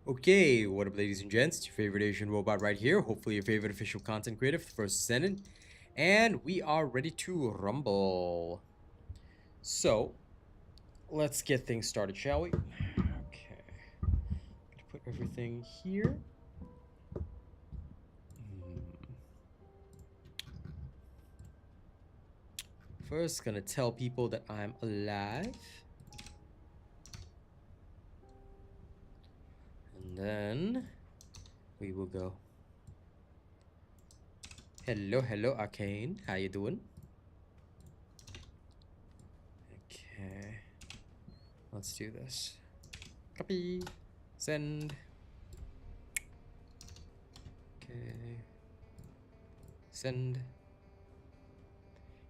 Okay, what up ladies and gents, it's your favorite Asian robot right here, hopefully your favorite official content creator for the First Descendant, and we are ready to rumble. So, let's get things started, shall we? Okay, gonna put everything here. First, gonna tell people that I'm alive. And then we will go. Hello, Arcane. How you doing? Okay. Let's do this. Copy. Send. Okay. Send.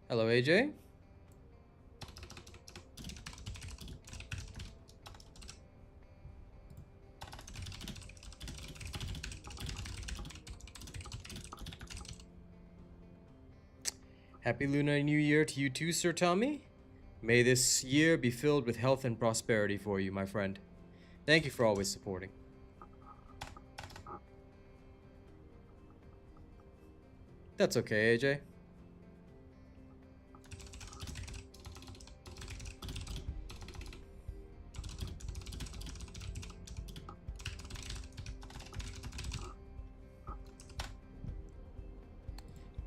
Hello, AJ. Happy Lunar New Year to you too, Sir Tommy. May this year be filled with health and prosperity for you, my friend. Thank you for always supporting. That's okay, AJ.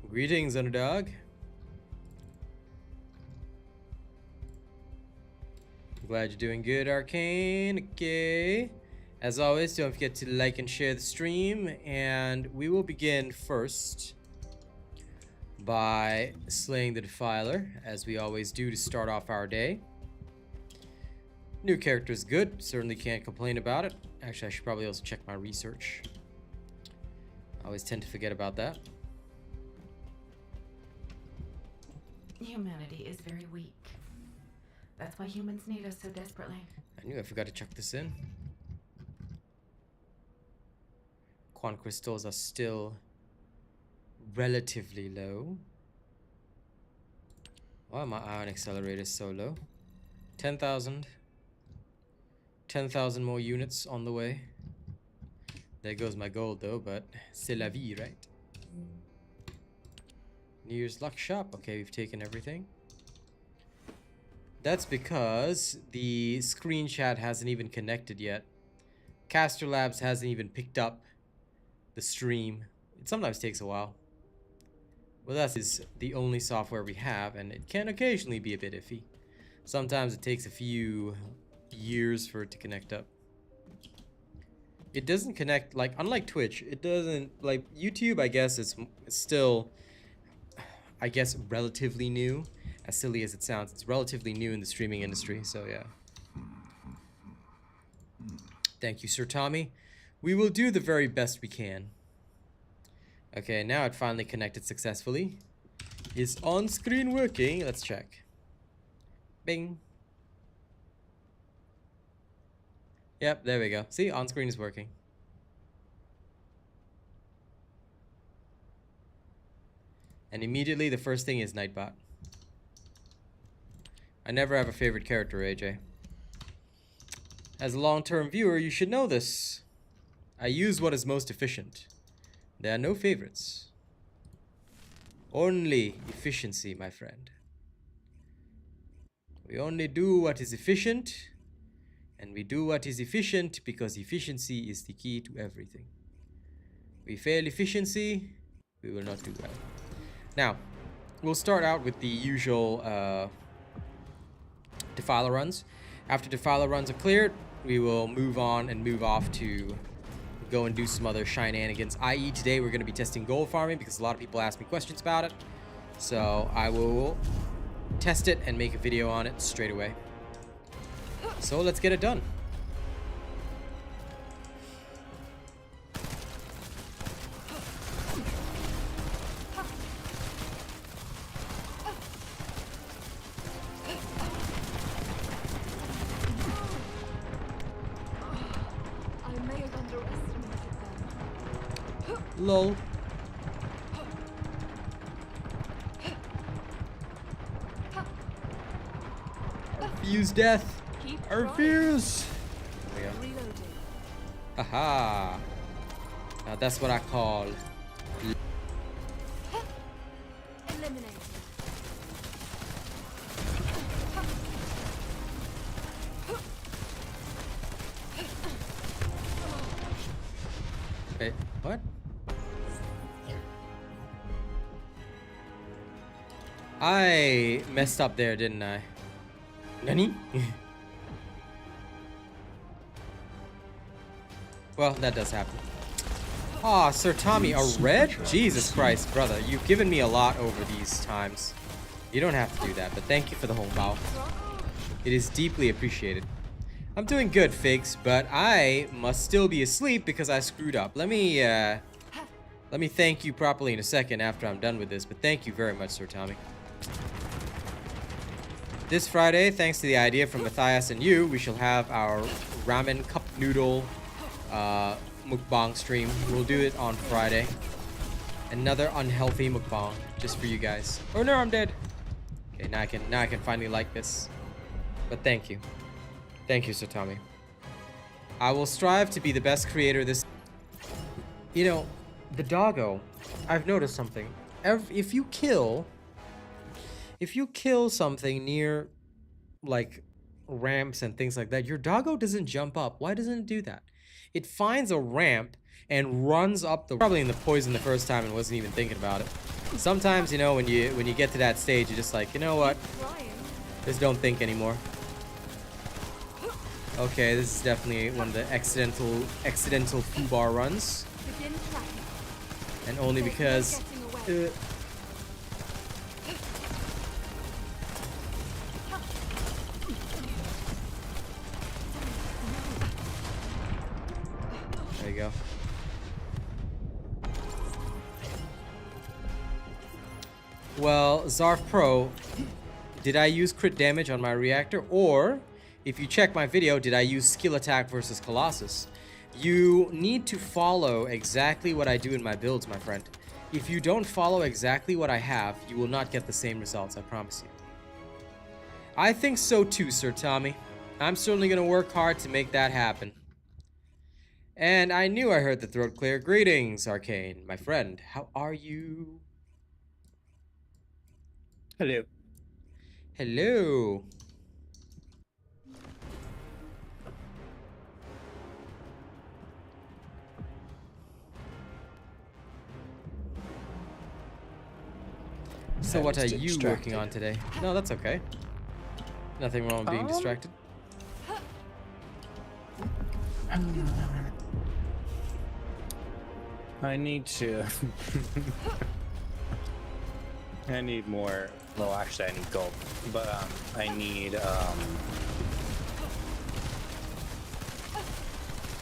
Greetings, underdog. Glad you're doing good, Arcane. Okay. As always, don't forget to like and share the stream. And we will begin first by slaying the Defiler, as we always do to start off our day. New character is good. Certainly can't complain about it. Actually, I should probably also check my research. I always tend to forget about that. Humanity is very weak. That's why humans need us so desperately. I knew I forgot to chuck this in. Quan crystals are still relatively low. Why are my ion accelerators so low? 10,000. 10,000 more units on the way. There goes my gold though, but c'est la vie, right? New Year's luck shop. Okay, we've taken everything. That's because the screen chat hasn't even connected yet. Caster Labs hasn't even picked up the stream. It sometimes takes a while. Well, that is the only software we have, and it can occasionally be a bit iffy. Sometimes it takes a few years for it to connect up. It doesn't connect, like, unlike Twitch, it doesn't, like, YouTube, I guess, it's still, I guess, relatively new. As silly as it sounds, it's relatively new in the streaming industry, so yeah. Thank you, Sir Tommy. We will do the very best we can. Okay, now it finally connected successfully. Is on screen working? Let's check. Bing. Yep, there we go. See, on screen is working. And immediately the first thing is Nightbot. I never have a favorite character, AJ. As a long-term viewer, you should know this. I use what is most efficient. There are no favorites. Only efficiency, my friend. We only do what is efficient, and we do what is efficient because efficiency is the key to everything. We fail efficiency, we will not do well. Now, we'll start out with the usual Defiler runs. After Defiler runs are cleared, we will move on and move off to go and do some other shenanigans. I.e. today we're going to be testing gold farming because a lot of people ask me questions about it. So I will test it and make a video on it straight away. So let's get it done. Lol. I refuse death. I refuse. Aha. Now that's what I call. Eliminate. Wait, what? I messed up there, didn't I? Nani? Well, that does happen. Aw, Sir Tommy, a red? Jesus Christ, brother. You've given me a lot over these times. You don't have to do that, but thank you for the home bow. It is deeply appreciated. I'm doing good, Figs, but I must still be asleep because I screwed up. Let me thank you properly in a second after I'm done with this, but thank you very much, Sir Tommy. This Friday, thanks to the idea from Matthias and you, we shall have our ramen cup noodle mukbang stream. We'll do it on Friday. Another unhealthy mukbang just for you guys. Oh no, I'm dead. Okay, now I can finally like this. But thank you. Thank you, Sir Tommy. I will strive to be the best creator this. You know, the doggo. I've noticed something. If you kill something near, like, ramps and things like that, your doggo doesn't jump up. Why doesn't it do that? It finds a ramp and runs up the. Probably in the poison the first time and wasn't even thinking about it. Sometimes, you know, when you get to that stage, you're just like, you know what? Just don't think anymore. Okay, this is definitely one of the accidental foobar runs. And only because. There you go. Well, Zarf Pro, did I use crit damage on my reactor? Or, if you check my video, did I use skill attack versus Colossus? You need to follow exactly what I do in my builds, my friend. If you don't follow exactly what I have, you will not get the same results, I promise you. I think so too, Sir Tommy. I'm certainly going to work hard to make that happen. And I knew I heard the throat clear. Greetings, Arcane, my friend. How are you? Hello. Hello. So what are you working on today? No, that's okay. Nothing wrong with being distracted. I need to. I need more. Well, actually, I need gold, but I need.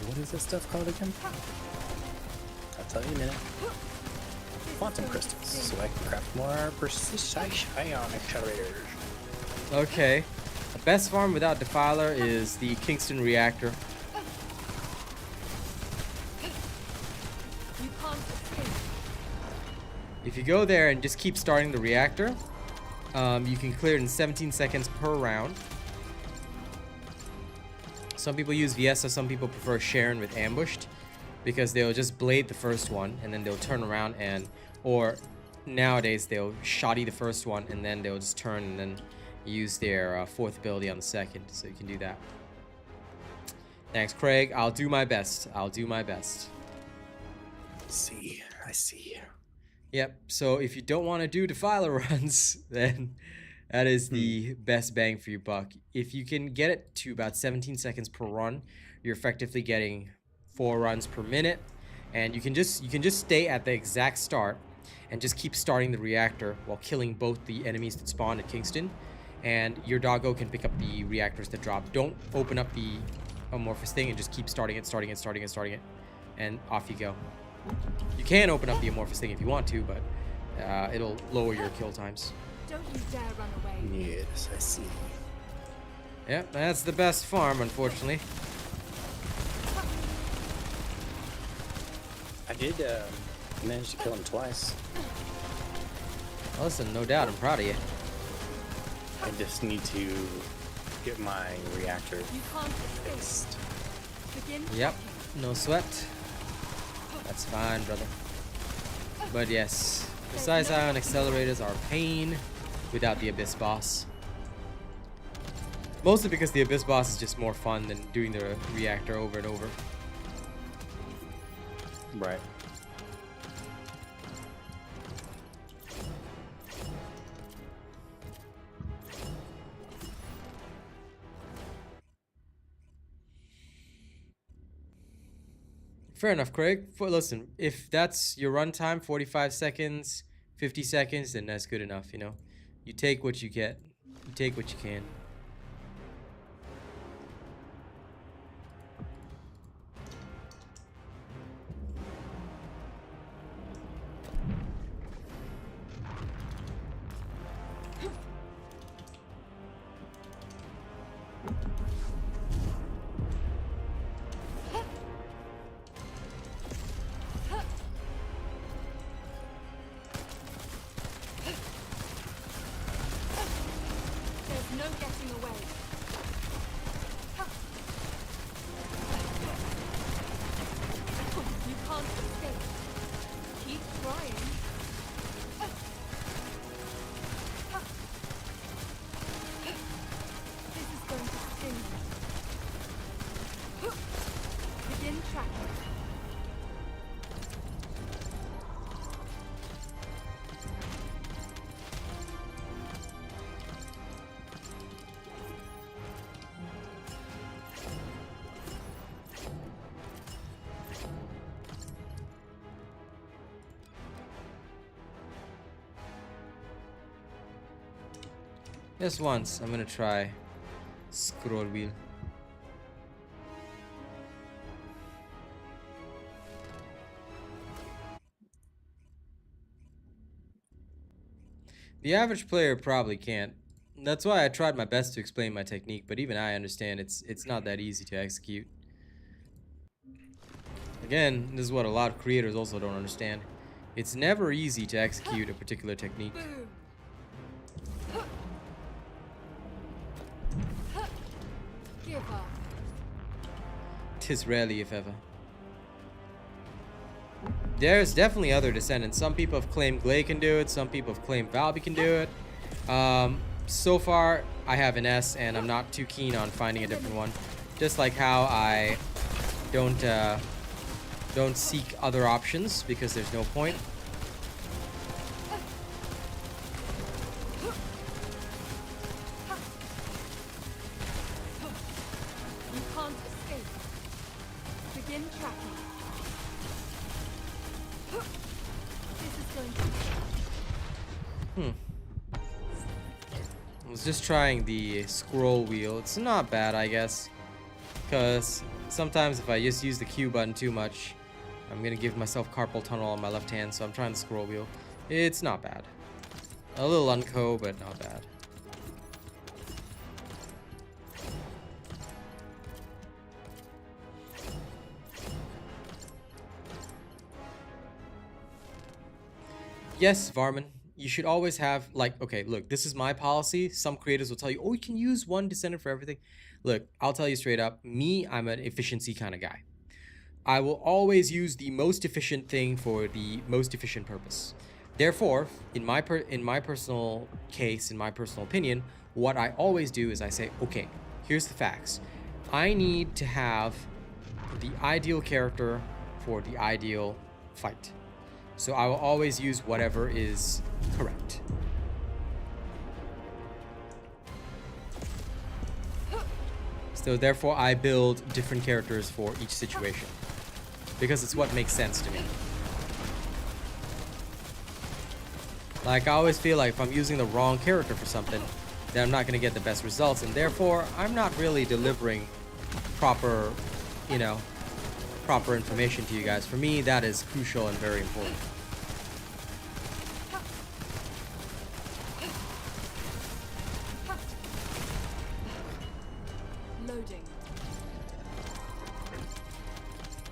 What is this stuff called again? I'll tell you in a minute. Quantum crystals, so I can craft more precise ion accelerators. Okay. The best farm without Defiler is the Kingston Reactor. If you go there and just keep starting the reactor, you can clear it in 17 seconds per round. Some people use Viesa, some people prefer Sharon with Ambushed, because they'll just blade the first one and then they'll turn around and, or nowadays they'll shoddy the first one and then they'll just turn and then use their fourth ability on the second, so you can do that. Thanks, Craig. I'll do my best. I'll do my best. I see. Yep, so if you don't want to do Defiler runs, then that is the best bang for your buck. If you can get it to about 17 seconds per run, you're effectively getting 4 runs per minute, and you can just stay at the exact start and just keep starting the reactor while killing both the enemies that spawn at Kingston, and your doggo can pick up the reactors that drop. Don't open up the amorphous thing and just keep starting it, and off you go. You can open up the amorphous thing if you want to, but it'll lower your kill times. Don't you dare run away. Yes, I see. Yep, that's the best farm, unfortunately. I did manage to kill him twice. Listen, no doubt, I'm proud of you. I just need to get my reactor You can't escape. fixed. Begin Yep. tracking. No sweat. That's fine, brother. But yes, precise ion accelerators are pain without the Abyss boss. Mostly because the Abyss boss is just more fun than doing the reactor over and over. Right. Fair enough, Craig. Listen, if that's your runtime, 45 seconds, 50 seconds, then that's good enough, you know? You take what you get. You take what you can. No getting away. You can't escape. Keep trying. This is going to sting. Begin tracking. Just once, I'm gonna try scroll wheel. The average player probably can't. That's why I tried my best to explain my technique, but even I understand it's not that easy to execute. Again, this is what a lot of creators also don't understand. It's never easy to execute a particular technique. Give up. Tis rarely, if ever. There's definitely other descendants. Some people have claimed Glay can do it. Some people have claimed Valby can do it. So far, I have an S, and I'm not too keen on finding a different one. Just like how I don't seek other options because there's no point. You can't escape. Begin tracking. This is going to... I was just trying the scroll wheel. It's not bad, I guess. Because sometimes if I just use the Q button too much, I'm going to give myself carpal tunnel on my left hand, so I'm trying the scroll wheel. It's not bad. A little unco, but not bad. Yes, Varman, you should always have, like, okay, look, this is my policy. Some creators will tell you, oh, you can use one descendant for everything. Look, I'll tell you straight up, me, I'm an efficiency kind of guy. I will always use the most efficient thing for the most efficient purpose. Therefore, in my personal case, in my personal opinion, what I always do is I say, okay, here's the facts. I need to have the ideal character for the ideal fight. So I will always use whatever is correct. So therefore I build different characters for each situation. Because it's what makes sense to me. Like, I always feel like if I'm using the wrong character for something, then I'm not going to get the best results, and therefore I'm not really delivering proper, you know, proper information to you guys. For me, that is crucial and very important. Loading.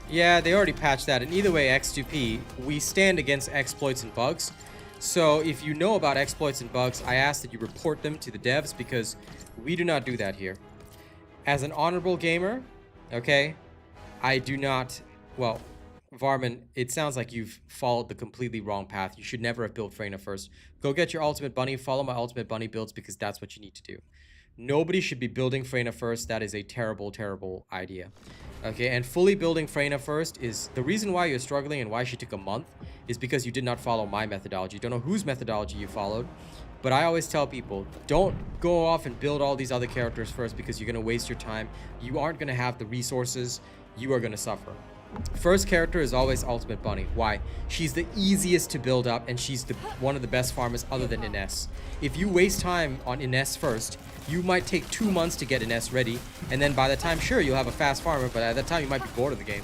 Yeah, they already patched that, and either way, X2P, we stand against exploits and bugs. So if you know about exploits and bugs, I ask that you report them to the devs, because we do not do that here. As an honorable gamer, okay, I do not, well, Varman, it sounds like you've followed the completely wrong path. You should never have built Freyna first. Go get your ultimate bunny, follow my ultimate bunny builds because that's what you need to do. Nobody should be building Freyna first. That is a terrible, terrible idea. Okay, and fully building Freyna first is the reason why you're struggling and why she took a month is because you did not follow my methodology. Don't know whose methodology you followed, but I always tell people, don't go off and build all these other characters first because you're going to waste your time. You aren't going to have the resources. You are going to suffer. First character is always Ultimate Bunny. Why? She's the easiest to build up and she's one of the best farmers other than Ines. If you waste time on Ines first, you might take 2 months to get Ines ready, and then by the time, sure, you'll have a fast farmer, but at that time you might be bored of the game.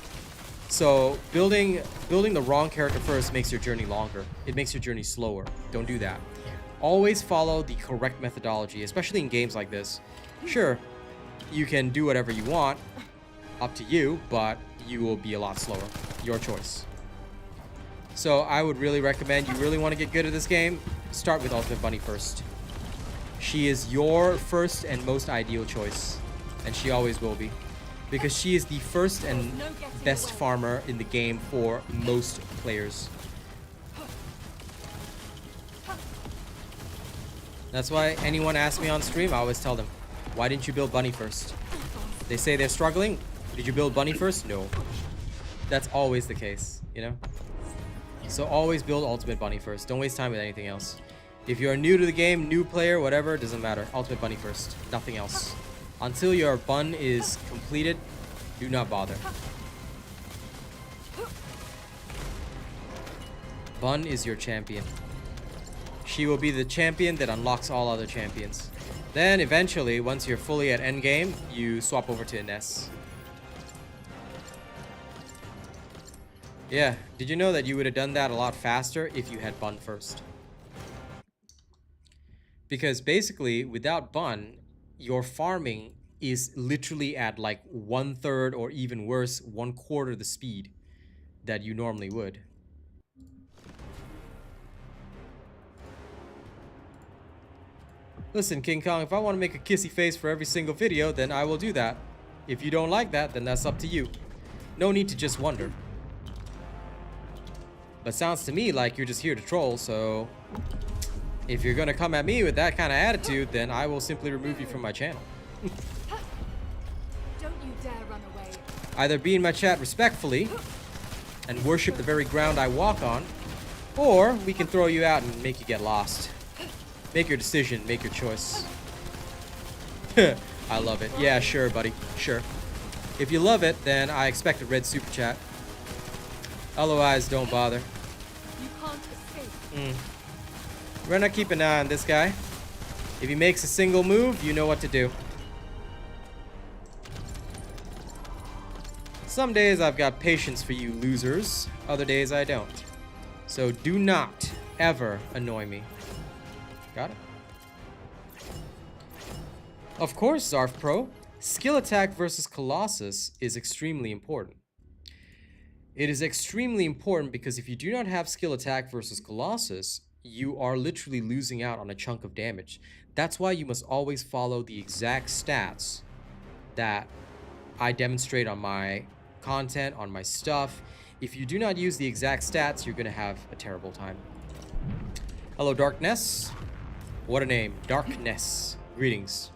So building the wrong character first makes your journey longer. It makes your journey slower. Don't do that. Always follow the correct methodology, especially in games like this. Sure, you can do whatever you want, up to you, but you will be a lot slower. Your choice. So I would really recommend, you really want to get good at this game, start with Ultimate Bunny first. She is your first and most ideal choice, and she always will be, because she is the first and best farmer in the game for most players. That's why anyone asks me on stream, I always tell them, why didn't you build Bunny first? They say they're struggling. Did you build Bunny first? No. That's always the case, you know? So always build Ultimate Bunny first. Don't waste time with anything else. If you're new to the game, new player, whatever, doesn't matter. Ultimate Bunny first. Nothing else. Until your bun is completed, do not bother. Bun is your champion. She will be the champion that unlocks all other champions. Then eventually, once you're fully at endgame, you swap over to Ines. Yeah, did you know that you would have done that a lot faster if you had Bun first? Because basically, without Bun, your farming is literally at like 1/3 or even worse, 1/4 the speed that you normally would. Listen, King Kong, if I want to make a kissy face for every single video, then I will do that. If you don't like that, then that's up to you. No need to just wonder. But sounds to me like you're just here to troll, so if you're gonna come at me with that kind of attitude, then I will simply remove you from my channel. Don't you dare run away. Either be in my chat respectfully and worship the very ground I walk on, or we can throw you out and make you get lost. Make your decision, make your choice. I love it. Yeah, sure, buddy. Sure. If you love it, then I expect a red super chat. Otherwise, don't bother. You can't escape. We're gonna keep an eye on this guy. If he makes a single move, you know what to do. Some days I've got patience for you losers. Other days I don't. So do not ever annoy me. Got it? Of course, Zarf Pro. Skill attack versus Colossus is extremely important. It is extremely important because if you do not have skill attack versus Colossus, you are literally losing out on a chunk of damage. That's why you must always follow the exact stats that I demonstrate on my content, on my stuff. If you do not use the exact stats, you're going to have a terrible time. Hello, Darkness. What a name. Darkness. Greetings.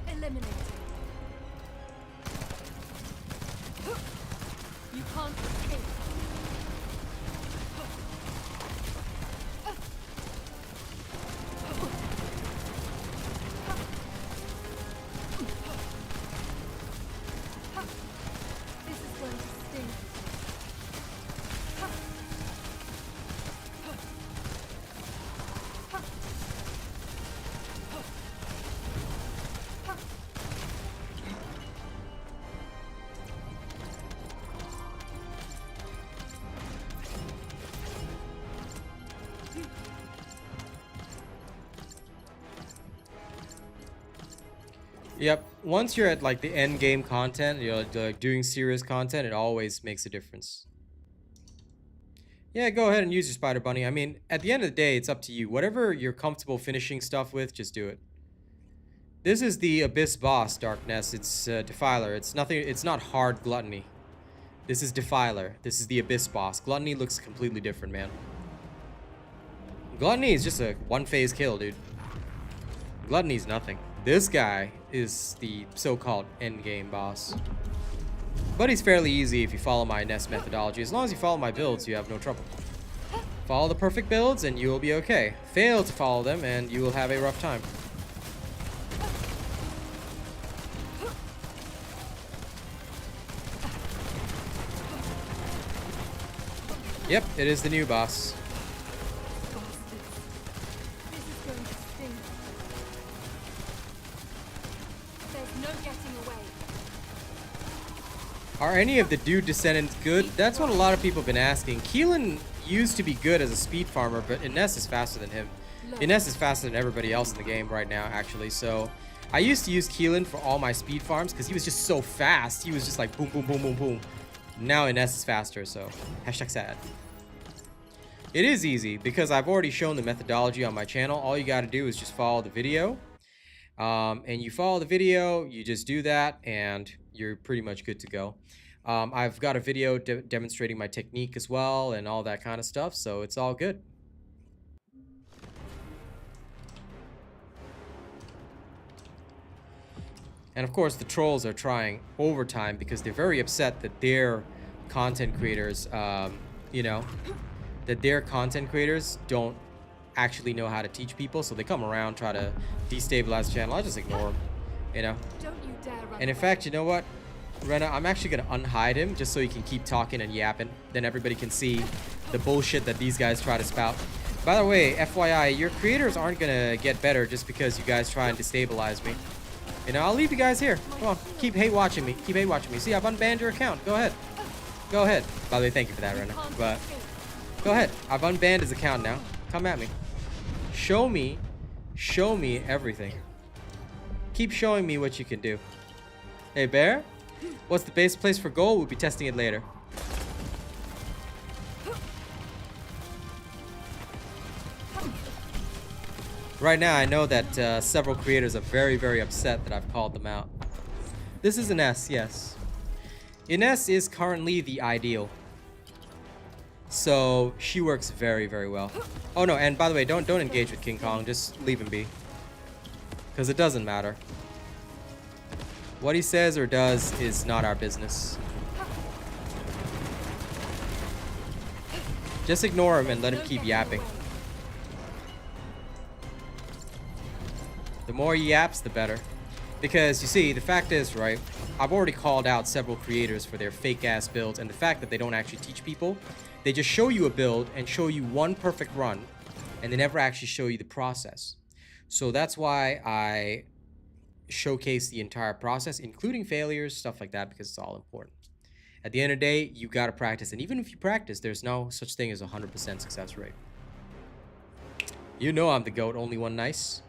Eliminated. You can't escape. This is going to sting. Yep. Once you're at like the end game content, you're like doing serious content, it always makes a difference. Yeah, go ahead and use your spider bunny. I mean, at the end of the day, it's up to you. Whatever you're comfortable finishing stuff with, just do it. This is the Abyss boss, Darkness. It's Defiler. It's nothing. It's not hard Gluttony. This is Defiler. This is the Abyss boss. Gluttony looks completely different, man. Gluttony is just a one-phase kill, dude. Gluttony's nothing. This guy is the so-called endgame boss. But he's fairly easy if you follow my nest methodology. As long as you follow my builds, you have no trouble. Follow the perfect builds and you will be okay. Fail to follow them and you will have a rough time. Yep, it is the new boss. This is going to sting. There's no getting away. Are any of the dude descendants good? That's what a lot of people have been asking. Keelan used to be good as a speed farmer, but Ines is faster than him. Ines is faster than everybody else in the game right now, actually. So I used to use Keelan for all my speed farms because he was just so fast. He was just like boom, boom, boom, boom, boom. Now Ines is faster, so hashtag sad. It is easy because I've already shown the methodology on my channel. All you got to do is just follow the video. And you follow the video, you just do that, and you're pretty much good to go. I've got a video demonstrating my technique as well and all that kind of stuff, so it's all good. And of course, the trolls are trying overtime because they're very upset that their content creators, you know, that their content creators don't actually know how to teach people, so they come around, try to destabilize the channel. I just ignore them, you know. Don't you dare run. And in fact, you know what, Rena, I'm actually gonna unhide him just so he can keep talking and yapping. Then everybody can see the bullshit that these guys try to spout. By the way, FYI, your creators aren't gonna get better just because you guys try and destabilize me. You know, I'll leave you guys here. Come on, keep hate watching me. Keep hate watching me. See, I've unbanned your account. Go ahead. Go ahead. By the way, thank you for that, Rena. But go ahead. I've unbanned his account now. Come at me. Show me everything. Keep showing me what you can do. Hey, Bear, what's the base place for gold? We'll be testing it later. Right now, I know that several creators are very, very upset that I've called them out. This is Ines, yes. Ines is currently the ideal. So she works very, very well. Oh no, and by the way, don't engage with King Kong. Just leave him be, because it doesn't matter. What he says or does is not our business. Just ignore him and let him keep yapping. The more he yaps, the better. Because you see, the fact is, right, I've already called out several creators for their fake ass builds, and the fact that they don't actually teach people. They just show you a build and show you one perfect run, and they never actually show you the process. So that's why I showcase the entire process, including failures, stuff like that, because it's all important. At the end of the day, you gotta practice, and even if you practice, there's no such thing as a 100% success rate. You know I'm the GOAT, only one nice.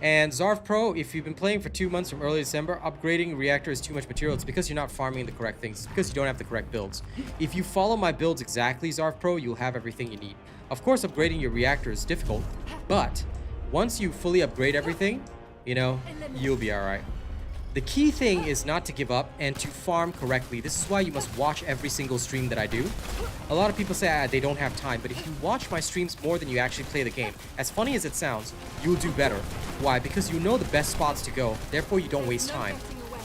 And Zarf Pro, if you've been playing for 2 months from early December, upgrading Reactor is too much material. It's because you're not farming the correct things. It's because you don't have the correct builds. If you follow my builds exactly, Zarf Pro, you'll have everything you need. Of course, upgrading your Reactor is difficult, but once you fully upgrade everything, you know, you'll be alright. The key thing is not to give up and to farm correctly. This is why you must watch every single stream that I do. A lot of people say they don't have time, but if you watch my streams more than you actually play the game, as funny as it sounds, you'll do better. Why? Because you know the best spots to go, therefore you don't waste time.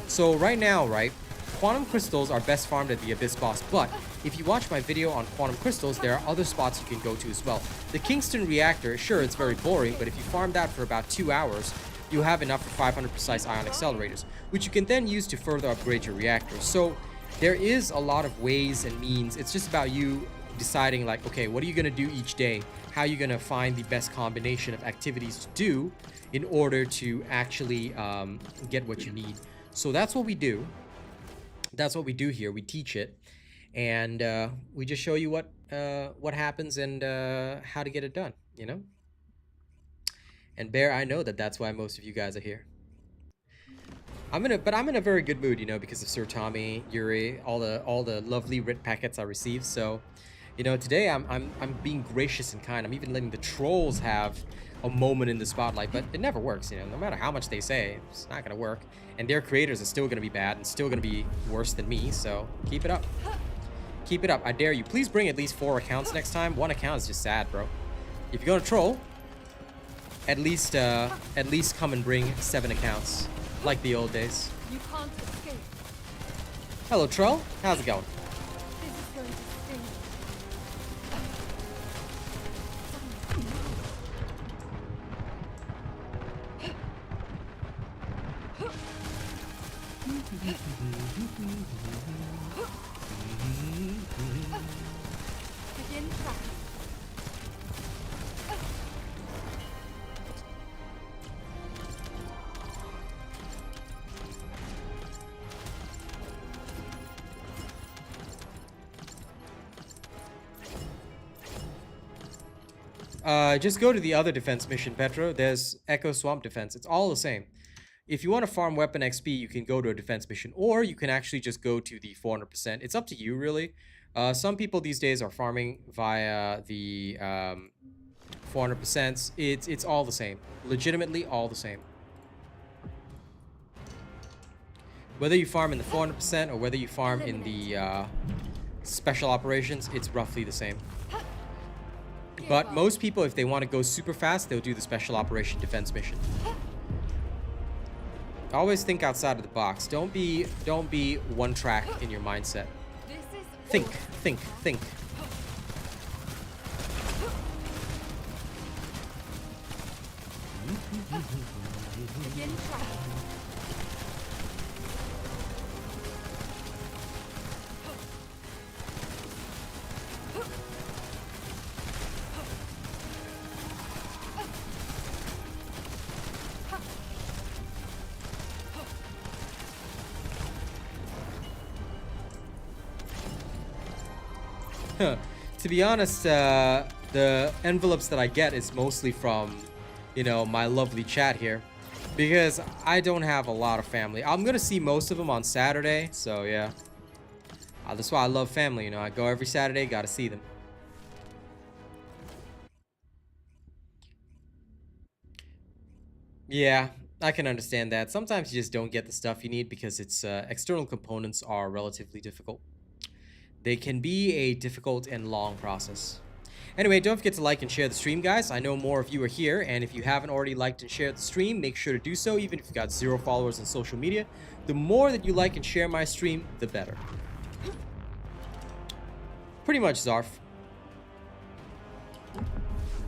So right now, right, Quantum Crystals are best farmed at the Abyss boss, but if you watch my video on Quantum Crystals, there are other spots you can go to as well. The Kingston Reactor, sure, it's very boring, but if you farm that for about 2 hours, you have enough for 500 precise ion accelerators, which you can then use to further upgrade your reactor. So there is a lot of ways and means. It's just about you deciding, like, okay, what are you going to do each day? How are you going to find the best combination of activities to do in order to actually get what you need? So that's what we do. That's what we do here. We teach it, and we just show you what happens and how to get it done, you know? And Bear, I know that that's why most of you guys are here. But I'm in a very good mood, you know, because of Sir Tommy, Yuri, all the lovely writ packets I received. So, You know, today I'm being gracious and kind. I'm even letting the trolls have a moment in the spotlight, but it never works. You know, no matter how much they say, it's not gonna work. And their creators are still gonna be bad and still gonna be worse than me. So keep it up. Keep it up. I dare you. Please bring at least 4 accounts next time. 1 account is just sad, bro. If you're gonna troll, at least come and bring 7 accounts, like the old days. You can't escape. Hello, troll. How's it going? This is going to sting. Begin tracking. Just go to the other defense mission, Petro. There's Echo Swamp Defense. It's all the same. If you want to farm weapon XP, you can go to a defense mission, or you can actually just go to the 400%. It's up to you, really. Some people these days are farming via the 400%. It's all the same. Legitimately all the same. Whether you farm in the 400% or whether you farm in the special operations, it's roughly the same. But most people, if they want to go super fast, they'll do the special operation defense mission. Always think outside of the box. Don't be one track in your mindset. This is Think. begin tracking. To be honest, the envelopes that I get is mostly from, you know, my lovely chat here, because I don't have a lot of family. I'm gonna see most of them on Saturday, so yeah. That's why I love family, you know. I go every Saturday, gotta see them. Yeah, I can understand that. Sometimes you just don't get the stuff you need because it's external components are relatively difficult. They can be a difficult and long process. Anyway, don't forget to like and share the stream, guys. I know more of you are here, and if you haven't already liked and shared the stream, make sure to do so, even if you've got 0 followers on social media. The more that you like and share my stream, the better. Pretty much, Zarf.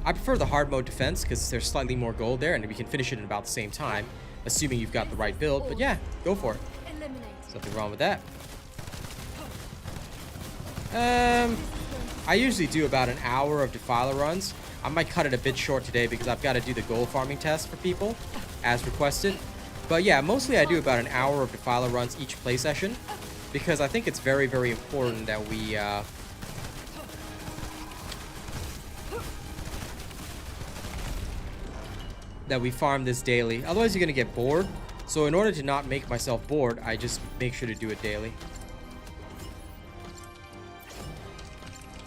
I prefer the hard mode defense because there's slightly more gold there, and we can finish it in about the same time, assuming you've got the right build. But yeah, go for it. Eliminate. There's nothing wrong with that. I usually do about an hour of Defiler runs. I might cut it a bit short today because I've got to do the gold farming test for people, as requested. But yeah, mostly I do about an hour of Defiler runs each play session, because I think it's very, very important that we farm this daily. Otherwise, you're gonna get bored. So in order to not make myself bored, I just make sure to do it daily.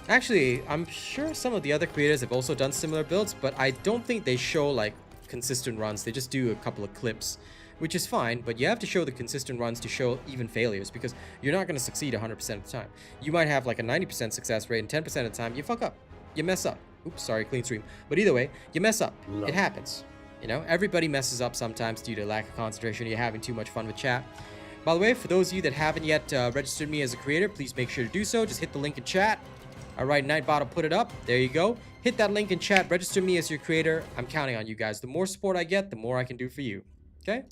Actually, I'm sure some of the other creators have also done similar builds, but I don't think they show like consistent runs. They just do a couple of clips, which is fine, but you have to show the consistent runs to show even failures, because you're not going to succeed 100% of the time. You might have like a 90% success rate, and 10% of the time you fuck up. You mess up. Oops, sorry, clean stream. But either way, you mess up. It happens. You know, everybody messes up sometimes due to lack of concentration or you're having too much fun with chat. By the way, for those of you that haven't yet registered me as a creator, please make sure to do so. Just hit the link in chat. Alright, Nightbot will put it up. There you go. Hit that link in chat. Register me as your creator. I'm counting on you guys. The more support I get, the more I can do for you. Okay?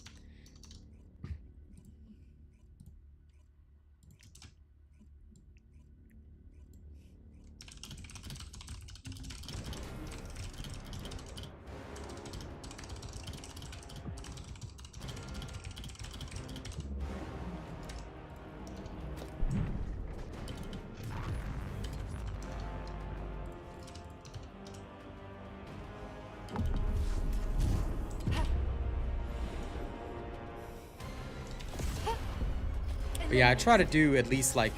But yeah, I try to do at least like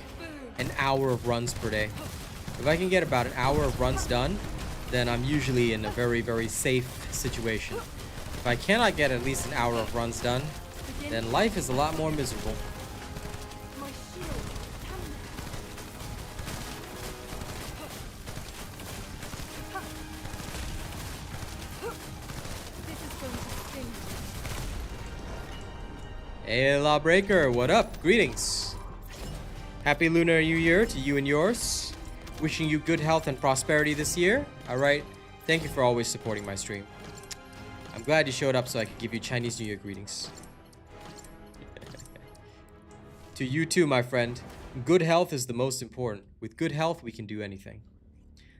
an hour of runs per day. If I can get about an hour of runs done, then I'm usually in a very, very safe situation. If I cannot get at least an hour of runs done, then life is a lot more miserable. My shield. This is going to sting. Hey, Lawbreaker, what up? Greetings. Happy Lunar New Year to you and yours. Wishing you good health and prosperity this year. Alright, thank you for always supporting my stream. I'm glad you showed up so I could give you Chinese New Year greetings. To you too, my friend. Good health is the most important. With good health, we can do anything.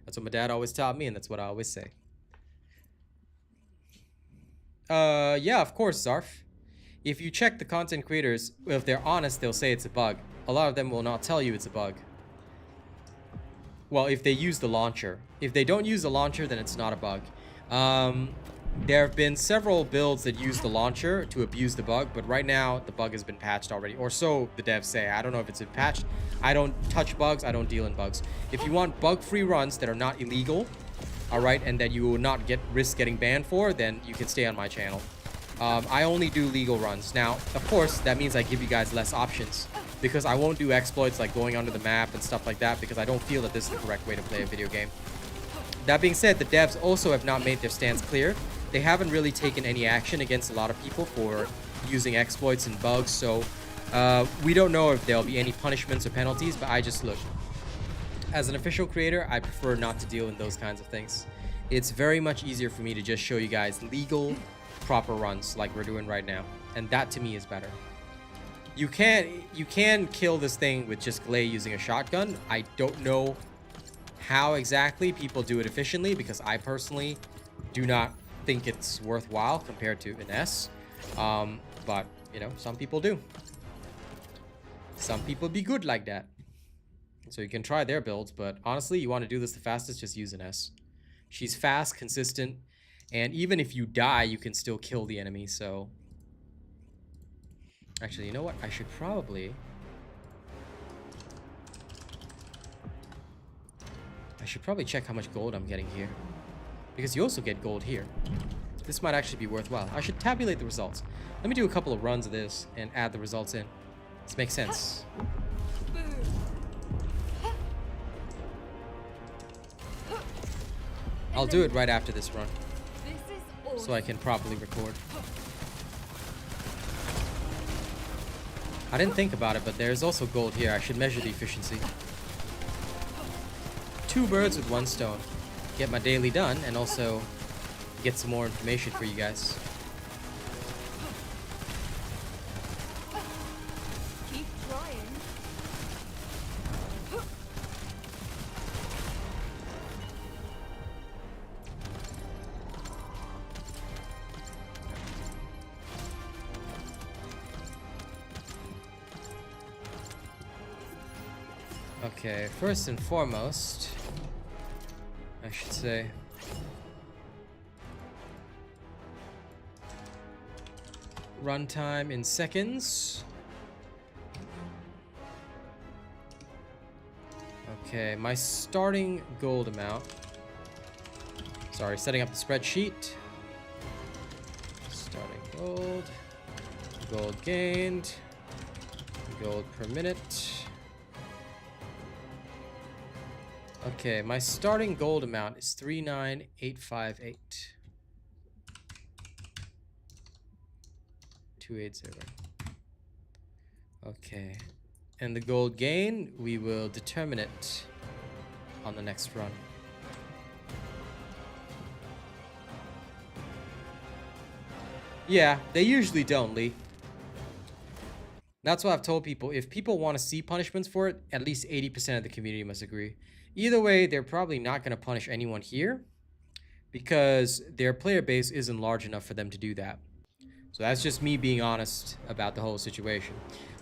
That's what my dad always taught me, and that's what I always say. Yeah, of course, Zarf. If you check the content creators, if they're honest, they'll say it's a bug. A lot of them will not tell you it's a bug. Well, if they use the launcher. If they don't use the launcher, then it's not a bug. There have been several builds that use the launcher to abuse the bug, but right now the bug has been patched already, or so the devs say. I don't know if it's been patched. I don't touch bugs. I don't deal in bugs. If you want bug-free runs that are not illegal, all right, and that you will not risk getting banned for, then you can stay on my channel. I only do legal runs. Now, of course, that means I give you guys less options, because I won't do exploits like going onto the map and stuff like that, because I don't feel that this is the correct way to play a video game. That being said, the devs also have not made their stance clear. They haven't really taken any action against a lot of people for using exploits and bugs, so we don't know if there'll be any punishments or penalties, but I just look. As an official creator, I prefer not to deal in those kinds of things. It's very much easier for me to just show you guys legal, proper runs like we're doing right now, and that to me is better. You can kill this thing with just Glay using a shotgun. I don't know how exactly people do it efficiently, because I personally do not think it's worthwhile compared to an S. But you know, some people do. Some people be good like that. So you can try their builds, but honestly, you want to do this the fastest, just use an S. She's fast, consistent, and even if you die, you can still kill the enemy, so... Actually, you know what? I should probably check how much gold I'm getting here. Because you also get gold here. This might actually be worthwhile. I should tabulate the results. Let me do a couple of runs of this and add the results in. This makes sense. I'll do it right after this run, so I can properly record. I didn't think about it, but there's also gold here. I should measure the efficiency. 2 birds with 1 stone. Get my daily done and also get some more information for you guys. Keep trying. Okay, first and foremost, I should say, runtime in seconds. Okay, my starting gold amount. Sorry, setting up the spreadsheet. Starting gold. Gold gained. Gold per minute. Okay, my starting gold amount is 39858. 280. Okay, and the gold gain, we will determine it on the next run. Yeah, they usually don't, Lee. That's what I've told people. If people want to see punishments for it, at least 80% of the community must agree. Either way, they're probably not going to punish anyone here because their player base isn't large enough for them to do that. So that's just me being honest about the whole situation.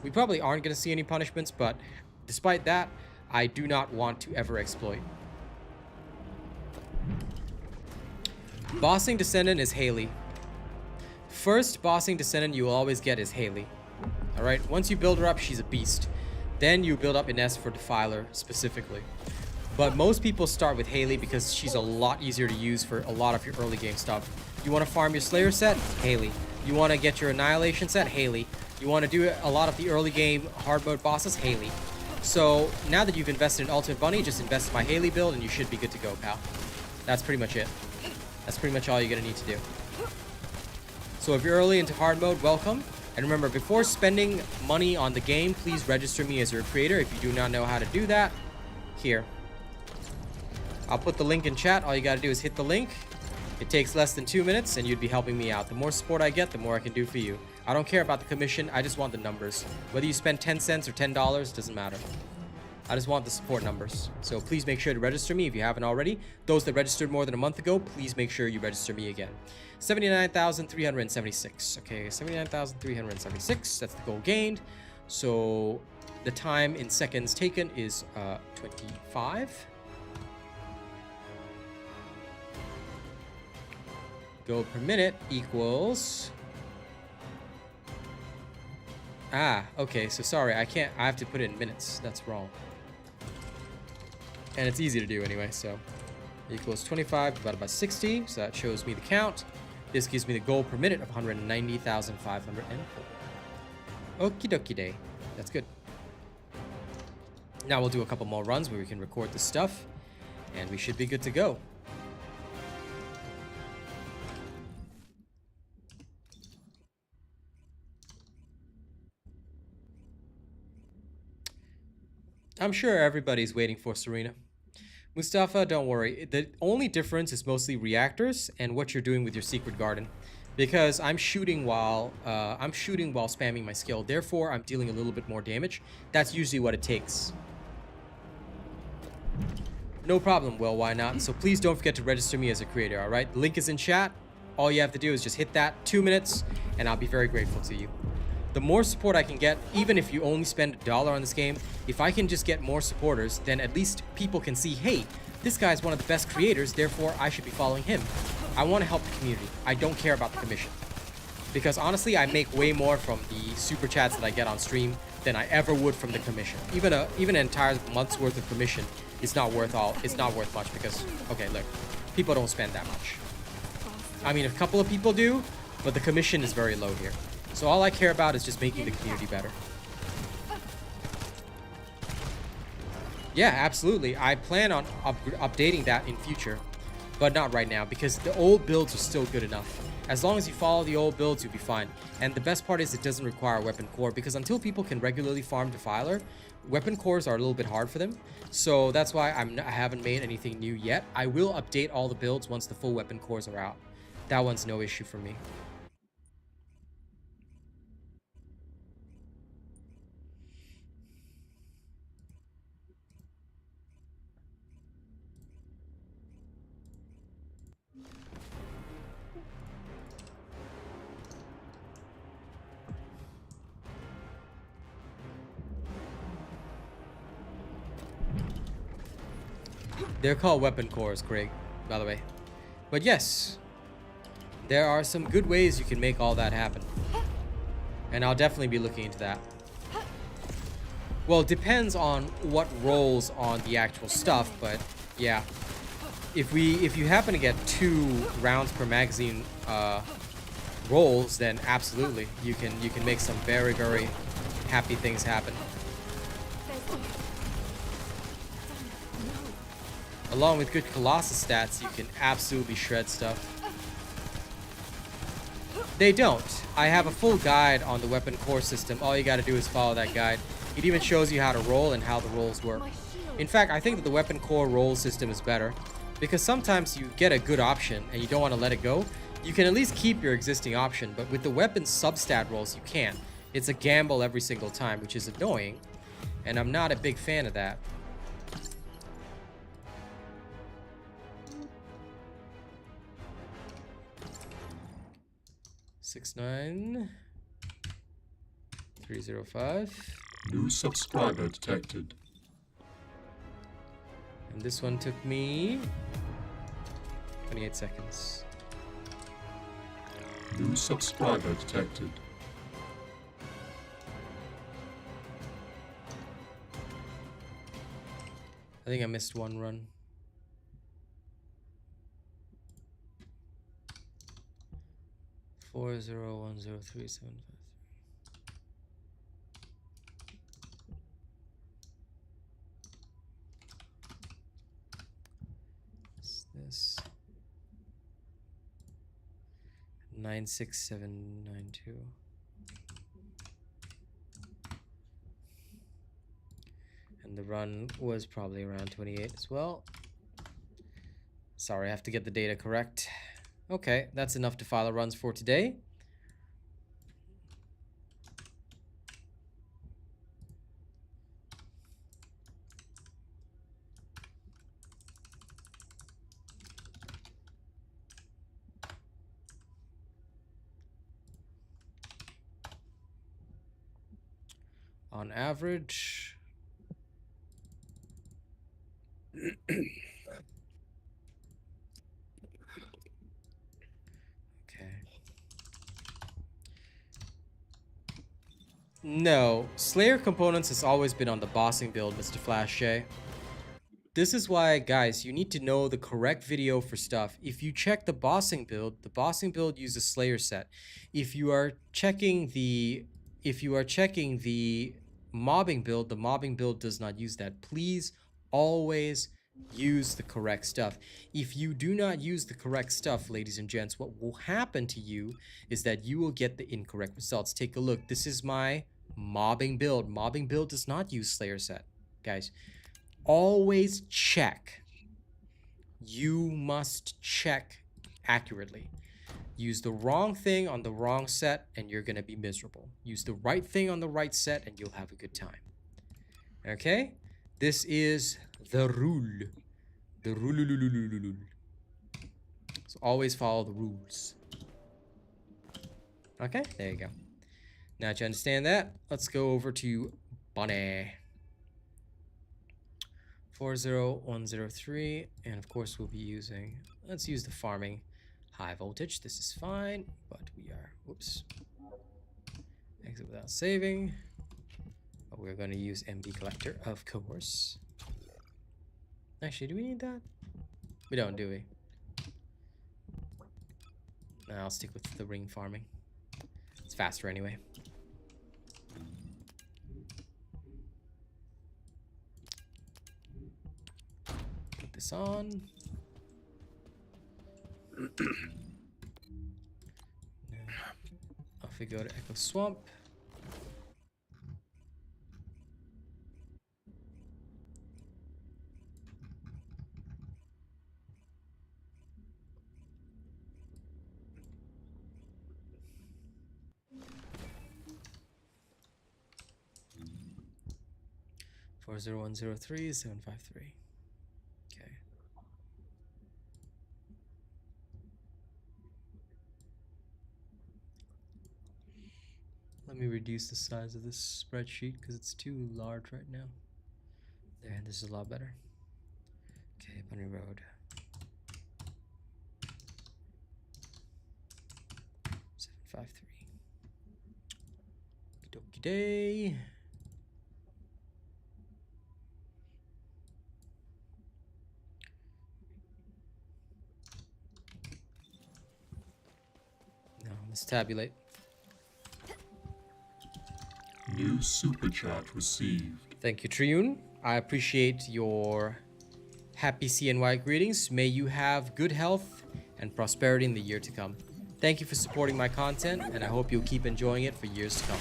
We probably aren't going to see any punishments, but despite that, I do not want to ever exploit. Bossing Descendant is Haley. First bossing Descendant you will always get is Haley. Alright, once you build her up, she's a beast. Then you build up Ines for Defiler specifically. But most people start with Haley because she's a lot easier to use for a lot of your early game stuff. You want to farm your Slayer set? Haley. You want to get your Annihilation set? Haley. You want to do a lot of the early game hard mode bosses? Haley. So now that you've invested in Ultimate Bunny, just invest in my Haley build and you should be good to go, pal. That's pretty much it. That's pretty much all you're going to need to do. So if you're early into hard mode, welcome. And remember, before spending money on the game, please register me as your creator. If you do not know how to do that, here. I'll put the link in chat. All you got to do is hit the link. It takes less than 2 minutes and you'd be helping me out. The more support I get, the more I can do for you. I don't care about the commission. I just want the numbers. Whether you spend 10 cents or $10, doesn't matter. I just want the support numbers. So please make sure to register me if you haven't already. Those that registered more than a month ago, please make sure you register me again. 79,376. Okay, 79,376. That's the goal gained. So the time in seconds taken is 25. Gold per minute equals... Ah, okay, so sorry, I have to put it in minutes. That's wrong. And it's easy to do anyway, so equals 25 divided by 60, so that shows me the count. This gives me the gold per minute of 190,504. Okie dokie day. That's good. Now we'll do a couple more runs where we can record this stuff, and we should be good to go. I'm sure everybody's waiting for Serena. Mustafa, don't worry. The only difference is mostly reactors and what you're doing with your secret garden. Because I'm shooting while spamming my skill. Therefore, I'm dealing a little bit more damage. That's usually what it takes. No problem. Well, why not? So please don't forget to register me as a creator, alright? The link is in chat. All you have to do is just hit that 2 minutes and I'll be very grateful to you. The more support I can get, even if you only spend $1 on this game, if I can just get more supporters, then at least people can see, hey, this guy's one of the best creators, therefore I should be following him. I want to help the community. I don't care about the commission. Because honestly, I make way more from the super chats that I get on stream than I ever would from the commission. Even an entire month's worth of commission is not worth much because, okay, look, people don't spend that much. I mean, a couple of people do, but the commission is very low here. So all I care about is just making the community better. Yeah, absolutely. I plan on updating that in future, but not right now because the old builds are still good enough. As long as you follow the old builds, you'll be fine. And the best part is it doesn't require a weapon core because until people can regularly farm Defiler, weapon cores are a little bit hard for them. So that's why I haven't made anything new yet. I will update all the builds once the full weapon cores are out. That one's no issue for me. They're called weapon cores, Craig, by the way. But yes, there are some good ways you can make all that happen. And I'll definitely be looking into that. Well, it depends on what rolls on the actual stuff, but yeah. If you happen to get 2 rounds per magazine rolls, then absolutely you can make some very, very happy things happen. Along with good Colossus stats, you can absolutely shred stuff. They don't. I have a full guide on the weapon core system. All you gotta do is follow that guide. It even shows you how to roll and how the rolls work. In fact, I think that the weapon core roll system is better because sometimes you get a good option and you don't want to let it go. You can at least keep your existing option, but with the weapon substat rolls, you can't. It's a gamble every single time, which is annoying, and I'm not a big fan of that. $69 $305. New subscriber detected. And this one took me 28 seconds. New subscriber detected. think I missed one run. Four zero one zero three seven five. This 96792. And the run was probably around 28 as well. Sorry, I have to get the data correct. Okay, that's enough to file runs for today. On average, no, Slayer components has always been on the bossing build, Mr. Flash J. This is why, guys, you need to know the correct video for stuff. If you check the bossing build uses Slayer set. If you are checking the mobbing build, the mobbing build does not use that. Please always use the correct stuff. If you do not use the correct stuff, ladies and gents, what will happen to you is that you will get the incorrect results. Take a look. This is my mobbing build. Mobbing build does not use Slayer set. Guys, always check. You must check accurately. Use the wrong thing on the wrong set and you're gonna be miserable. Use the right thing on the right set and you'll have a good time. Okay? This is the rule. The rule. So always follow the rules. Okay, there you go. Now that you understand that, let's go over to Bonnie. 40103, and of course we'll be using, let's use the farming high voltage. This is fine, but we are, whoops, exit without saving. But we're going to use MB collector, of course. Actually, do we need that? We don't, do we? No, I'll stick with the ring farming. It's faster anyway. Put this on. Off we go to Echo Swamp. Four 0103 753. Okay. Let me reduce the size of this spreadsheet because it's too large right now. There, this is a lot better. Okay, Bunny Road. 753. Okie day. Now let's tabulate. New super chat received. Thank you, Triune. I appreciate your happy CNY greetings. May you have good health and prosperity in the year to come. Thank you for supporting my content, and I hope you'll keep enjoying it for years to come.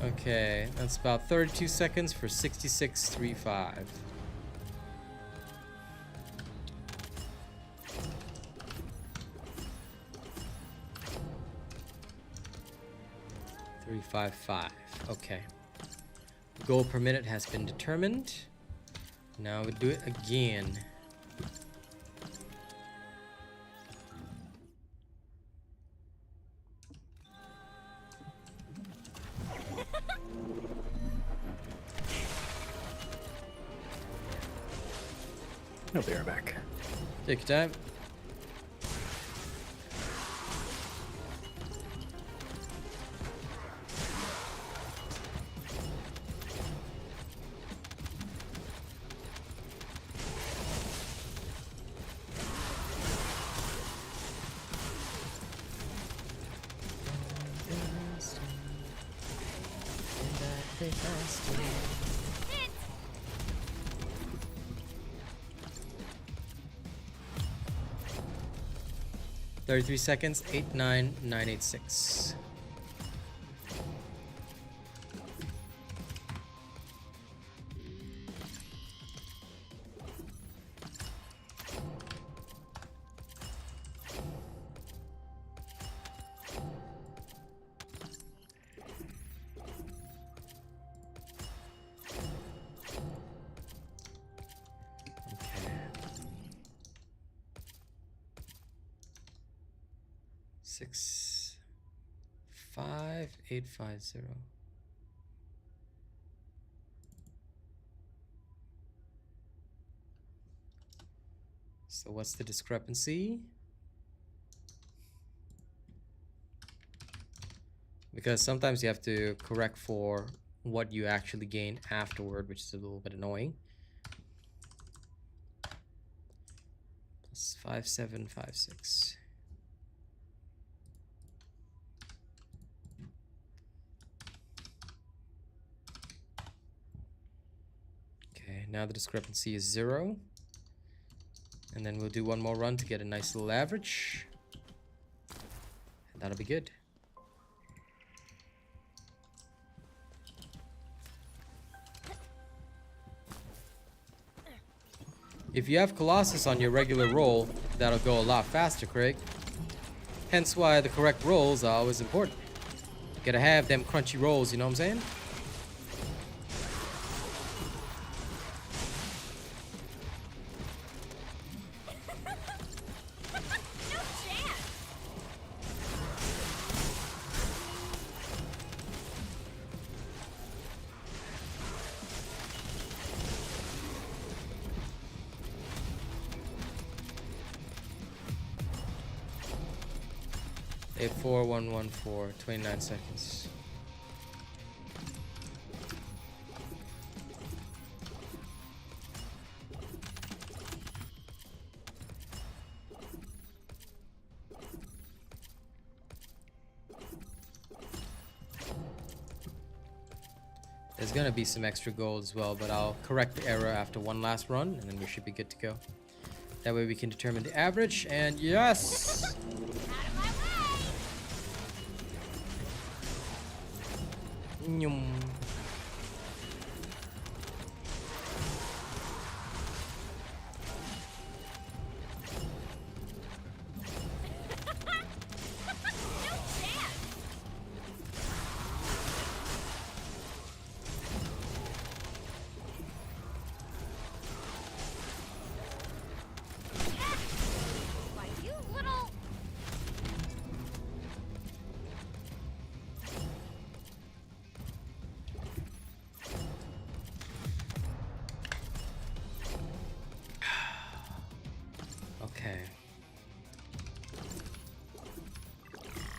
Okay, that's about 32 seconds for 66.35. 355. Okay. Goal per minute has been determined. Now we do it again. I'll be right back. Take your time. $33 seconds, 89986. Six, 5850. So what's the discrepancy? Because sometimes you have to correct for what you actually gain afterward, which is a little bit annoying. Plus 5756. Okay, now the discrepancy is 0. And then we'll do one more run to get a nice little average. And that'll be good. If you have Colossus on your regular roll, that'll go a lot faster, Craig. Hence why the correct rolls are always important. You gotta have them crunchy rolls, you know what I'm saying? Eight, 4, 1, 1, 4, 29 seconds. There's gonna be some extra gold as well, but I'll correct the error after one last run, and then we should be good to go. That way we can determine the average, and yes! Nyum.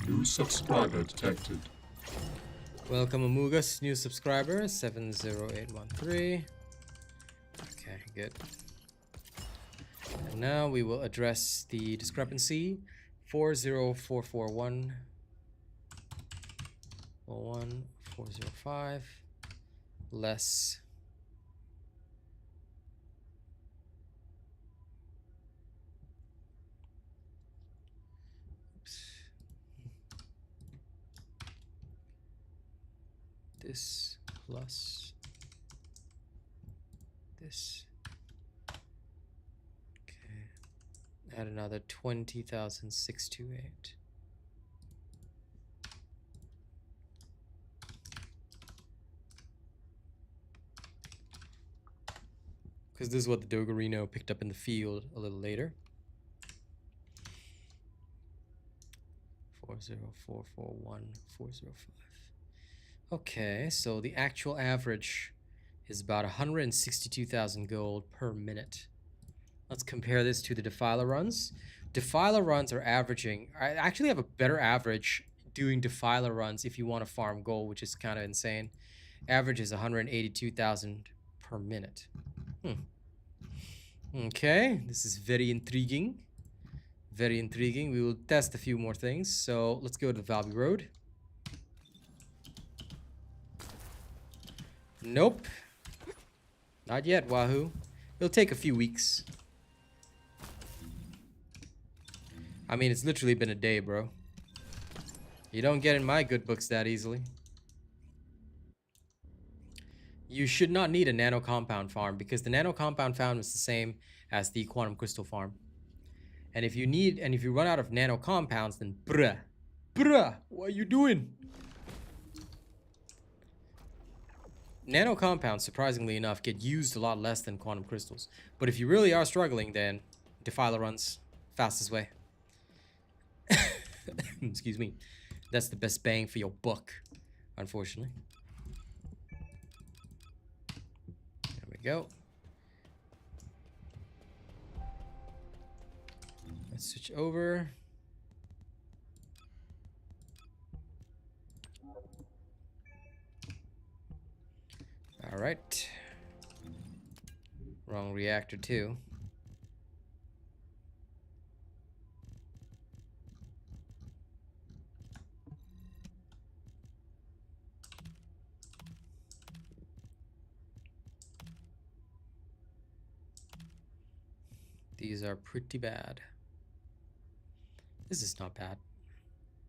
New subscriber detected. Welcome, Amugas, new subscriber 70813. Okay, good. And now we will address the discrepancy 40441 405 less this plus this. Okay. Add another 20,628. because this is what the Doggerino picked up in the field a little later. 40441 Okay, so the actual average is about 162,000 gold per minute. Let's compare this to the Defiler runs. Defiler runs are averaging, I actually have a better average doing Defiler runs if you want to farm gold, which is kind of insane. Average is 182,000 per minute. Okay, this is very intriguing. Very intriguing. We will test a few more things. So let's go to the Valby Road. Nope. Not yet, Wahoo. It'll take a few weeks. I mean, it's literally been a day, bro. You don't get in my good books that easily. You should not need a nano compound farm because the nano compound farm is the same as the quantum crystal farm. And if you run out of nano compounds, then bruh, what are you doing? Nano compounds, surprisingly enough, get used a lot less than quantum crystals. But if you really are struggling, then Defiler runs, fastest way. Excuse me. That's the best bang for your buck, unfortunately. There we go. Let's switch over. All right. Wrong reactor too. These are pretty bad. This is not bad.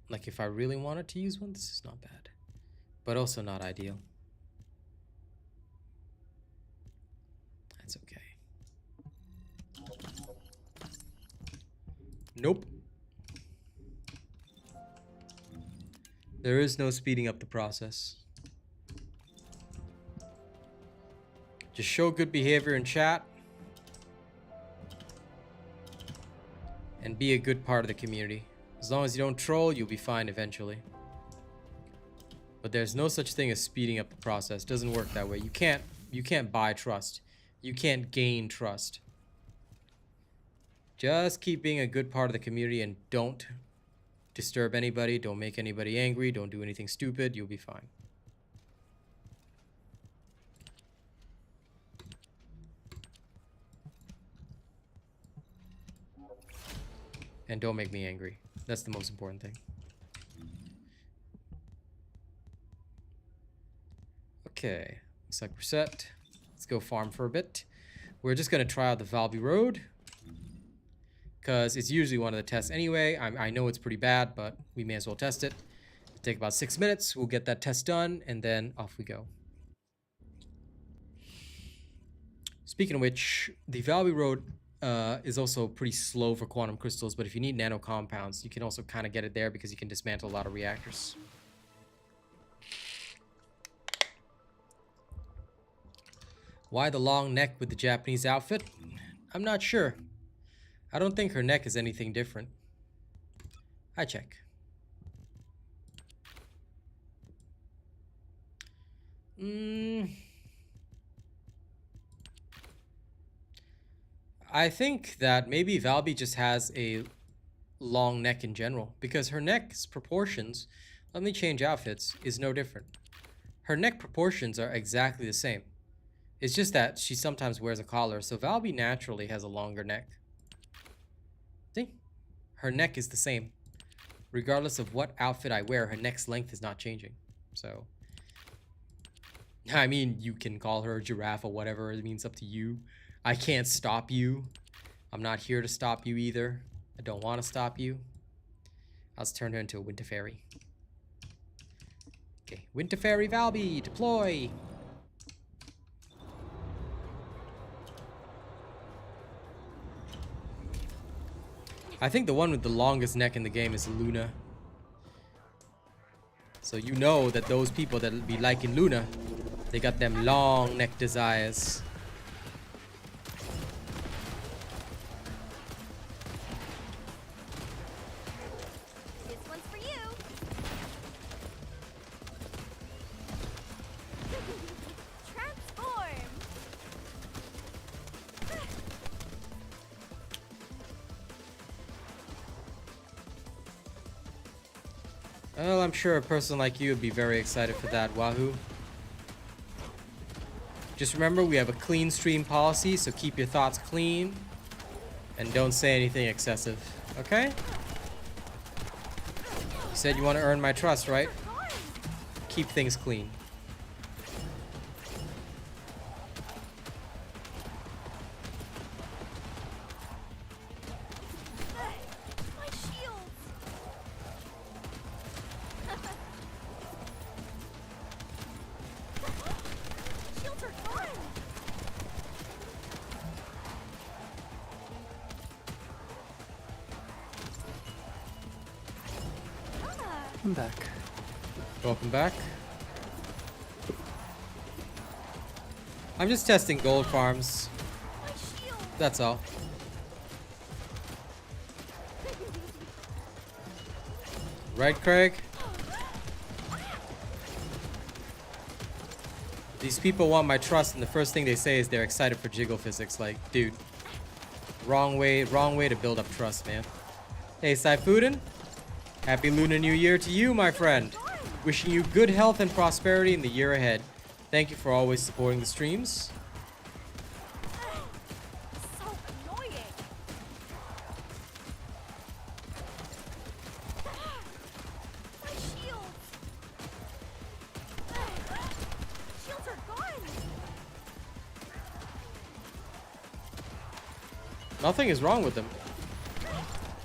Like if I really wanted to use one, this is not bad. But also not ideal. That's okay. Nope. There is no speeding up the process. Just show good behavior in chat. And be a good part of the community. As long as you don't troll, you'll be fine eventually. But there's no such thing as speeding up the process. Doesn't work that way. You can't buy trust. You can't gain trust. Just keep being a good part of the community and don't disturb anybody. Don't make anybody angry. Don't do anything stupid. You'll be fine. And don't make me angry. That's the most important thing. Okay, looks like we're set. Let's go farm for a bit. We're just gonna try out the Valby Road because it's usually one of the tests anyway. I know it's pretty bad, but we may as well test it. It'll take about 6 minutes. We'll get that test done, and then off we go. Speaking of which, the Valby Road is also pretty slow for quantum crystals, but if you need nano compounds, you can also kind of get it there because you can dismantle a lot of reactors. Why the long neck with the Japanese outfit? I'm not sure. I don't think her neck is anything different. I check. I think that maybe Valby just has a long neck in general because her neck's proportions, let me change outfits, is no different. Her neck proportions are exactly the same. It's just that she sometimes wears a collar, so Valby naturally has a longer neck. See? Her neck is the same. Regardless of what outfit I wear, her neck's length is not changing. So, I mean, you can call her a giraffe or whatever. It means up to you. I can't stop you. I'm not here to stop you either. I don't want to stop you. Let's turn her into a Winter Fairy. Okay, Winter Fairy Valby, deploy! I think the one with the longest neck in the game is Luna. So you know that those people that be liking Luna, they got them long neck desires. Well, I'm sure a person like you would be very excited for that, Wahoo. Just remember, we have a clean stream policy, so keep your thoughts clean. And don't say anything excessive, okay? You said you want to earn my trust, right? Keep things clean. My shield. Shields are gone. Ah. I'm back. Welcome back. I'm just testing gold farms. My shield. That's all. Right, Craig? These people want my trust, and the first thing they say is they're excited for jiggle physics. Like, dude, wrong way to build up trust, man. Hey, Saifudin, happy Lunar New Year to you, my friend. Wishing you good health and prosperity in the year ahead. Thank you for always supporting the streams. So annoying. My shield. Shields are gone. Nothing is wrong with them.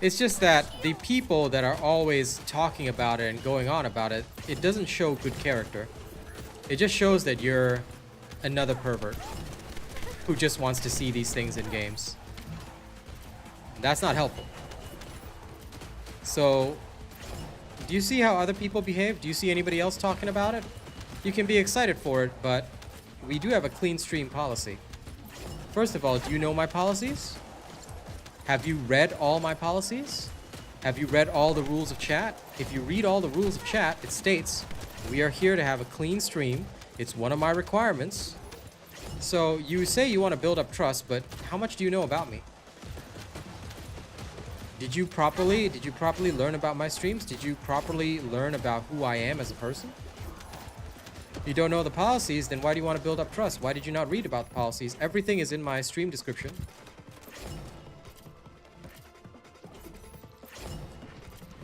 It's just that the people that are always talking about it and going on about it, it doesn't show good character. It just shows that you're another pervert who just wants to see these things in games. That's not helpful. So, do you see how other people behave? Do you see anybody else talking about it? You can be excited for it, but we do have a clean stream policy. First of all, do you know my policies? Have you read all my policies? Have you read all the rules of chat? If you read all the rules of chat, it states we are here to have a clean stream. It's one of my requirements. So you say you want to build up trust, but how much do you know about me? Did you properly learn about my streams? Did you properly learn about who I am as a person? If you don't know the policies, then why do you want to build up trust? Why did you not read about the policies? Everything is in my stream description.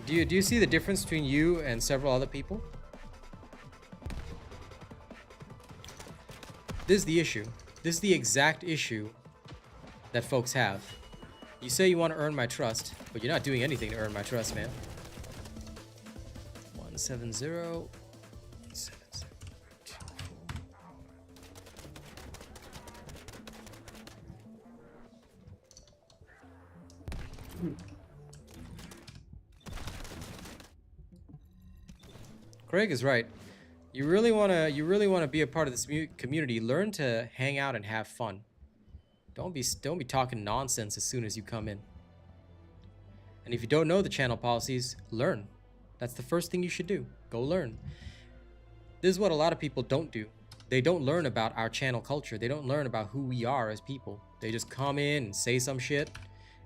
Do you see the difference between you and several other people? This is the issue. This is the exact issue that folks have. You say you want to earn my trust, but you're not doing anything to earn my trust, man. 170. Craig is right. You really wanna be a part of this community. Learn to hang out and have fun. Don't be talking nonsense as soon as you come in. And if you don't know the channel policies, learn. That's the first thing you should do. Go learn. This is what a lot of people don't do. They don't learn about our channel culture. They don't learn about who we are as people. They just come in and say some shit,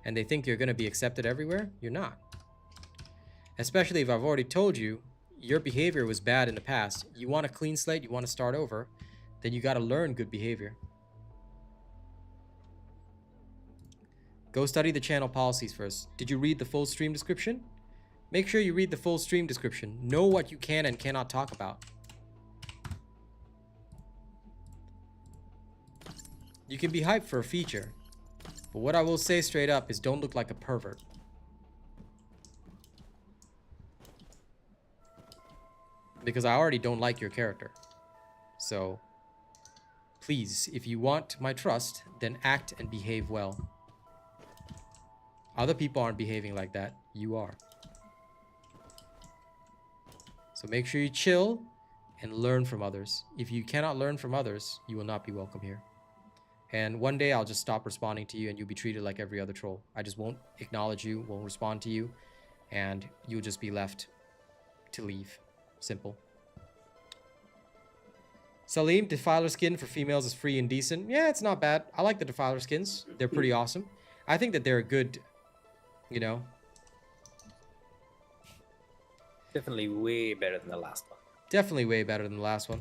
and they think you're gonna be accepted everywhere. You're not. Especially if I've already told you your behavior was bad in the past. You want a clean slate, you want to start over, then you got to learn good behavior. Go study the channel policies first. Did you read the full stream description? Make sure you read the full stream description. Know what you can and cannot talk about. You can be hyped for a feature, but what I will say straight up is don't look like a pervert. Because I already don't like your character. So, please, if you want my trust, then act and behave well. Other people aren't behaving like that. You are. So make sure you chill and learn from others. If you cannot learn from others, you will not be welcome here. And one day I'll just stop responding to you and you'll be treated like every other troll. I just won't acknowledge you, won't respond to you, and you'll just be left to leave. Simple. Salim, Defiler skin for females is free and decent. Yeah, it's not bad. I like the Defiler skins. They're pretty awesome. I think that they're a good, you know. Definitely way better than the last one. Definitely way better than the last one.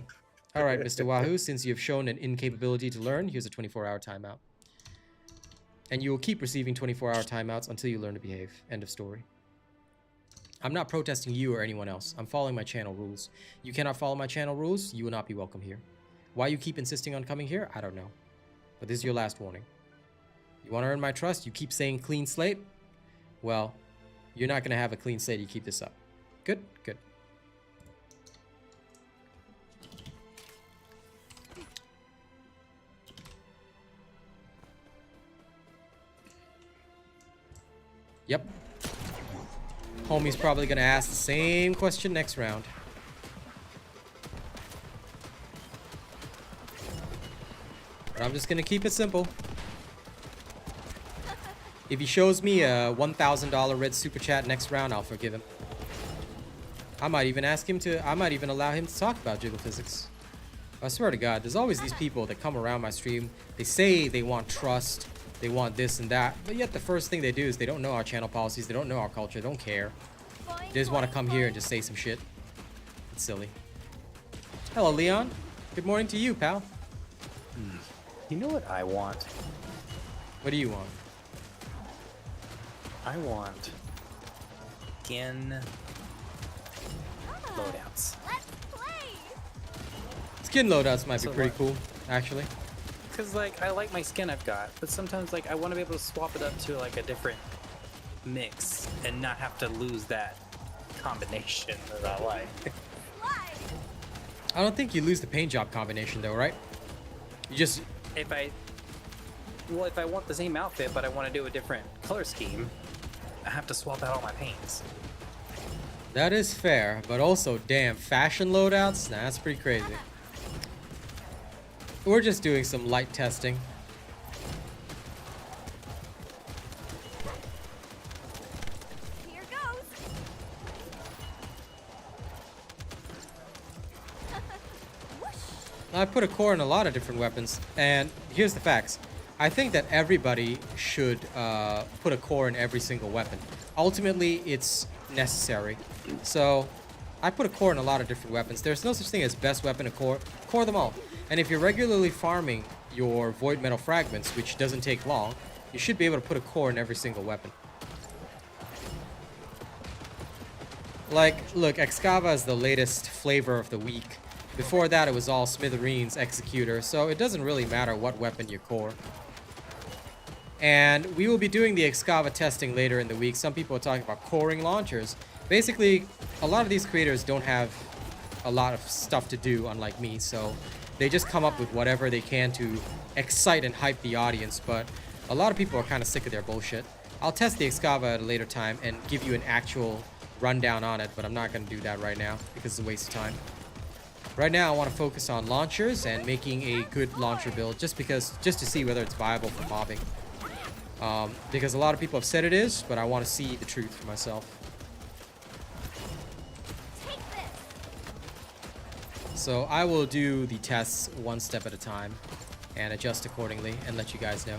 All right, Mr. Wahoo, since you've shown an incapability to learn, here's a 24-hour timeout. And you will keep receiving 24-hour timeouts until you learn to behave. End of story. I'm not protesting you or anyone else. I'm following my channel rules. You cannot follow my channel rules, you will not be welcome here. Why you keep insisting on coming here, I don't know. But this is your last warning. You want to earn my trust? You keep saying clean slate? Well, you're not going to have a clean slate. You keep this up. Good? Good. Yep. Homie's probably going to ask the same question next round. But I'm just going to keep it simple. If he shows me a $1,000 red super chat next round, I'll forgive him. I might even ask him to, I might even allow him to talk about jiggle physics. I swear to God, there's always these people that come around my stream. They say they want trust, they want this and that, but yet the first thing they do is they don't know our channel policies, they don't know our culture, they don't care. They just want to come here and just say some shit. It's silly. Hello, Leon. Good morning to you, pal. You know what I want? What do you want? I want skin loadouts. Let's play. Skin loadouts might be So pretty what? cool, actually. Cause like I like my skin I've got, but sometimes like I want to be able to swap it up to like a different mix and not have to lose that combination that I like. Slide. I don't think you lose the paint job combination though, right? You just... If I want the same outfit but I want to do a different color scheme, I have to swap out all my paints. That is fair, but also, damn, fashion loadouts? Nah, that's pretty crazy. We're just doing some light testing. Here goes. Whoosh. I put a core in a lot of different weapons, and here's the facts. I think that everybody should put a core in every single weapon. Ultimately, it's necessary. So, I put a core in a lot of different weapons. There's no such thing as best weapon and core. Core them all. And if you're regularly farming your void metal fragments, which doesn't take long, you should be able to put a core in every single weapon. Like, look, Excava is the latest flavor of the week. Before that, it was all Smithereens, Executor, so it doesn't really matter what weapon you core. And we will be doing the Excava testing later in the week. Some people are talking about coring launchers. Basically, a lot of these creators don't have a lot of stuff to do, unlike me, so they just come up with whatever they can to excite and hype the audience, but a lot of people are kind of sick of their bullshit. I'll test the Excava at a later time and give you an actual rundown on it, but I'm not going to do that right now because it's a waste of time. Right now, I want to focus on launchers and making a good launcher build just to see whether it's viable for mobbing. Because a lot of people have said it is, but I want to see the truth for myself. Take this. So I will do the tests one step at a time and adjust accordingly and let you guys know.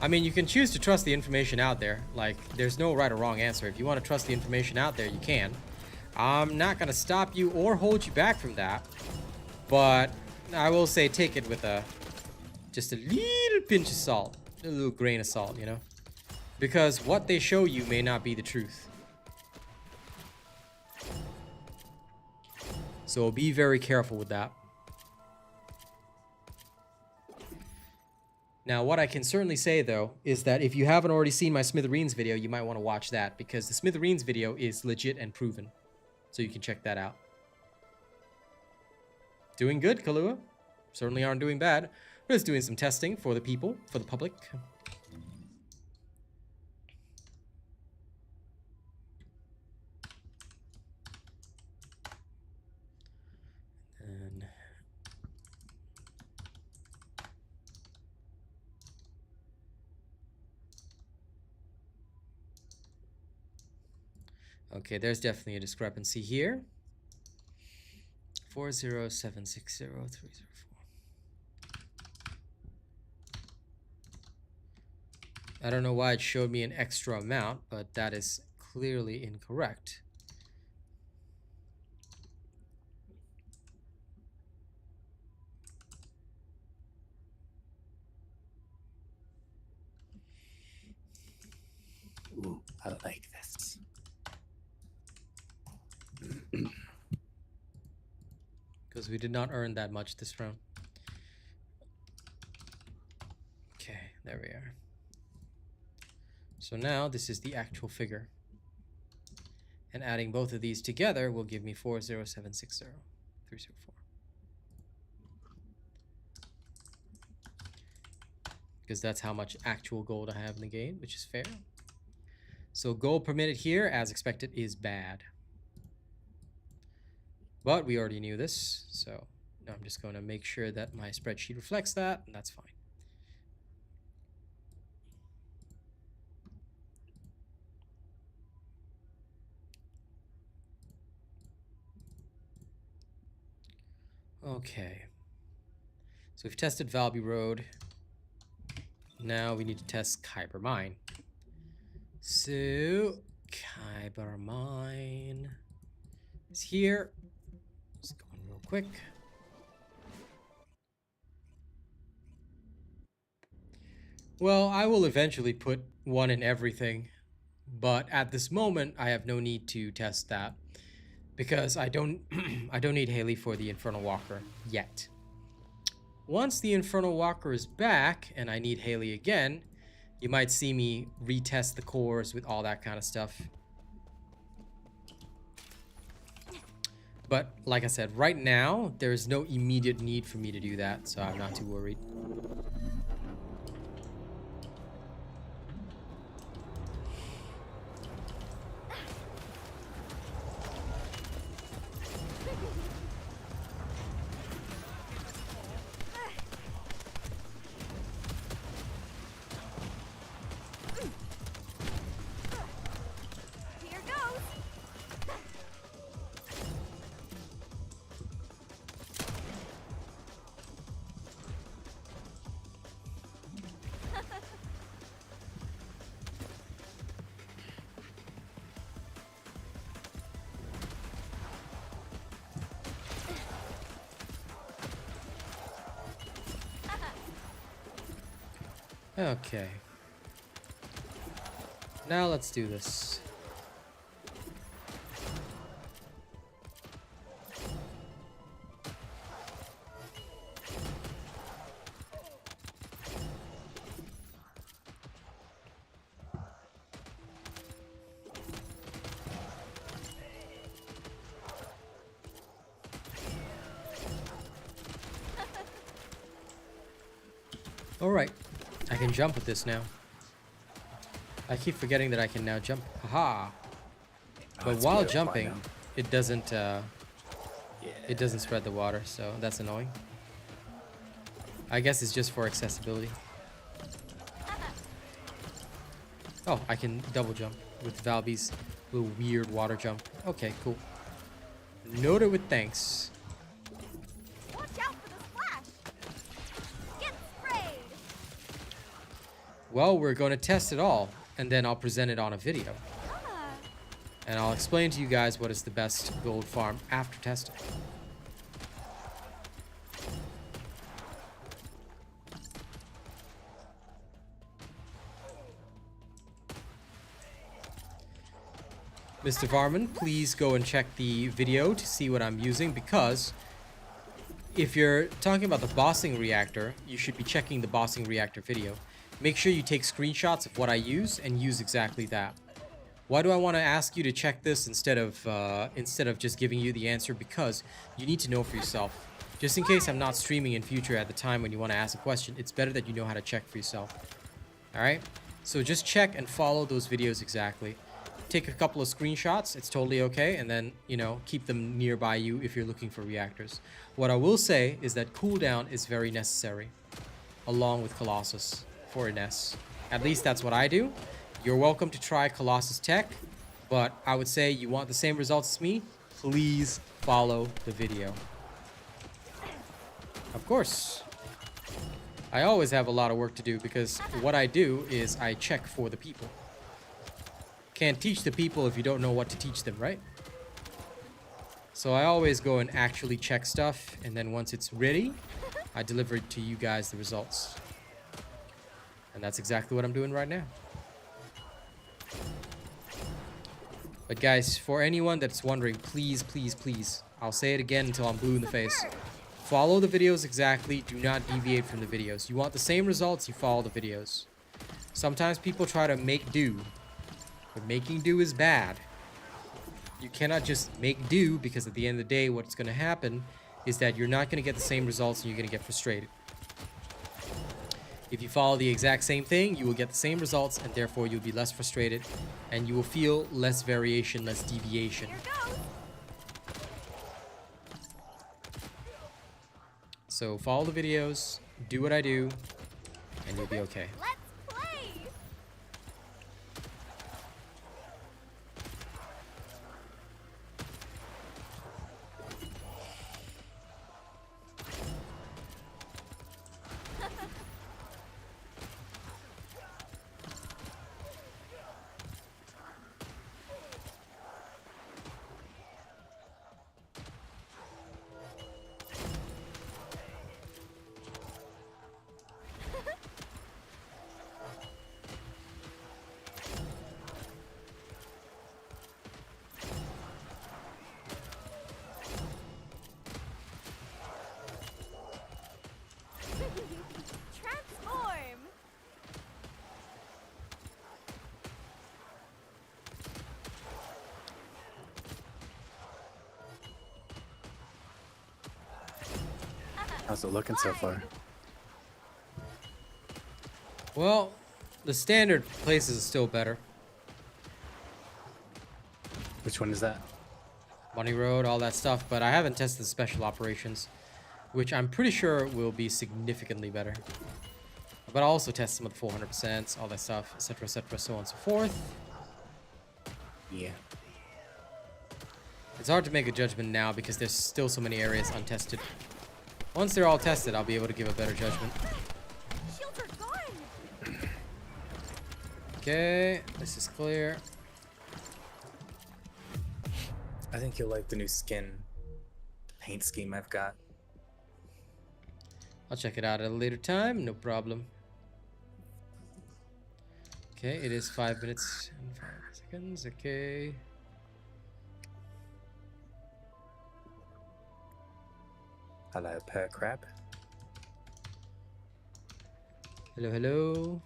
I mean, you can choose to trust the information out there. Like, there's no right or wrong answer. If you want to trust the information out there, you can. I'm not going to stop you or hold you back from that. But I will say take it with just a little pinch of salt. A little grain of salt, you know? Because what they show you may not be the truth. So be very careful with that. Now, what I can certainly say, though, is that if you haven't already seen my Smithereens video, you might want to watch that, because the Smithereens video is legit and proven. So you can check that out. Doing good, Kahlua. Certainly aren't doing bad. We're just doing some testing for the people, for the public. And okay, there's definitely a discrepancy here. 40760-304. I don't know why it showed me an extra amount, but that is clearly incorrect. Ooh, I like this. Because we did not earn that much this round. Okay, there we are. So now this is the actual figure. And adding both of these together will give me 40760. 304. Because that's how much actual gold I have in the game, which is fair. So gold per minute here, as expected, is bad. But we already knew this, so now I'm just going to make sure that my spreadsheet reflects that, and that's fine. Okay. So we've tested Valby Road. Now we need to test Kyber Mine. So, Kyber Mine is here. Let's go in real quick. Well, I will eventually put one in everything, but at this moment, I have no need to test that because I don't I don't need Haley for the Infernal Walker yet. Once the Infernal Walker is back and I need Haley again, you might see me retest the cores with all that kind of stuff. But like I said, right now, there is no immediate need for me to do that, so I'm not too worried. Here goes. Okay. Now let's do this. All right. I can jump with this now. I keep forgetting that I can now jump. Haha. But it's while beautiful, I jumping, know. it doesn't spread the water, so that's annoying. I guess it's just for accessibility. Oh, I can double jump with Valby's little weird water jump. Okay, cool. Noted with thanks. Watch out for the splash. Get sprayed. Well, we're going to test it all, and then I'll present it on a video. Ah. And I'll explain to you guys what is the best gold farm after testing. Mr. Varman, please go and check the video to see what I'm using, because if you're talking about the bossing reactor, you should be checking the bossing reactor video. Make sure you take screenshots of what I use and use exactly that. Why do I want to ask you to check this instead of just giving you the answer? Because you need to know for yourself. Just in case I'm not streaming in future at the time when you want to ask a question, it's better that you know how to check for yourself. Alright? So just check and follow those videos exactly. Take a couple of screenshots, it's totally okay, and then, you know, keep them nearby you if you're looking for reactors. What I will say is that cooldown is very necessary, along with Colossus for an S. At least that's what I do. You're welcome to try Colossus Tech, but I would say you want the same results as me, please follow the video. Of course. I always have a lot of work to do because what I do is I check for the people. Can't teach the people if you don't know what to teach them, right? So I always go and actually check stuff, and then once it's ready, I deliver it to you guys, the results. And that's exactly what I'm doing right now. But guys, for anyone that's wondering, please, please, please, I'll say it again until I'm blue in the face. Follow the videos exactly. Do not deviate from the videos. You want the same results, you follow the videos. Sometimes people try to make do, but making do is bad. You cannot just make do, because at the end of the day, what's going to happen is that you're not going to get the same results and you're going to get frustrated. If you follow the exact same thing, you will get the same results, and therefore you'll be less frustrated, and you will feel less variation, less deviation. Here goes. So follow the videos, do what I do, and you'll be okay. Let's play. Transform. How's it looking so far? Well, the standard places is still better. Which one is that? Bunny Road, all that stuff, but I haven't tested the special operations, which I'm pretty sure will be significantly better. But I'll also test some of the 400%, all that stuff, etc., so on and so forth. Yeah. It's hard to make a judgment now because there's still so many areas untested. Once they're all tested, I'll be able to give a better judgment. Shields are gone. Okay, this is clear. I think you'll like the new skin paint scheme I've got. I'll check it out at a later time, no problem. Okay, it is 5 minutes and 5 seconds, okay. Hello, per crab. Hello, hello.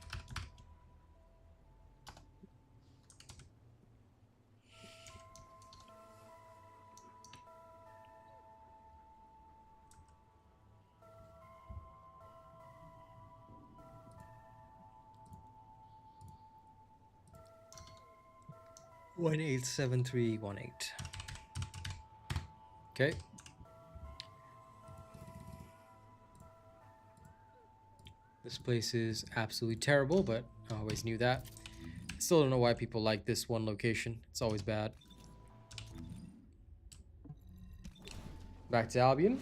One 87318. Okay. This place is absolutely terrible, but I always knew that. I still don't know why people like this one location. It's always bad. Back to Albion.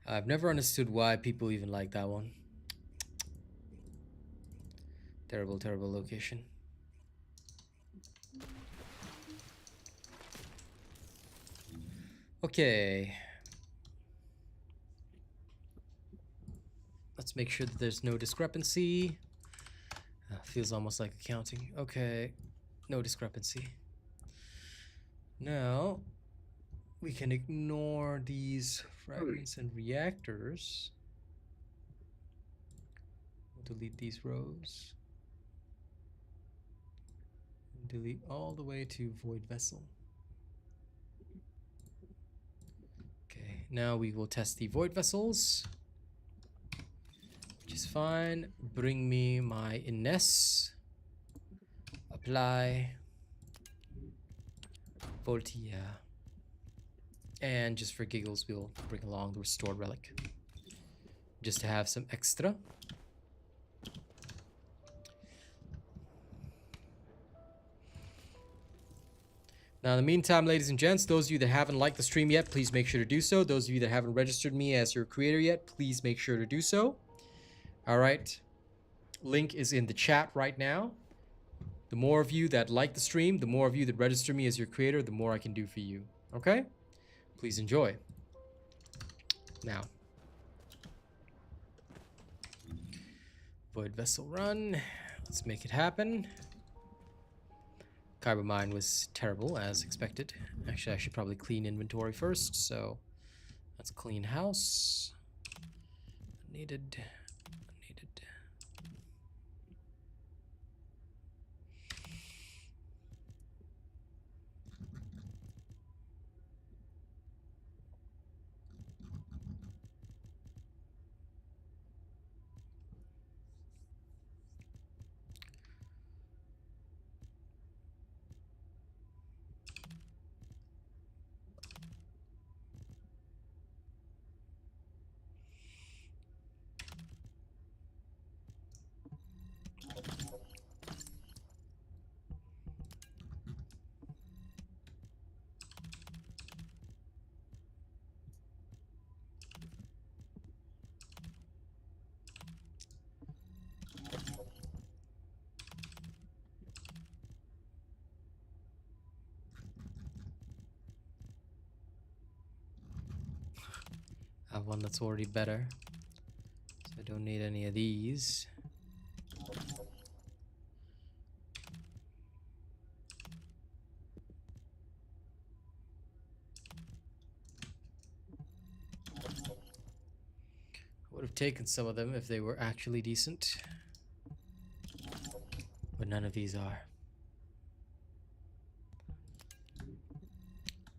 I've never understood why people even like that one. Terrible, terrible location. Okay. Let's make sure that there's no discrepancy. Feels almost like accounting. Okay. No discrepancy. Now, we can ignore these fragments and reactors. We'll delete these rows. And delete all the way to void vessel. Okay, now we will test the void vessels, which is fine. Bring me my Ines. Apply. Voltia. And just for giggles, we'll bring along the Restored Relic, just to have some extra. Now, in the meantime, ladies and gents, those of you that haven't liked the stream yet, please make sure to do so. Those of you that haven't registered me as your creator yet, please make sure to do so. All right. Link is in the chat right now. The more of you that like the stream, the more of you that register me as your creator, the more I can do for you. Okay? Please enjoy. Now. Void Vessel run. Let's make it happen. Kyber Mine was terrible, as expected. Actually, I should probably clean inventory first, so let's clean house. Needed. I have one that's already better, so I don't need any of these. I would have taken some of them if they were actually decent, but none of these are.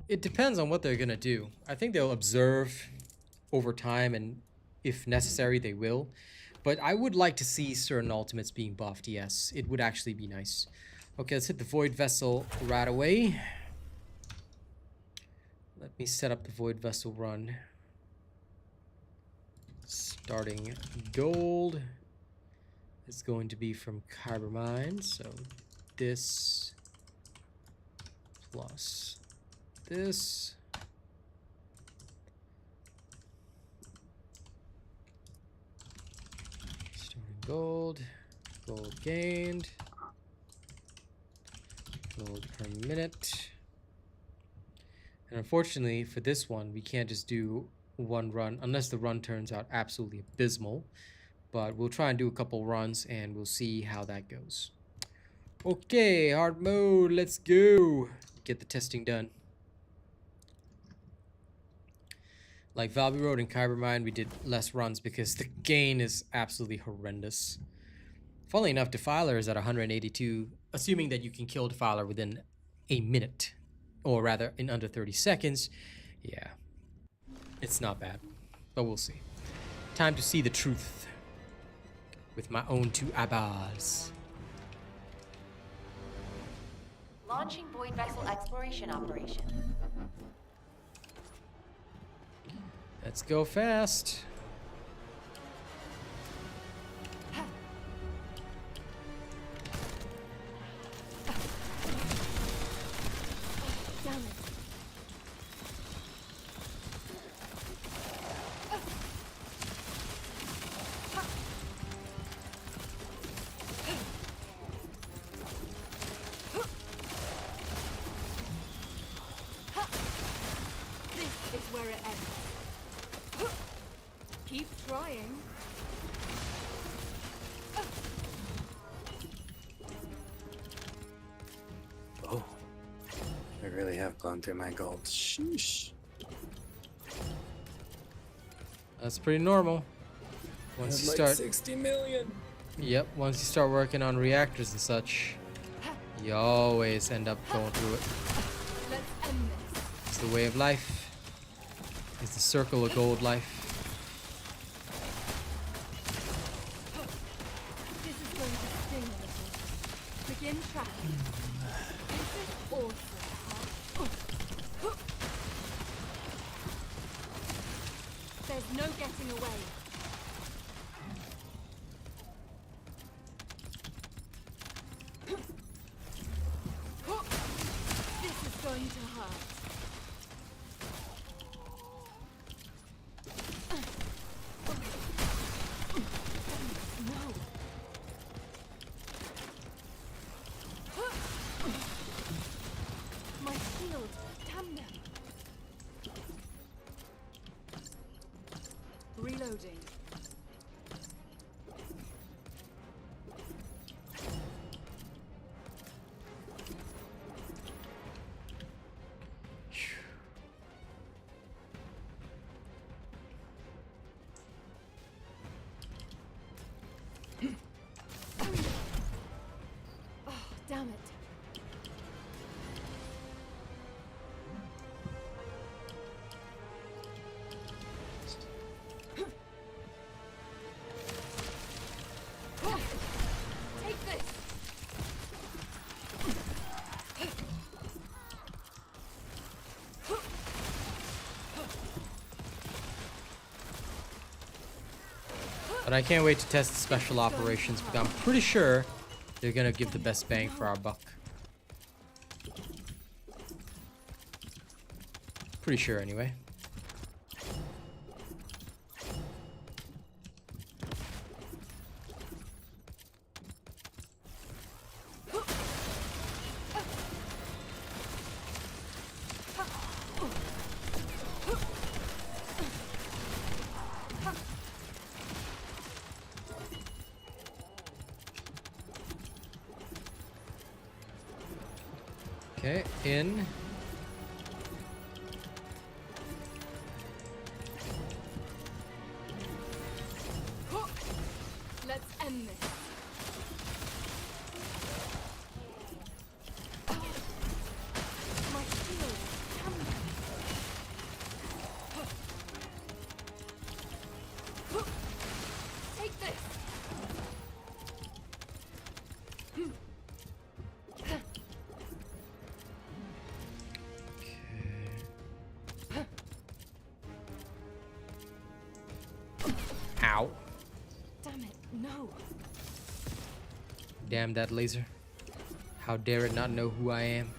It depends on what they're gonna do. I think they'll observe over time, and if necessary, they will. But I would like to see certain ultimates being buffed, yes. It would actually be nice. Okay, let's hit the Void Vessel right away. Let me set up the Void Vessel run. Starting gold is going to be from Kyber Mine, so this plus this. Starting gold gained, gold per minute. And unfortunately for this one, we can't just do one run unless the run turns out absolutely abysmal. But we'll try and do a couple runs and we'll see how that goes. Okay, hard mode, let's go. Get the testing done. Like Valby Road and Kyber Mine, we did less runs because the gain is absolutely horrendous. Funnily enough, Defiler is at 182, assuming that you can kill Defiler within a minute. Or rather, in under 30 seconds. Yeah, it's not bad, but we'll see. Time to see the truth with my own two eyeballs. Launching Void Vessel Exploration Operation. Let's go fast. Damn it. This is where it ends. Keep trying. Oh, I really have gone through my gold. Sheesh. That's pretty normal. Once you start, 60 million. yep. Once you start working on reactors and such, you always end up going through it. Let's end this. It's the way of life. It's the circle of gold life. This is going to sting a little. Begin tracking. This is awesome. There's no getting away. This is going going to hurt. No. My shield. Damn them. Reloading. Oh, damn it. Take this. But I can't wait to test the special operations because I'm pretty sure they're gonna give the best bang for our buck. Pretty sure anyway. Okay, in. Let's end this. My shield. Damn them. Take this. Ow. Damn it. No. Damn that laser. How dare it not know who I am?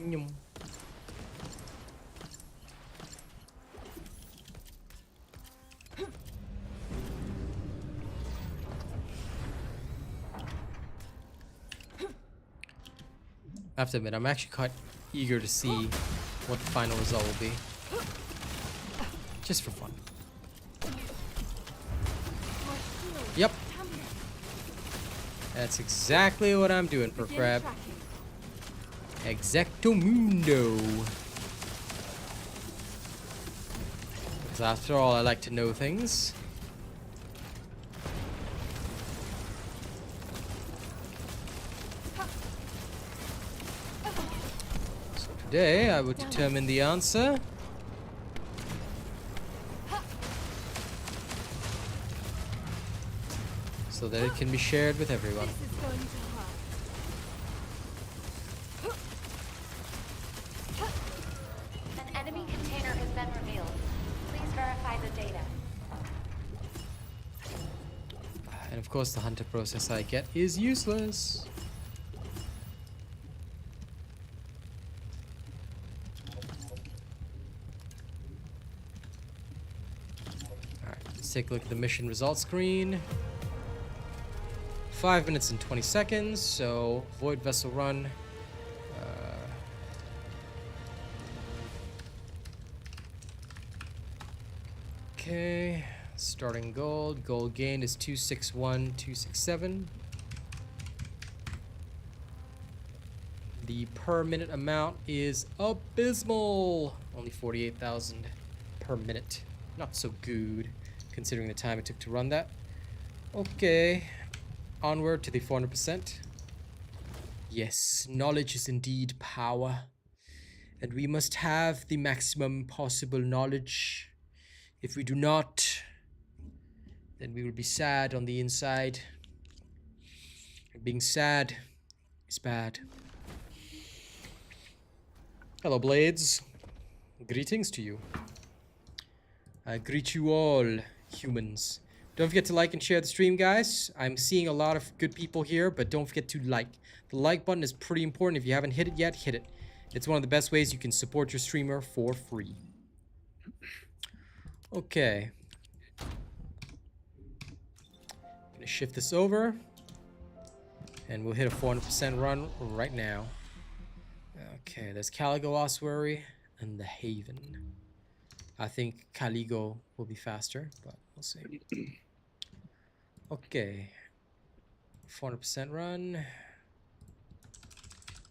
Nyum. I have to admit, I'm actually quite eager to see what the final result will be. Just for fun. My shield. Yep, Damn them. that's exactly what I'm doing for Begin Crab. tracking. Exacto mundo. Because after all, I like to know things. So today, I would determine the answer. So that it can be shared with everyone. This is going to hurt. An enemy container has been revealed. Please verify the data. And of course, the hunter process I get is useless. Alright, let's take a look at the mission results screen. 5 minutes and 20 seconds, so void vessel run. Okay, starting gold. Gold gain is 261,267. The per minute amount is abysmal. Only 48,000 per minute. Not so good, considering the time it took to run that. Okay, onward to the 400%. Yes, knowledge is indeed power. And we must have the maximum possible knowledge. If we do not, then we will be sad on the inside. And being sad is bad. Hello, Blades. Greetings to you. I greet you all, humans. Don't forget to like and share the stream, guys. I'm seeing a lot of good people here, but don't forget to like. The like button is pretty important. If you haven't hit it yet, hit it. It's one of the best ways you can support your streamer for free. Okay. Gonna shift this over. And we'll hit a 400% run right now. Okay, there's Caligo Ossuary and the Haven. I think Caligo will be faster, but we'll see. Okay. 400% run.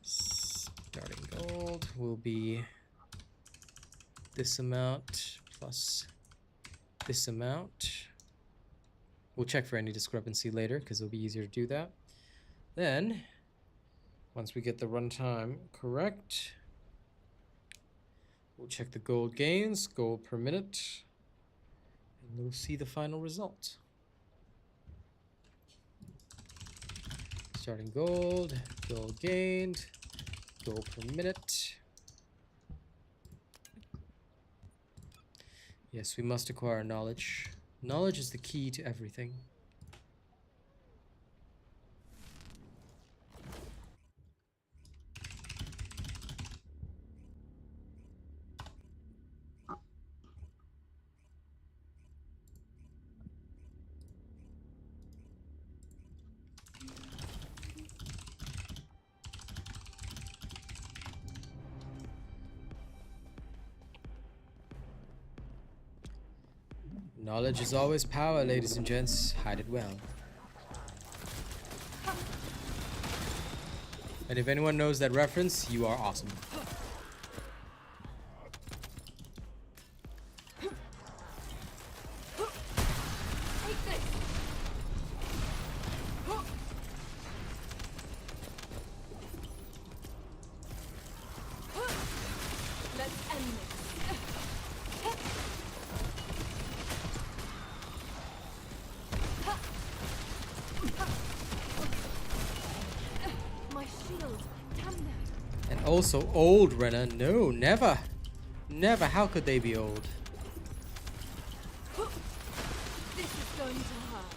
Starting gold will be this amount plus this amount. We'll check for any discrepancy later because it'll be easier to do that. Then, once we get the runtime correct, we'll check the gold gains, gold per minute, and we'll see the final result. Starting gold, gold gained, gold per minute. Yes, we must acquire knowledge. Knowledge is the key to everything. Knowledge is always power, ladies and gents. Hide it well. And if anyone knows that reference, you are awesome. Take this. Let's end this. My shield. Damn them. And also old, Renna. No, never. Never. How could they be old? This is going to hurt.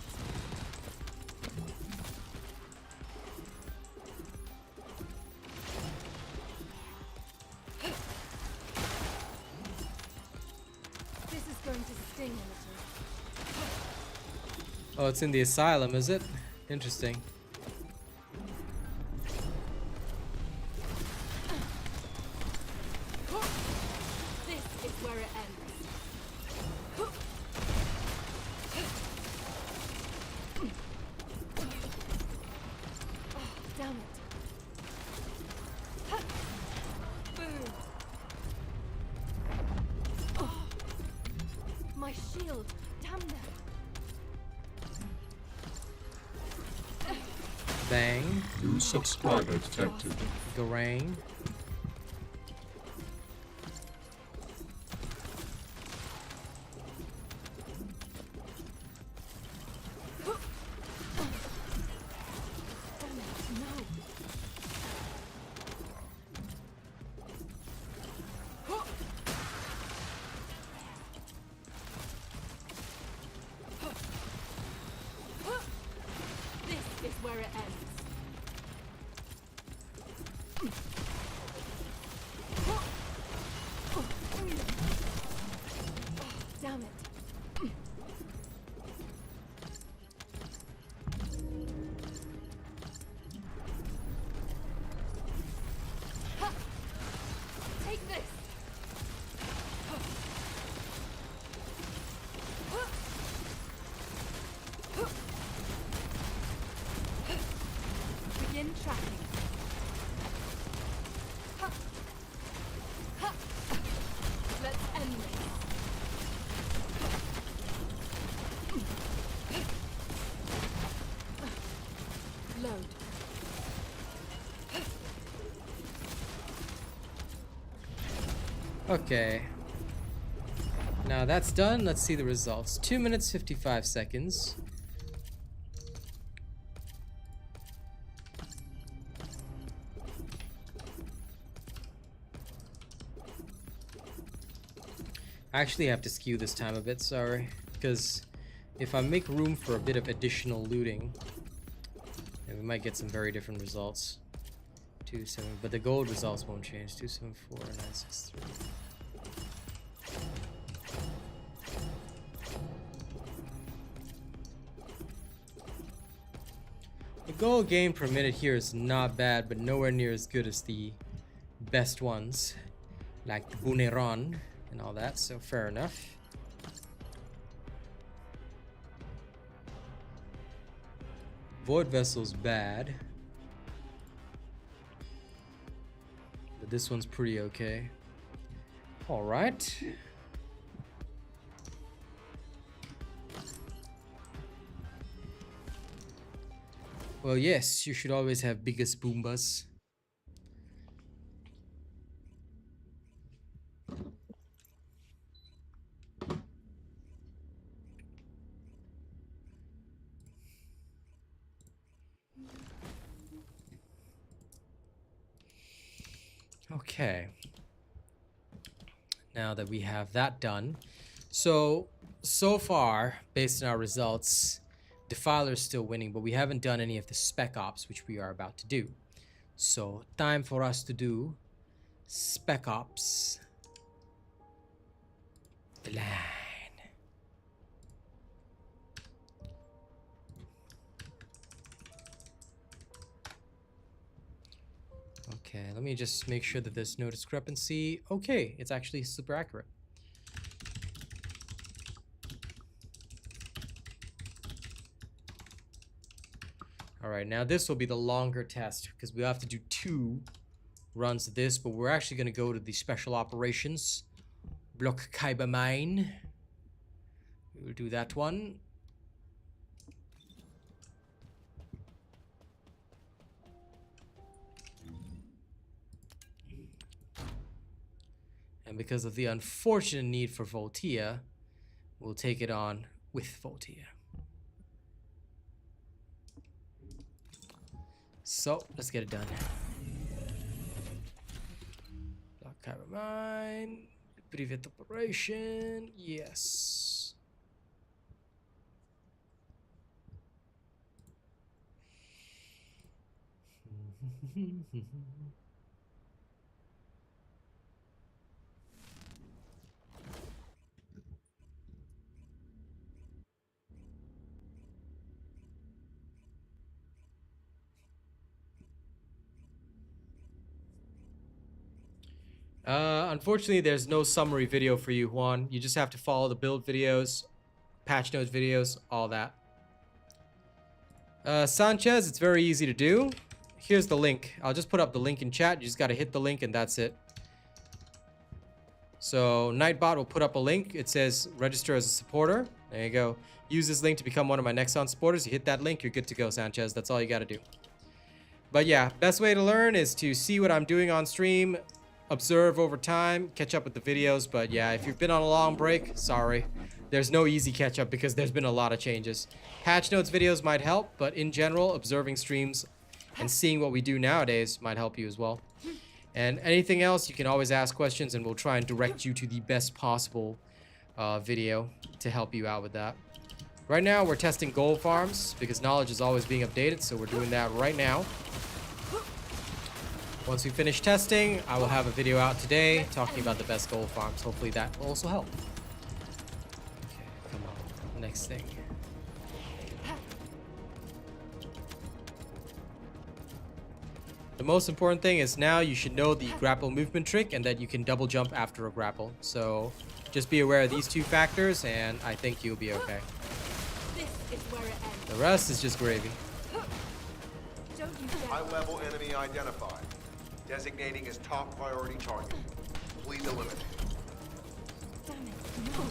This is going to sting a little. Oh, it's in the asylum, is it? Interesting. This is where it ends. Oh, damn it. Boom. Oh, my shield. Damn them. Bang. New subscriber detected. Garang. Damn it, no. This is where it ends. Damn it. Take this. Begin tracking. Let's end this. Load. Okay. Now that's done. Let's see the results. 2 minutes 55 seconds. I actually have to skew this time a bit, sorry. Because if I make room for a bit of additional looting, then we might get some very different results. 2-7, but the gold results won't change. 274, 963. The gold gain per minute here is not bad, but nowhere near as good as the best ones, like the Buneron and all that, so fair enough. Void Vessel's bad, but this one's pretty okay. Alright. Well, yes, you should always have biggest boombas. Okay. Now that we have that done, so far, based on our results, Defiler's still winning, but we haven't done any of the spec ops, which we are about to do. So, time for us to do spec ops. The line. Okay, let me just make sure that there's no discrepancy. Okay, it's actually super accurate. Alright, now this will be the longer test because we have to do 2 runs of this, but we're actually going to go to the special operations block Kaiba mine. We will do that one. And because of the unfortunate need for Voltia, we'll take it on with Voltia. So, let's get it done. Block Kaiba mine. Privet operation. Yes. Unfortunately, there's no summary video for you, Juan. You just have to follow the build videos, patch notes videos, all that. Sanchez, it's very easy to do. Here's the link. I'll just put up the link in chat. You just got to hit the link and that's it. So Nightbot will put up a link. It says register as a supporter. There you go. Use this link to become one of my Nexon supporters. You hit that link, you're good to go, Sanchez. That's all you got to do. But yeah, best way to learn is to see what I'm doing on stream, observe over time, catch up with the videos. But yeah, if you've been on a long break, sorry. There's no easy catch up because there's been a lot of changes. Patch notes videos might help, but in general, observing streams and seeing what we do nowadays might help you as well. And anything else, you can always ask questions and we'll try and direct you to the best possible video to help you out with that. Right now, we're testing gold farms because knowledge is always being updated, so we're doing that right now. Once we finish testing, I will have a video out today talking about the best gold farms. Hopefully that will also help. Okay, come on. Next thing. The most important thing is now you should know the grapple movement trick and that you can double jump after a grapple. So just be aware of these 2 factors and I think you'll be okay. This is where it ends. The rest is just gravy. Don't you dare. High-level enemy identified. Designating as top priority target. Please eliminate. Damn it, no.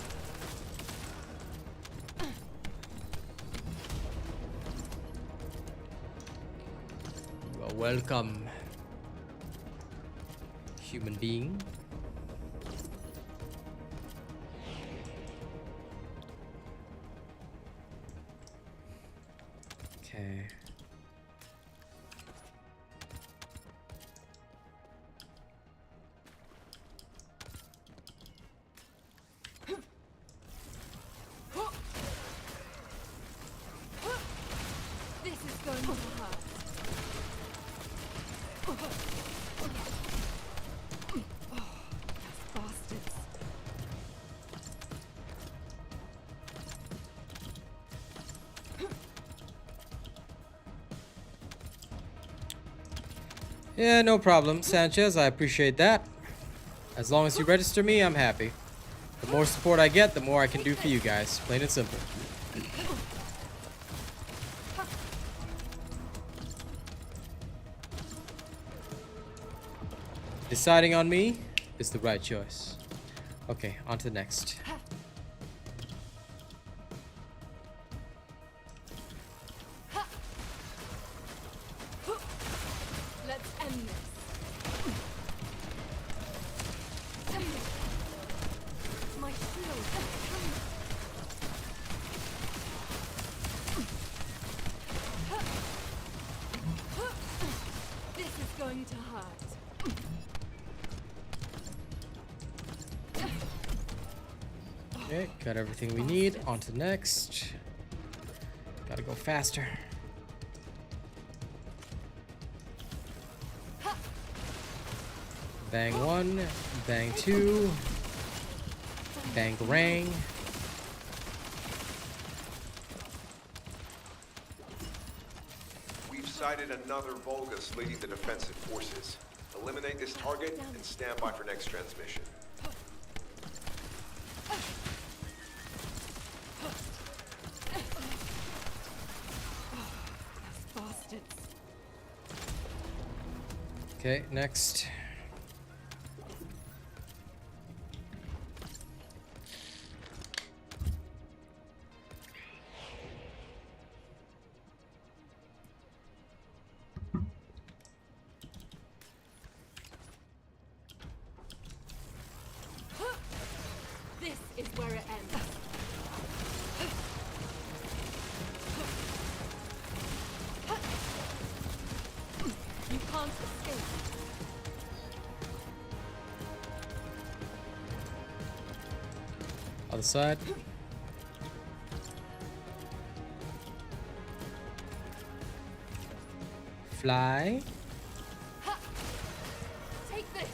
You are welcome, human being. Okay. going to hurt. Bastards. Yeah, no problem, Sanchez. I appreciate that. As long as you register me, I'm happy. The more support I get, the more I can do for you guys. Plain and simple. Deciding on me is the right choice. Okay, on to the next. Let's end this. My shield. This is going to hurt. Okay, got everything we need. On to the next. Gotta go faster. Bang one, bang two, bang rang. We've sighted another Vulgus leading the defensive forces. Eliminate this target and stand by for next transmission. Bastards. Okay, next. This is where it ends. You can't escape. Other side. Fly. Take this.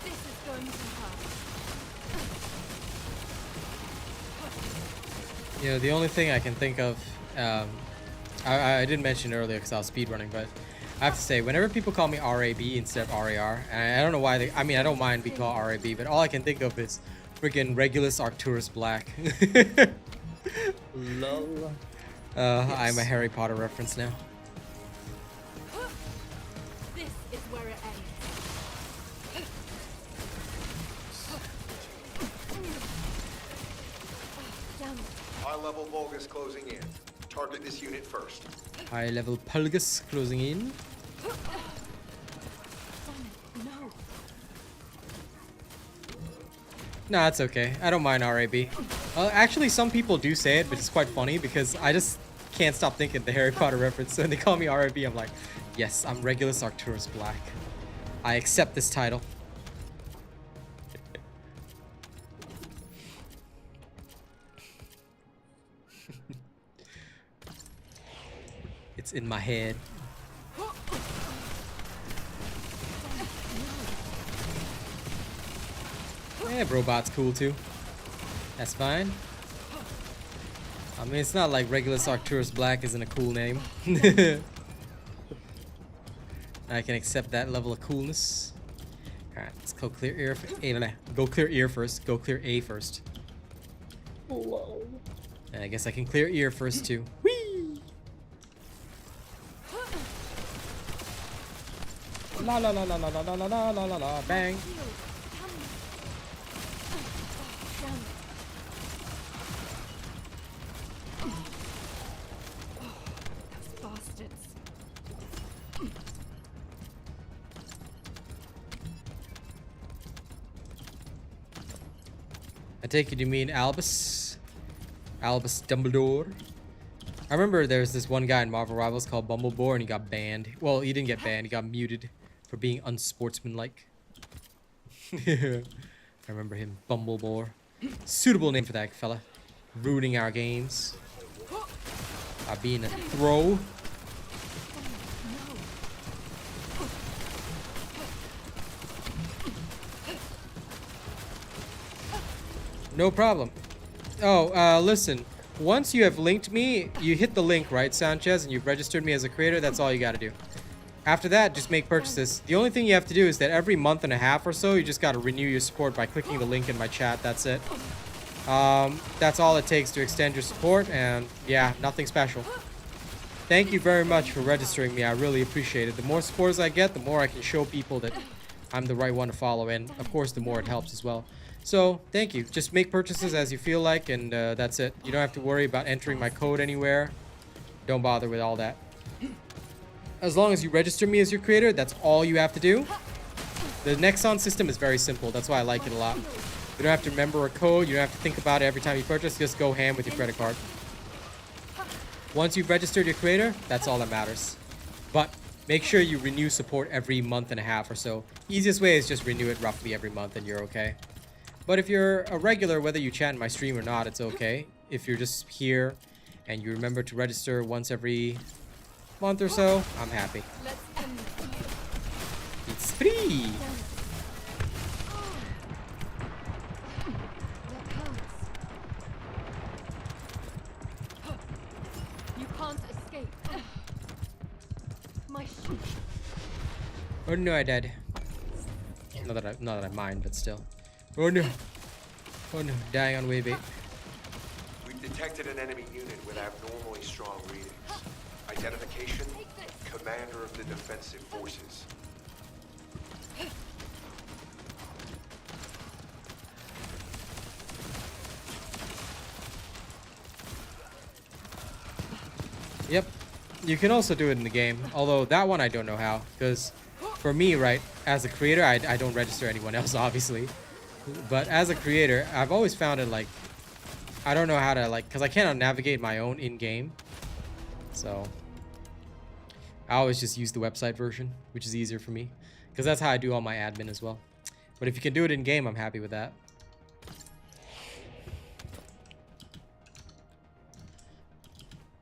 This is going to hurt. You know, the only thing I can think of, I didn't mention it earlier because I was speedrunning, but I have to say, whenever people call me RAB instead of RAR, and I don't know why they, I mean, I don't mind being called RAB, but all I can think of is freaking Regulus Arcturus Black. Lol. I'm a Harry Potter reference now. This is where it ends. Damn it. High-level Vulgus closing in. Target this unit first. High level Pulgus closing in. Damn it. No. Nah, it's okay. I don't mind RAB. Actually, some people do say it, but it's quite funny because I just can't stop thinking the Harry Potter reference. So when they call me RAB, I'm like, yes, I'm Regulus Arcturus Black. I accept this title. It's in my head. Yeah, robot's cool too. That's fine. I mean, it's not like Regulus Arcturus Black isn't a cool name. I can accept that level of coolness. Alright, let's go clear ear. Go clear ear first. Go clear A first. And I guess I can clear ear first too. Whee! La la la la la la la la la la la. Bang. Shield. Damn it. Damn it. Those bastards. I take it you mean Albus? Albus Dumbledore? I remember there was this one guy in Marvel Rivals called Bumblebore and he got banned. Well, he didn't get banned, he got muted for being unsportsmanlike. I remember him, Bumblebore. Suitable name for that fella. Ruining our games. Being a throw. No problem. Oh, listen. Once you have linked me, you hit the link, right, Sanchez, and you've registered me as a creator. That's all you gotta do. After that, just make purchases. The only thing you have to do is that every month and a half or so, you just gotta renew your support by clicking the link in my chat. That's it. That's all it takes to extend your support, and yeah, nothing special. Thank you very much for registering me. I really appreciate it. The more supporters I get, the more I can show people that I'm the right one to follow, and of course, the more it helps as well. So, thank you. Just make purchases as you feel like, and that's it. You don't have to worry about entering my code anywhere. Don't bother with all that. As long as you register me as your creator, that's all you have to do. The Nexon system is very simple. That's why I like it a lot. You don't have to remember a code. You don't have to think about it every time you purchase. Just go ham with your credit card. Once you've registered your creator, that's all that matters. But make sure you renew support every month and a half or so. Easiest way is just renew it roughly every month and you're okay. But if you're a regular, whether you chat in my stream or not, it's okay. If you're just here and you remember to register once every month or so, I'm happy. It's free! You can't escape. My shoe. Oh no, I died. Not that I mind, but still. Oh no. Oh no, dying on wave 8. We've detected an enemy unit with abnormally strong readings. Identification, commander of the defensive forces. Yep. You can also do it in the game, although that one I don't know how, because for me, right, as a creator, I don't register anyone else, obviously. But as a creator, I've always found it like, I don't know how to like, because I cannot navigate my own in-game. So I always just use the website version, which is easier for me, because that's how I do all my admin as well. But if you can do it in-game, I'm happy with that.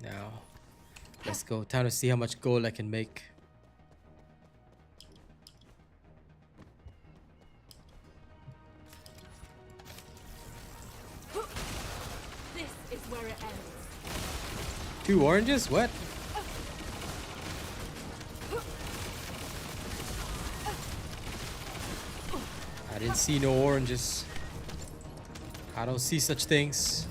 Now, let's go. Time to see how much gold I can make. This is where it ends. 2 oranges? What? I didn't see no oranges. I don't see such things.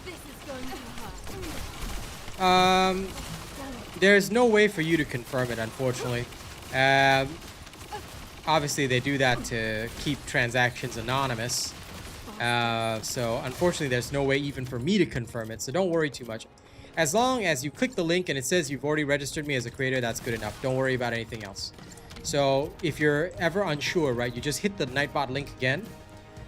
This is going to hurt. There's no way for you to confirm it, unfortunately. Obviously, they do that to keep transactions anonymous. So, unfortunately, there's no way even for me to confirm it. So, don't worry too much. As long as you click the link and it says you've already registered me as a creator, that's good enough. Don't worry about anything else. So, if you're ever unsure, right, you just hit the Nightbot link again.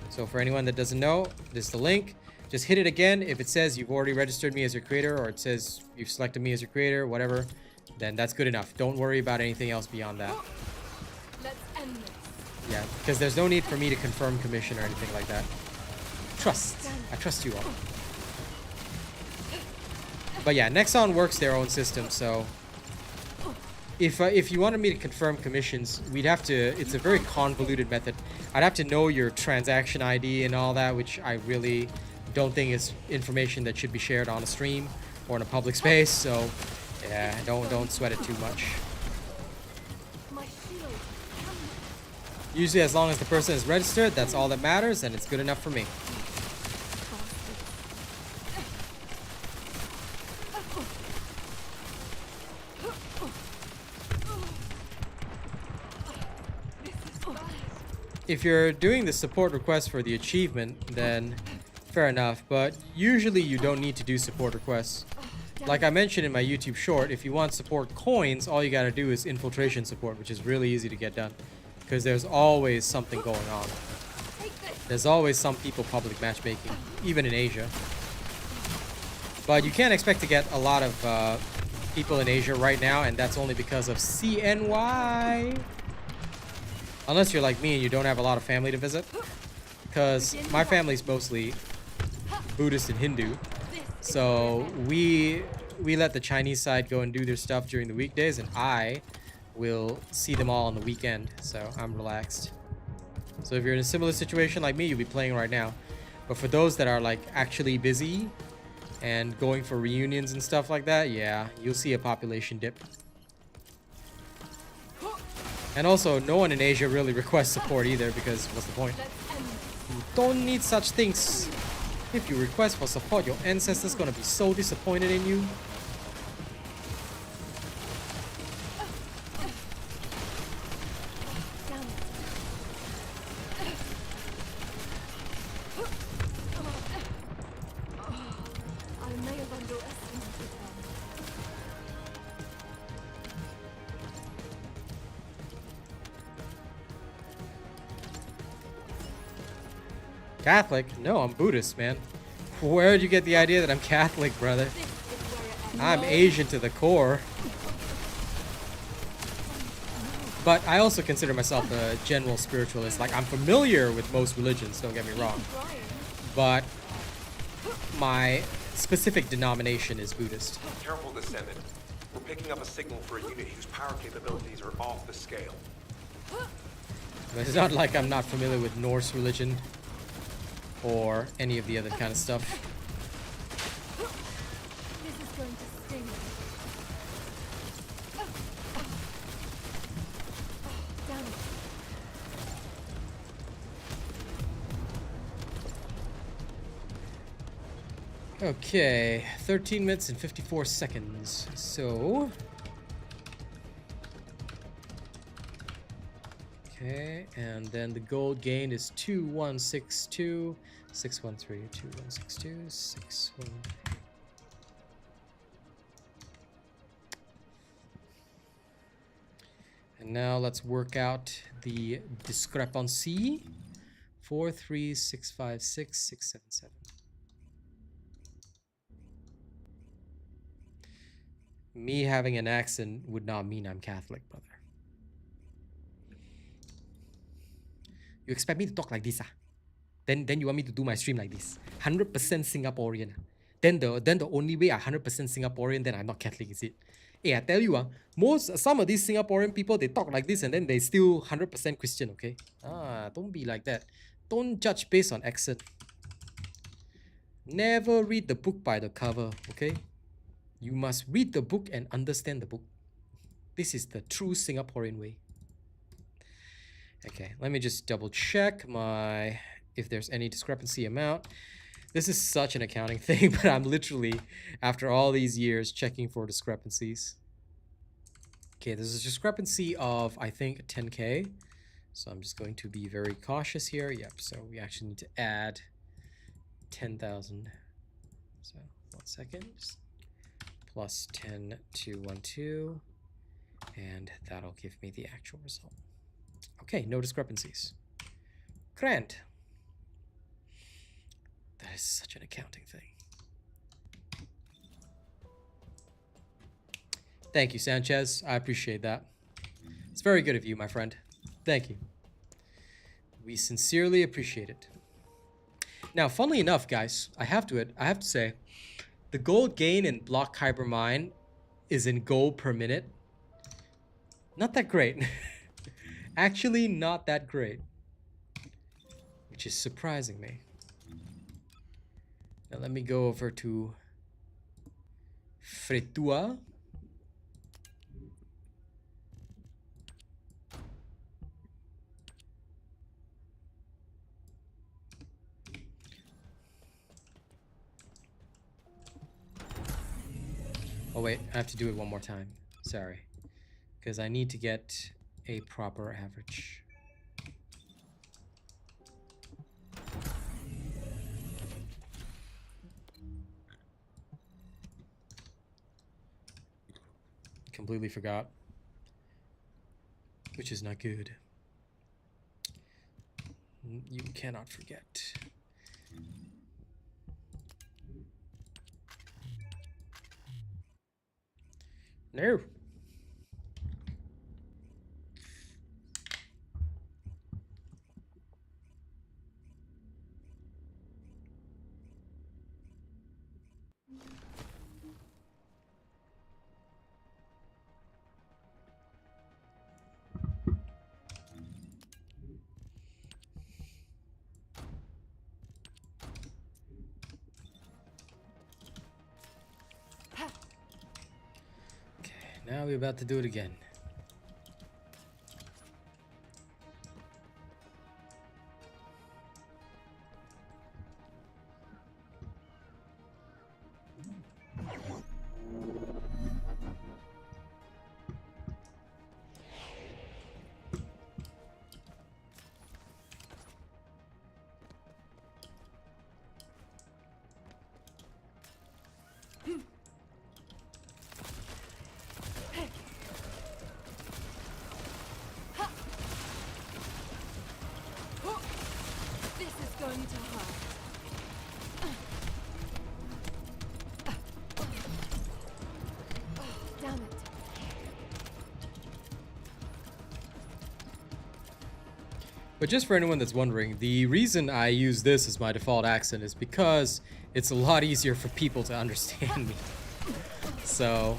So, for anyone that doesn't know, this is the link. Just hit it again. If it says you've already registered me as your creator, or it says you've selected me as your creator, whatever, then that's good enough. Don't worry about anything else beyond that. Let's end this. Yeah, because there's no need for me to confirm commission or anything like that. Trust. I trust you all. But yeah, Nexon works their own system, so if you wanted me to confirm commissions, we'd have to, it's a very convoluted method. I'd have to know your transaction ID and all that, which I really don't think is information that should be shared on a stream or in a public space, so yeah, don't sweat it too much. My shield. Usually as long as the person is registered, that's all that matters, and it's good enough for me. if you're doing the support request for the achievement, then fair enough. But usually you don't need to do support requests. Like I mentioned in my YouTube short, if you want support coins, all you gotta do is infiltration support, which is really easy to get done. Because there's always something going on. There's always some people public matchmaking, even in Asia. But you can't expect to get a lot of people in Asia right now, and that's only because of CNY. Unless you're like me and you don't have a lot of family to visit. Because my family's mostly Buddhist and Hindu. So we let the Chinese side go and do their stuff during the weekdays, and I will see them all on the weekend. So I'm relaxed. So if you're in a similar situation like me, you'll be playing right now. But for those that are like actually busy and going for reunions and stuff like that, yeah, you'll see a population dip. And also, no one in Asia really requests support either, because what's the point? You don't need such things. If you request for support, your ancestors gonna be so disappointed in you. I may have underestimated them. Catholic? No, I'm Buddhist, man. Where'd you get the idea that I'm Catholic, brother? I'm Asian to the core. But I also consider myself a general spiritualist. Like, I'm familiar with most religions, don't get me wrong. But my specific denomination is Buddhist. Careful, Descendant. We're picking up a signal for a unit whose power capabilities are off the scale. But it's not like I'm not familiar with Norse religion or any of the other kind of stuff. This is going to sting. Damn it. Okay, 13 minutes and 54 seconds. So... okay, and then the gold gained is 2162, 613, 2162, 613. And now let's work out the discrepancy. 43656 Me having an accent would not mean I'm Catholic, brother. You expect me to talk like this, ah? Then you want me to do my stream like this? 100% Singaporean. Then the only way I'm 100% Singaporean, then I'm not Catholic, is it? Hey, I tell you, some of these Singaporean people, they talk like this and then they still 100% Christian, okay? Don't be like that. Don't judge based on accent. Never read the book by the cover, okay? You must read the book and understand the book. This is the true Singaporean way. Okay, let me just double check if there's any discrepancy amount. This is such an accounting thing, but I'm literally, after all these years, checking for discrepancies. Okay, there's a discrepancy of, I think, 10K. So I'm just going to be very cautious here. Yep, so we actually need to add 10,000. So, 1 second. Plus 10,212. And that'll give me the actual result. Okay, no discrepancies. Grant. That is such an accounting thing. Thank you, Sanchez. I appreciate that. It's very good of you, my friend. Thank you. We sincerely appreciate it. Now, funnily enough, guys, I have to say, the gold gain in Block Kyber Mine is in gold per minute. Not that great. Actually, not that great. Which is surprising me. Now let me go over to Fretua. Oh wait, I have to do it one more time. Sorry. Because I need to get a proper average. completely forgot. Which is not good. You cannot forget. No. Now we're about to do it again. This is going to hurt. Damn it. But just for anyone that's wondering, the reason I use this as my default accent is because it's a lot easier for people to understand me. So,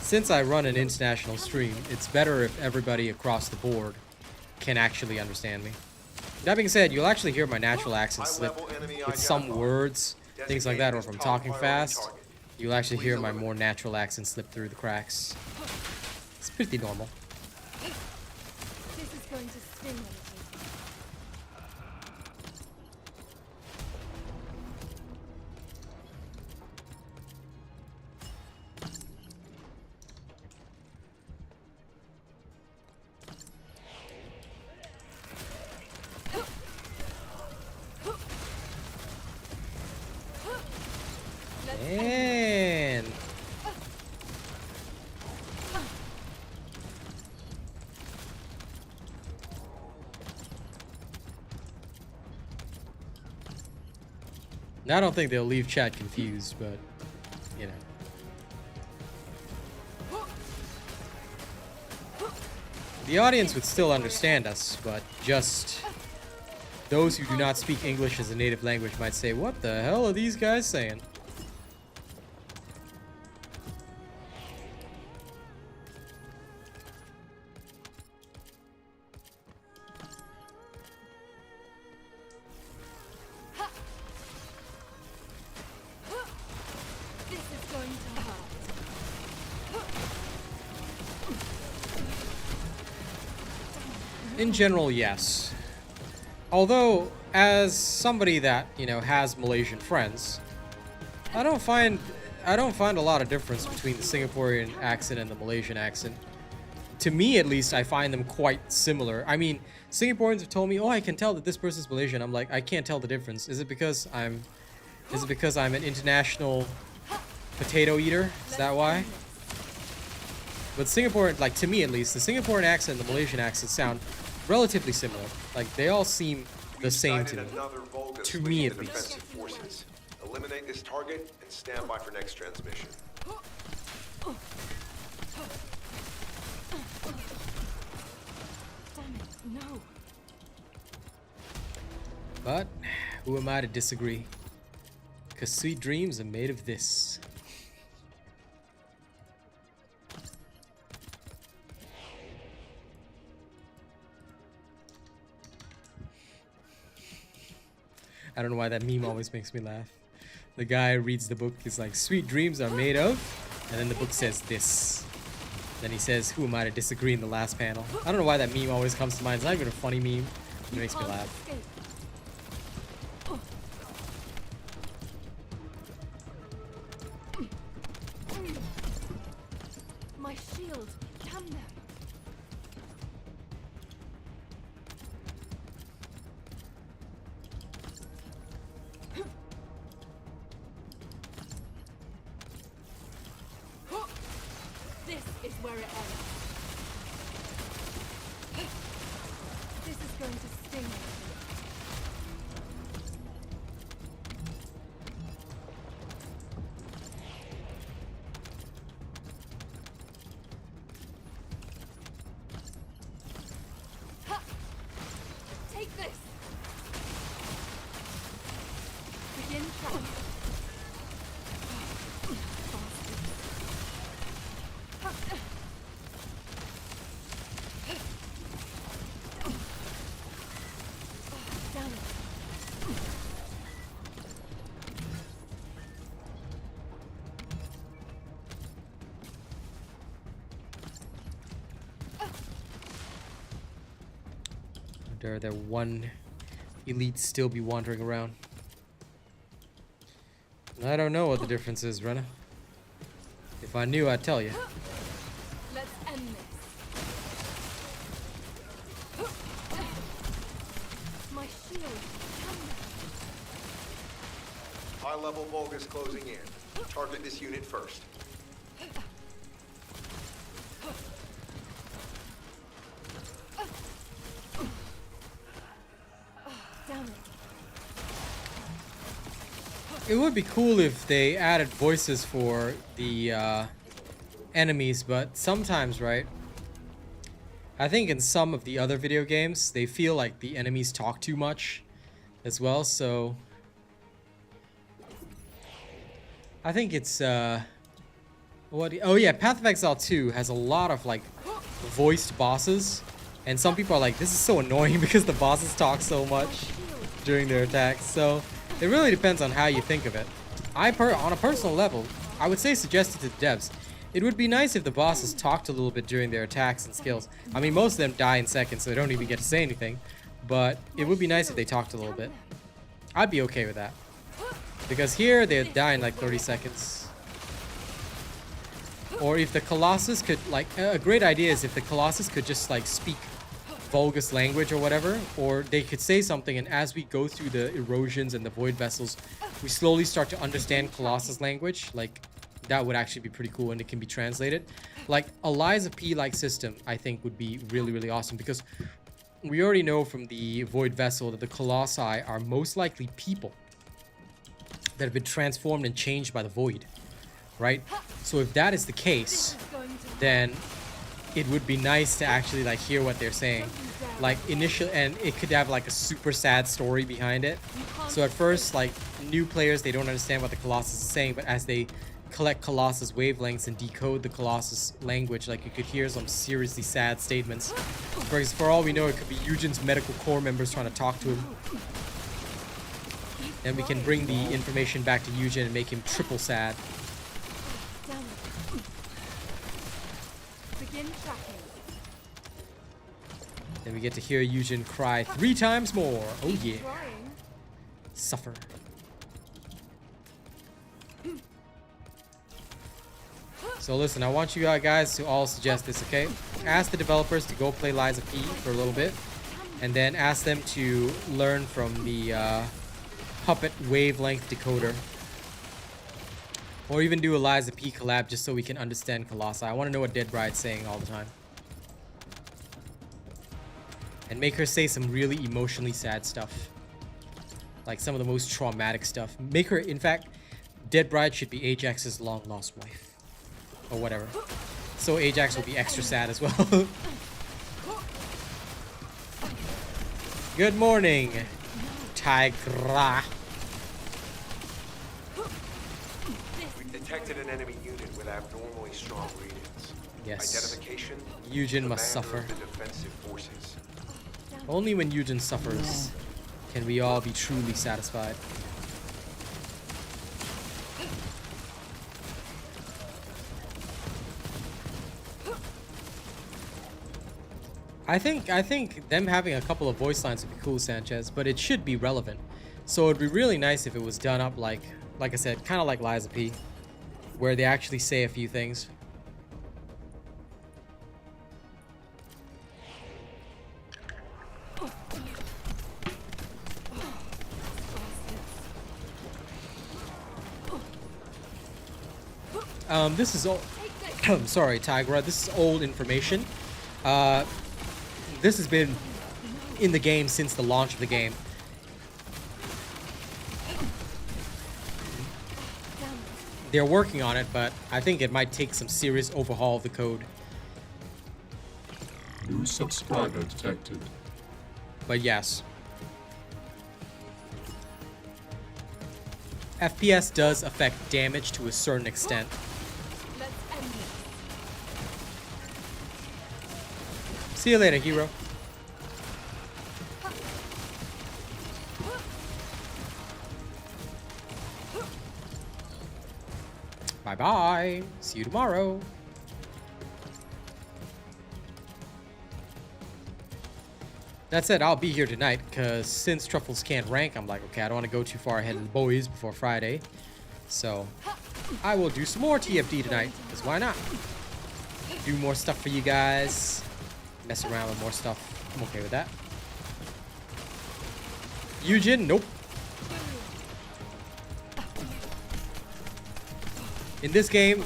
since I run an international stream, it's better if everybody across the board can actually understand me. That being said, you'll actually hear my natural accent slip with some words, things like that, or if I'm talking fast, you'll actually hear my more natural accent slip through the cracks. It's pretty normal. This is going to sting a little. And now I don't think they'll leave chat confused, but you know. The audience would still understand us, but just those who do not speak English as a native language might say, "What the hell are these guys saying?" This is going to hurt. In general, yes. Although, as somebody that, you know, has Malaysian friends, I don't find a lot of difference between the Singaporean accent and the Malaysian accent. To me, at least, I find them quite similar. I mean, Singaporeans have told me, "Oh, I can tell that this person's Malaysian." I'm like, I can't tell the difference. Is it because I'm an international potato eater? Is that why? But Singaporean, like, to me at least, the Singaporean accent and the Malaysian accent sound relatively similar. Like, they all seem the same to me. To me, at least. Forces. Eliminate this target and stand by for next transmission. Damn it, no. But who am I to disagree? Because sweet dreams are made of this. I don't know why that meme always makes me laugh. The guy reads the book, he's like, "Sweet dreams are made of," and then the book says this. Then he says, "Who am I to disagree?" in the last panel. I don't know why that meme always comes to mind. It's not even a funny meme. It makes me laugh. Escape. My shield. Damn them. This going to sting a little. Ha! Take this. Begin tracking. Damn it. Dare that one elite still be wandering around? I don't know what the difference is, Renna. If I knew, I'd tell you. Let's end this. My shield. High-level Volga's closing in. Target this unit first. Damn it. It would be cool if they added voices for the enemies, but sometimes, right? I think in some of the other video games, they feel like the enemies talk too much as well, so I think it's what? Oh yeah, Path of Exile 2 has a lot of like voiced bosses, and some people are like, this is so annoying because the bosses talk so much during their attacks. So it really depends on how you think of it. On a personal level, I would say suggest it to the devs. It would be nice if the bosses talked a little bit during their attacks and skills. I mean, most of them die in seconds, so they don't even get to say anything. But it would be nice if they talked a little bit. I'd be okay with that. Because here, they die in like 30 seconds. Or if the Colossus could, like, a great idea is if the Colossus could just, like, speak Vulgus language or whatever. Or they could say something, and as we go through the erosions and the void vessels, we slowly start to understand Colossus language. Like, that would actually be pretty cool, and it can be translated. Like, a Liza P-like system, I think, would be really, really awesome. Because we already know from the void vessel that the Colossi are most likely people that have been transformed and changed by the void, right? So if that is the case, then it would be nice to actually like hear what they're saying, like initial, and it could have like a super sad story behind it. So at first, like new players, they don't understand what the Colossus is saying, but as they collect Colossus wavelengths and decode the Colossus language, like you could hear some seriously sad statements. For all we know, it could be Eugen's medical corps members trying to talk to him. And we can bring the information back to Eugen and make him triple sad. Damn it. Begin tracking. Then we get to hear Eugen cry 3 times more. Oh yeah. Trying. Suffer. So listen, I want you guys to all suggest this, okay? Ask the developers to go play Liza P for a little bit, and then ask them to learn from the Puppet wavelength decoder, or even do a Liza P collab just so we can understand Colossi. I want to know what Dead Bride's saying all the time, and make her say some really emotionally sad stuff, like some of the most traumatic stuff. Make her, in fact, Dead Bride should be Ajax's long lost wife, or whatever. So Ajax will be extra sad as well. Good morning, Tigra. We've detected an enemy unit with abnormally strong readings. Yes. Identification. Eugen must Commander suffer. of the defensive forces. Only when Eugen suffers can we all be truly satisfied. I think them having a couple of voice lines would be cool, Sanchez, but it should be relevant. So it'd be really nice if it was done up like I said, kind of like Liza P, where they actually say a few things. This is all. I'm sorry, Tigra. This is old information. This has been in the game since the launch of the game. They're working on it, but I think it might take some serious overhaul of the code. New subscriber detected. But yes. FPS does affect damage to a certain extent. Let's end this. See you later, hero. Bye-bye. See you tomorrow. That said, I'll be here tonight, because since Truffles can't rank, I'm like, okay, I don't want to go too far ahead of the boys before Friday. So, I will do some more TFD tonight, because why not? Do more stuff for you guys. Mess around with more stuff. I'm okay with that. Eugen, nope. In this game,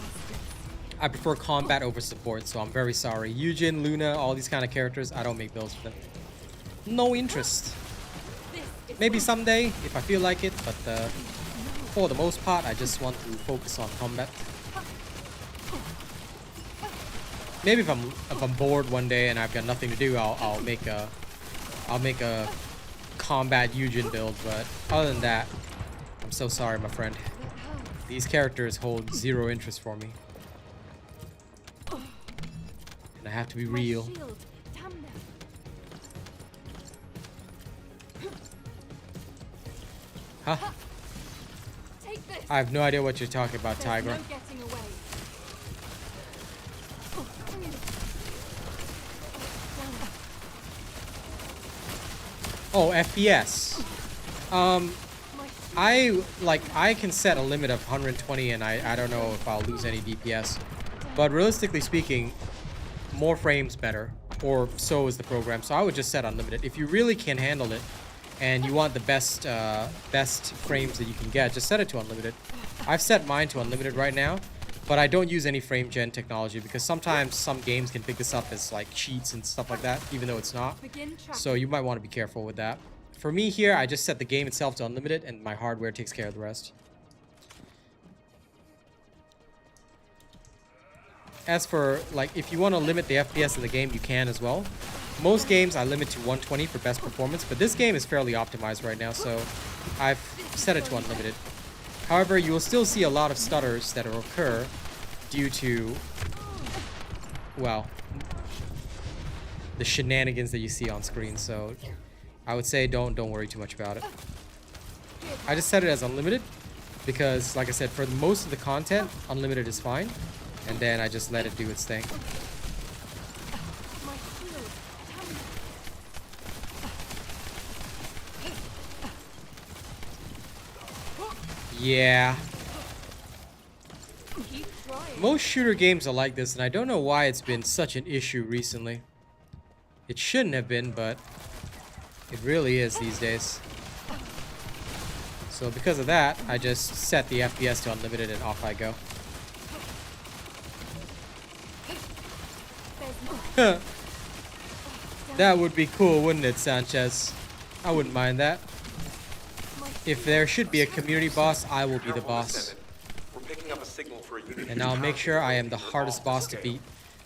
I prefer combat over support, so I'm very sorry. Eugen, Luna, all these kind of characters, I don't make builds for them. No interest. Maybe someday, if I feel like it, but for the most part, I just want to focus on combat. Maybe if I'm bored one day and I've got nothing to do, I'll make a combat Eugen build, but other than that, I'm so sorry, my friend. These characters hold zero interest for me. And I have to be real. Huh? Take this. I have no idea what you're talking about, There's Tiger. no getting away. Oh, FPS. I can set a limit of 120 and I don't know if I'll lose any DPS. But realistically speaking, more frames better, or so is the program. So I would just set unlimited. If you really can handle it and you want the best frames that you can get, just set it to unlimited. I've set mine to unlimited right now, but I don't use any frame gen technology because sometimes some games can pick this up as like cheats and stuff like that, even though it's not. So you might want to be careful with that. For me here, I just set the game itself to unlimited and my hardware takes care of the rest. As for, like, if you want to limit the FPS in the game, you can as well. Most games I limit to 120 for best performance, but this game is fairly optimized right now, so I've set it to unlimited. However, you will still see a lot of stutters that will occur due to, well, the shenanigans that you see on screen, so I would say don't worry too much about it. I just set it as unlimited because, like I said, for most of the content, unlimited is fine. And then I just let it do its thing. Yeah. Most shooter games are like this, and I don't know why it's been such an issue recently. It shouldn't have been, but it really is these days. So because of that, I just set the FPS to unlimited and off I go. That would be cool, wouldn't it, Sanchez? I wouldn't mind that. If there should be a community boss, I will be the boss. We're picking up a signal for a unit. And I'll make sure I am the hardest boss to beat,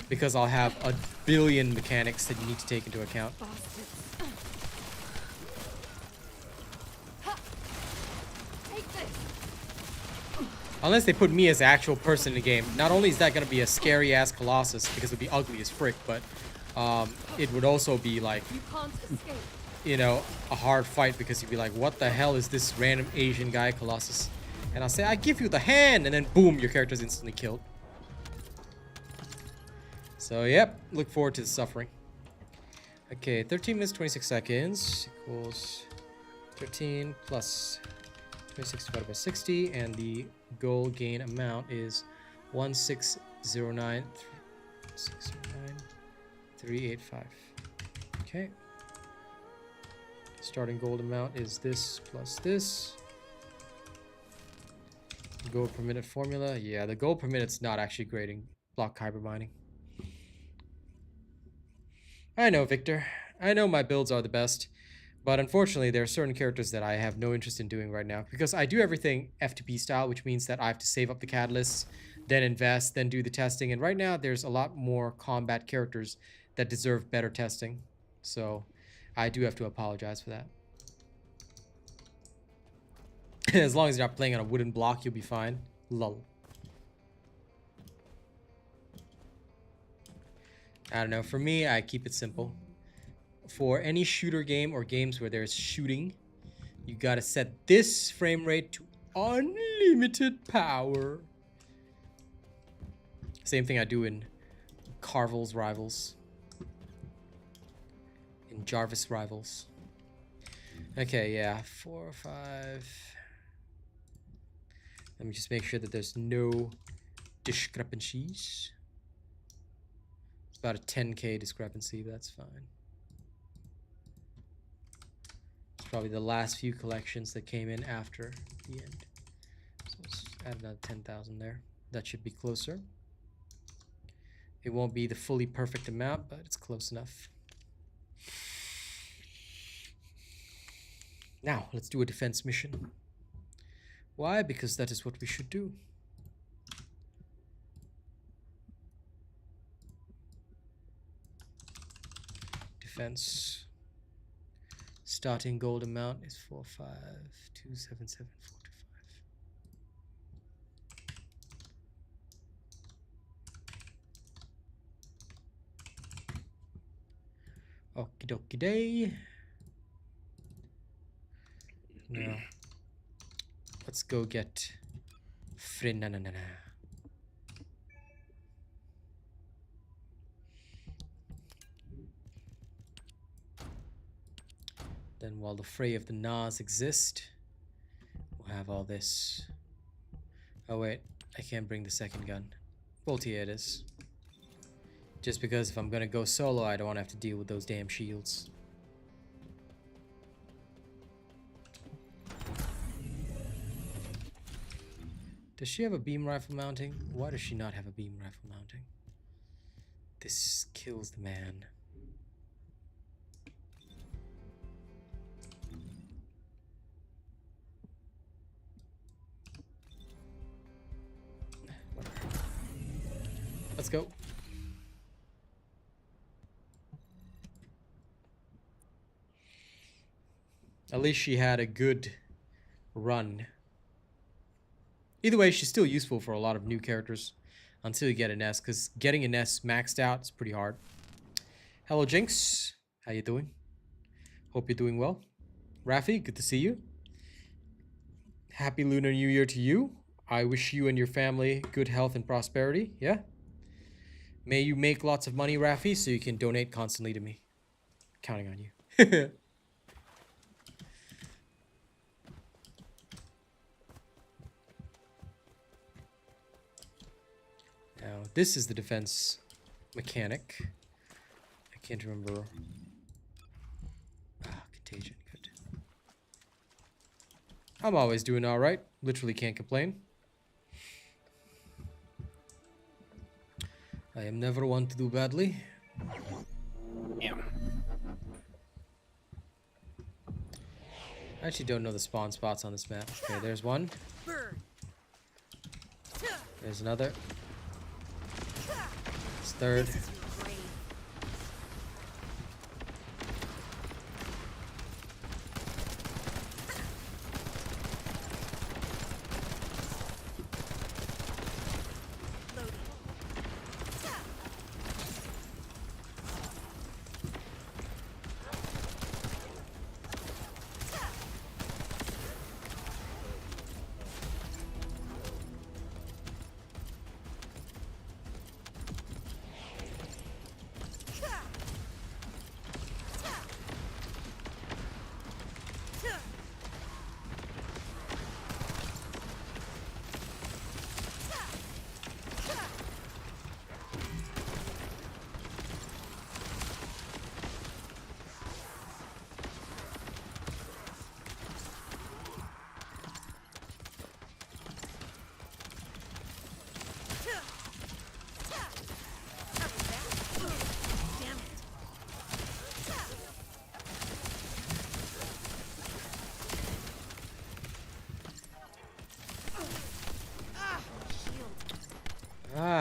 because I'll have a billion mechanics that you need to take into account. Unless they put me as the actual person in the game. Not only is that going to be a scary ass Colossus, because it would be ugly as frick, but it would also be like, you know, a hard fight, because you'd be like, what the hell is this random Asian guy Colossus? And I'll say, I give you the hand, and then boom, your character's instantly killed. So yep, look forward to the suffering. Okay, 13 minutes 26 seconds equals 13 plus 26 divided by 60, and the goal gain amount is 1609385. Okay. Starting gold amount is this plus this. Gold per minute formula. Yeah, the gold per minute's not actually grading block kyber mining. I know, Victor. I know my builds are the best, but unfortunately there are certain characters that I have no interest in doing right now because I do everything FTP style, which means that I have to save up the catalysts, then invest, then do the testing. And right now there's a lot more combat characters that deserve better testing. So I do have to apologize for that. As long as you're not playing on a wooden block, you'll be fine. Lol. I don't know. For me, I keep it simple. For any shooter game or games where there's shooting, you gotta set this frame rate to unlimited power. Same thing I do in Carvel's Rivals. In Jarvis Rivals. Okay, yeah. 4, 5. Let me just make sure that there's no discrepancies. It's about a 10k discrepancy, but that's fine. It's probably the last few collections that came in after the end. So let's add another 10,000 there. That should be closer. It won't be the fully perfect amount, but it's close enough. Now, let's do a defense mission. Why? Because that is what we should do. Defense. Starting gold amount is 45,277,425. Okie dokie day. Now, let's go get Frinanana. Then while the fray of the Nas exist, we'll have all this. Oh wait, I can't bring the second gun. Boltier it is. Just because if I'm gonna go solo, I don't want to have to deal with those damn shields. Does she have a beam rifle mounting? Why does she not have a beam rifle mounting? This kills the man. Let's go. At least she had a good run. Either way, she's still useful for a lot of new characters until you get an S, because getting an S maxed out is pretty hard. Hello, Jinx. How you doing? Hope you're doing well. Rafi, good to see you. Happy Lunar New Year to you. I wish you and your family good health and prosperity, yeah? May you make lots of money, Rafi, so you can donate constantly to me. Counting on you. Now, this is the defense mechanic. I can't remember. Ah, contagion, good. I'm always doing alright. Literally can't complain. I am never one to do badly. Yeah. I actually don't know the spawn spots on this map. Okay, there's one. There's another. It's third.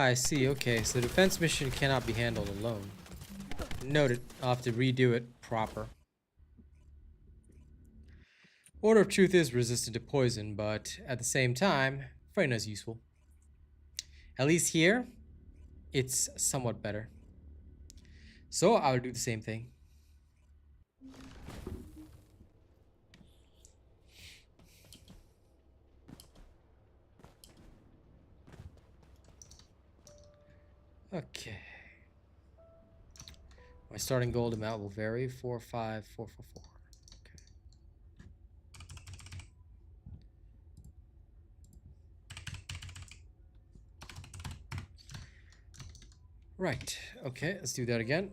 I see. Okay, so defense mission cannot be handled alone. Noted. I'll have to redo it proper. Order of Truth is resistant to poison, but at the same time, Freyna is useful. At least here, it's somewhat better. So I'll do the same thing. Okay. My starting gold amount will vary. 4, 5, 4, 4, 4. Okay. Right. Okay, let's do that again.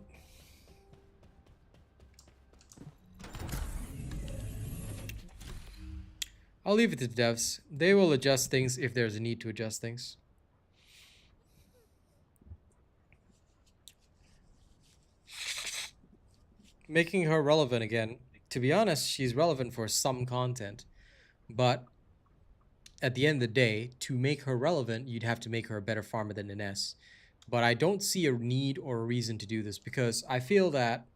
I'll leave it to the devs. They will adjust things if there's a need to adjust things. Making her relevant again. To be honest, she's relevant for some content. But at the end of the day, to make her relevant, you'd have to make her a better farmer than Ines. But I don't see a need or a reason to do this because I feel that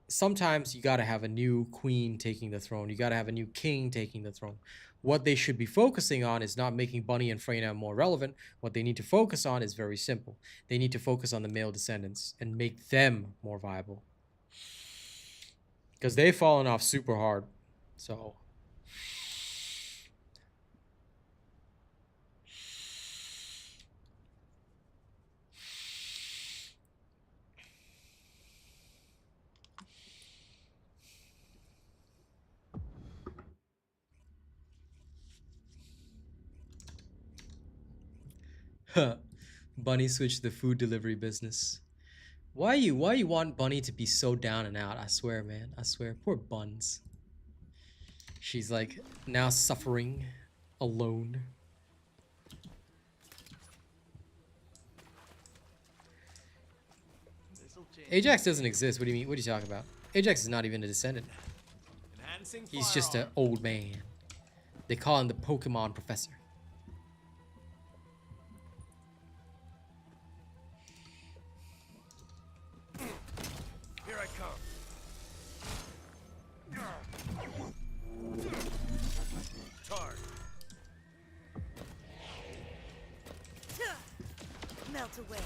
sometimes you gotta have a new queen taking the throne. You gotta have a new king taking the throne. What they should be focusing on is not making Bunny and Freyna more relevant. What they need to focus on is very simple. They need to focus on the male descendants and make them more viable. Because they've fallen off super hard. So. Bunny switched the food delivery business. Why you want Bunny to be so down and out? I swear, man. I swear. Poor Buns. She's like now suffering alone. Ajax doesn't exist. What do you mean? What are you talking about? Ajax is not even a descendant. He's just an old man. They call him the Pokemon Professor. Melt away.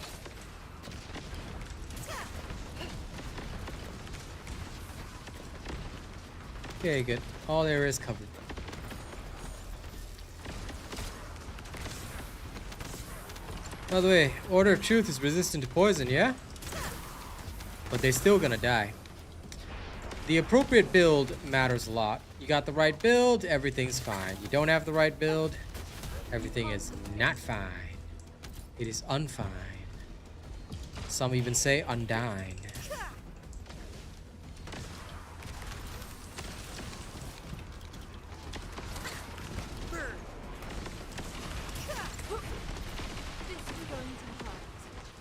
Okay, good. All there is covered. By the way, Order of Truth is resistant to poison, yeah? But they're still gonna die. The appropriate build matters a lot. You got the right build, everything's fine. You don't have the right build, everything is not fine. It is unfine. Some even say undying.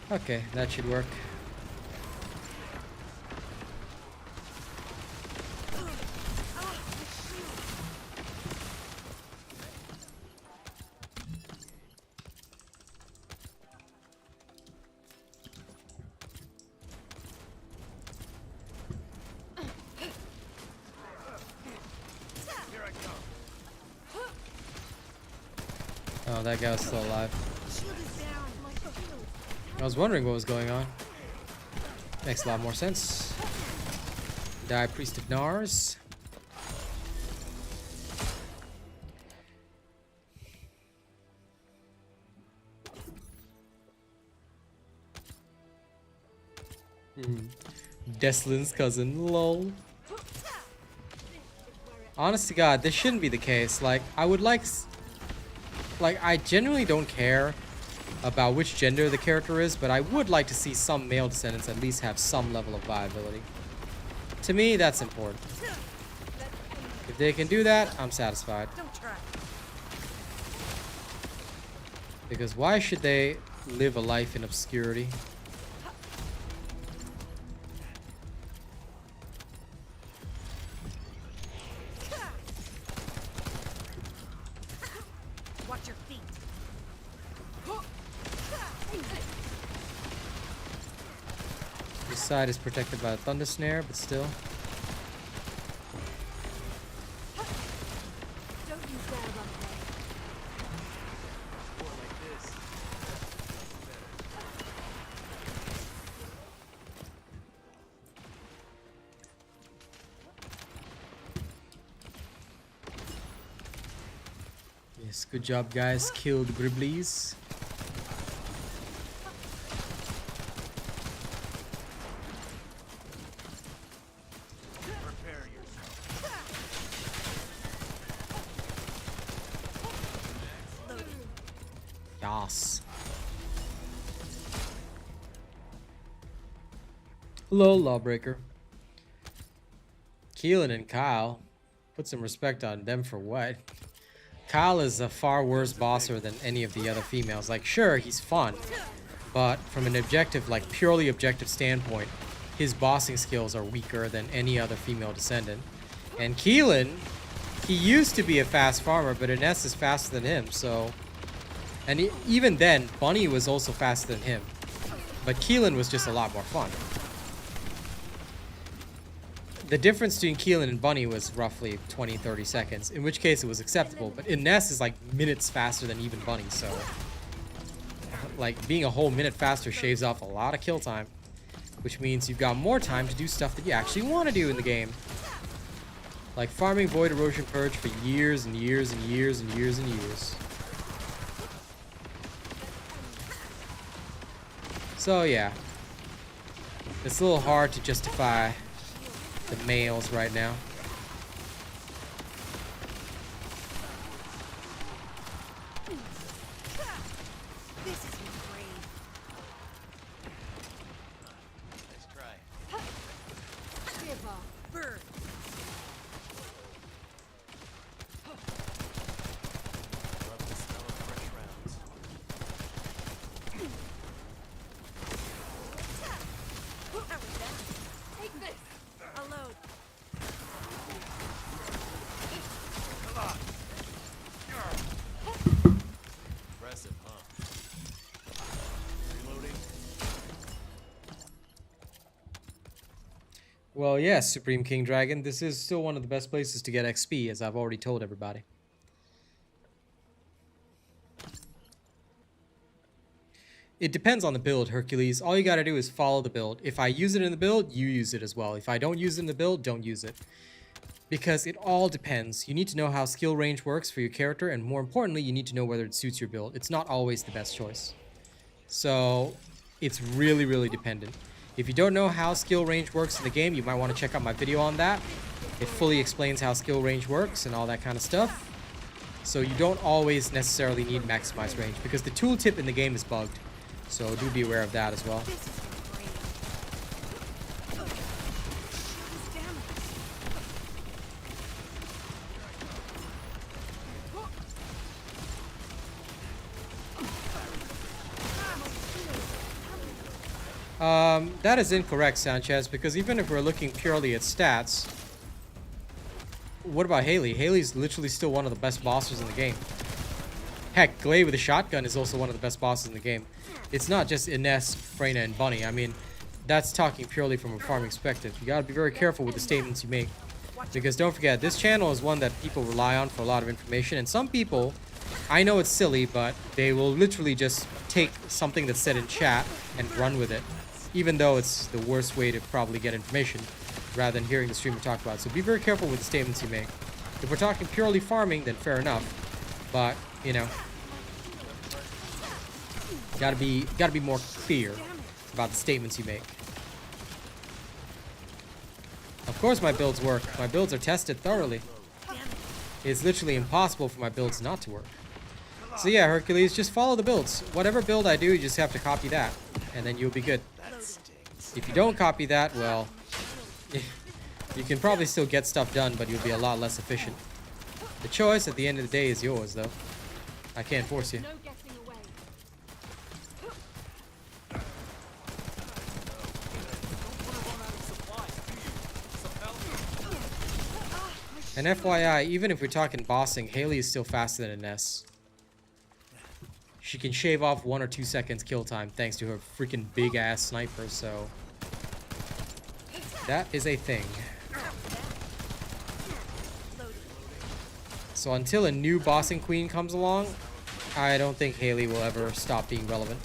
Okay, that should work. Oh, that guy was still alive. I was wondering what was going on. Makes a lot more sense. Die Priest of Nars. Deslin's cousin, lol. Honest to God, this shouldn't be the case. Like, I would like, I genuinely don't care about which gender the character is, but I would like to see some male descendants at least have some level of viability. To me, that's important. If they can do that, I'm satisfied. Because why should they live a life in obscurity? Watch your feet. side is protected by a thunder snare, but still. Don't you dare run away. Yes, good job, guys. Killed Gribblies. Yas. Hello, Lawbreaker. Keelan and Kyle. Put some respect on them for what? Kyle is a far worse bosser than any of the other females. Like, sure, he's fun, but from an objective, like purely objective standpoint, his bossing skills are weaker than any other female descendant. And Keelan, he used to be a fast farmer, but Ines is faster than him, so... And even then, Bunny was also faster than him. But Keelan was just a lot more fun. The difference between Keelan and Bunny was roughly 20-30 seconds, in which case it was acceptable. But Ines is like minutes faster than even Bunny, so... Like, being a whole minute faster shaves off a lot of kill time. Which means you've got more time to do stuff that you actually want to do in the game. Like farming Void, Erosion, Purge for years and years and years and years and years. So yeah, it's a little hard to justify the males right now. This is brave. Nice try. Give up. Burn. Love the smell of fresh rounds. Take this. A load. Impressive, huh? Reloading. Well, yes, Supreme King Dragon, this is still one of the best places to get XP, as I've already told everybody. It depends on the build, Hercules. All you gotta do is follow the build. If I use it in the build, you use it as well. If I don't use it in the build, don't use it. Because it all depends. You need to know how skill range works for your character, and more importantly, you need to know whether it suits your build. It's not always the best choice. So, it's really, really dependent. If you don't know how skill range works in the game, you might want to check out my video on that. It fully explains how skill range works and all that kind of stuff. So you don't always necessarily need maximized range, because the tooltip in the game is bugged. So do be aware of that as well. This is brave. Damn it. That is incorrect, Sanchez, because even if we're looking purely at stats, what about Haley? Haley's literally still one of the best bosses in the game. Heck, Glade with a shotgun is also one of the best bosses in the game. It's not just Ines, Freyna, and Bunny. I mean, that's talking purely from a farming perspective. You gotta be very careful with the statements you make. Because don't forget, this channel is one that people rely on for a lot of information, and some people, I know it's silly, but they will literally just take something that's said in chat and run with it, even though it's the worst way to probably get information, rather than hearing the streamer talk about it. So be very careful with the statements you make. If we're talking purely farming, then fair enough. But, you know, gotta be more clear about the statements you make. Of course my builds work. My builds are tested thoroughly. It's literally impossible for my builds not to work. So yeah, Hercules, just follow the builds. Whatever build I do, you just have to copy that, and then you'll be good. If you don't copy that, well, you can probably still get stuff done, but you'll be a lot less efficient. The choice at the end of the day is yours, though. I can't force you. No getting away. And FYI, even if we're talking bossing, Haley is still faster than Ines. She can shave off 1 or 2 seconds kill time thanks to her freaking big ass sniper, so That is a thing. So until a new bossing queen comes along, I don't think Haley will ever stop being relevant.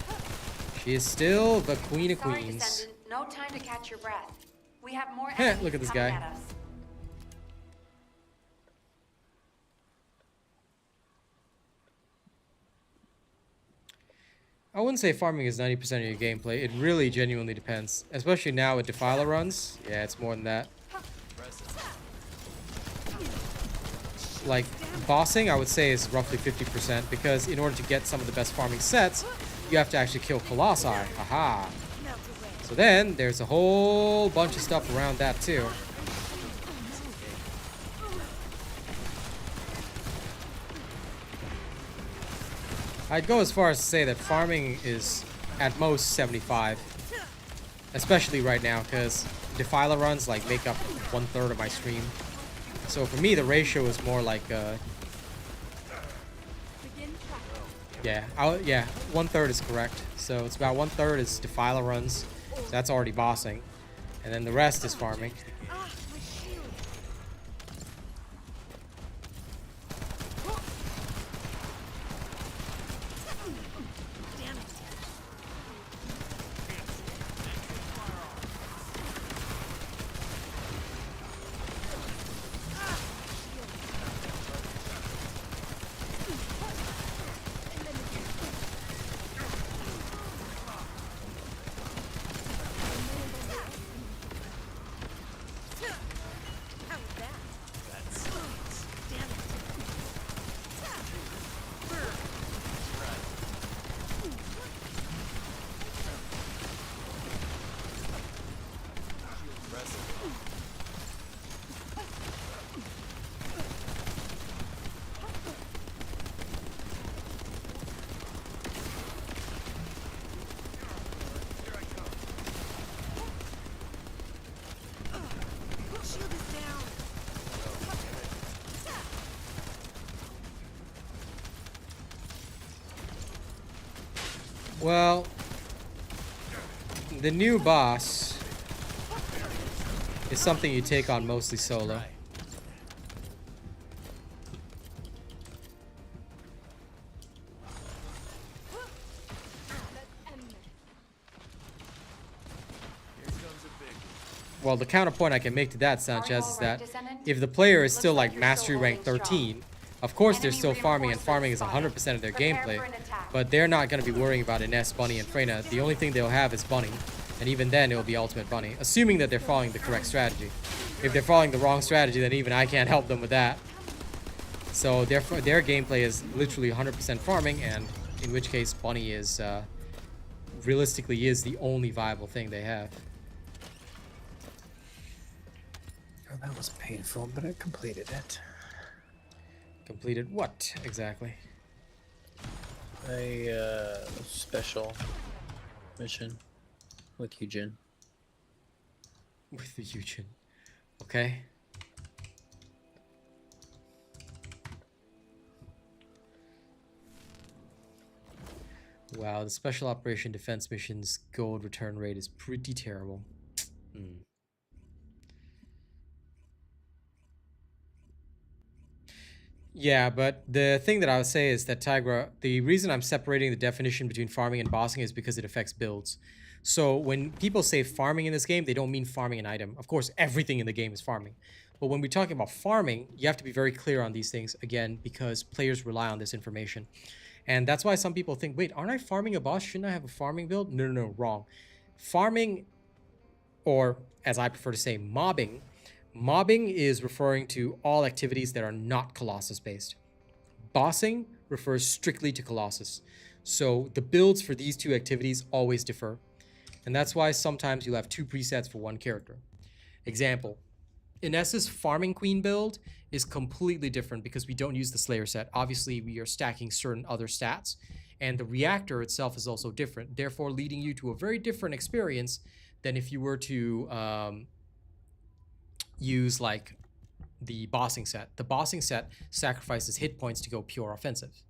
She is still the queen of Sorry, queens. Descendant. No time to catch your breath. We have more Heh, enemies look at this coming guy. at us. I wouldn't say farming is 90% of your gameplay. It really genuinely depends. Especially now with Defiler runs. Yeah, it's more than that. Like, bossing, I would say, is roughly 50%. Because in order to get some of the best farming sets, you have to actually kill Colossi. Aha. So then, there's a whole bunch of stuff around that, too. I'd go as far as to say that farming is at most 75, especially right now, because Defiler runs like make up 1/3 of my stream. So for me, the ratio is more like, yeah, 1/3 is correct. So it's about 1/3 is Defiler runs, so that's already bossing, and then the rest is farming. Well, the new boss is something you take on mostly solo. Well, the counterpoint I can make to that, Sanchez, is that if the player is still like mastery rank 13, of course they're still farming, and farming is 100% of their gameplay, but they're not going to be worrying about Ines, Bunny, and Freyna. The only thing they'll have is Bunny, and even then it will be Ultimate Bunny, assuming that they're following the correct strategy. If they're following the wrong strategy, then even I can't help them with that. So their gameplay is literally 100% farming, and in which case Bunny is realistically is the only viable thing they have. Oh, that was painful, but I completed it. Completed what exactly? A special mission with Eugen. With the Eugen. Okay. Wow, the special operation defense mission's gold return rate is pretty terrible. Yeah, but the thing that I would say is that Tigra, the reason I'm separating the definition between farming and bossing is because it affects builds. So when people say farming in this game, they don't mean farming an item. Of course, everything in the game is farming. But when we're talking about farming, you have to be very clear on these things, again, because players rely on this information. And that's why some people think, wait, aren't I farming a boss? Shouldn't I have a farming build? No, no, no, wrong. Farming, or as I prefer to say, mobbing. Mobbing is referring to all activities that are not Colossus based. Bossing refers strictly to Colossus. So the builds for these two activities always differ. And that's why sometimes you'll have two presets for one character. Example, Ines's Farming Queen build is completely different because we don't use the Slayer set. Obviously, we are stacking certain other stats. And the Reactor itself is also different, therefore leading you to a very different experience than if you were to use like the bossing set. The bossing set sacrifices hit points to go pure offensive.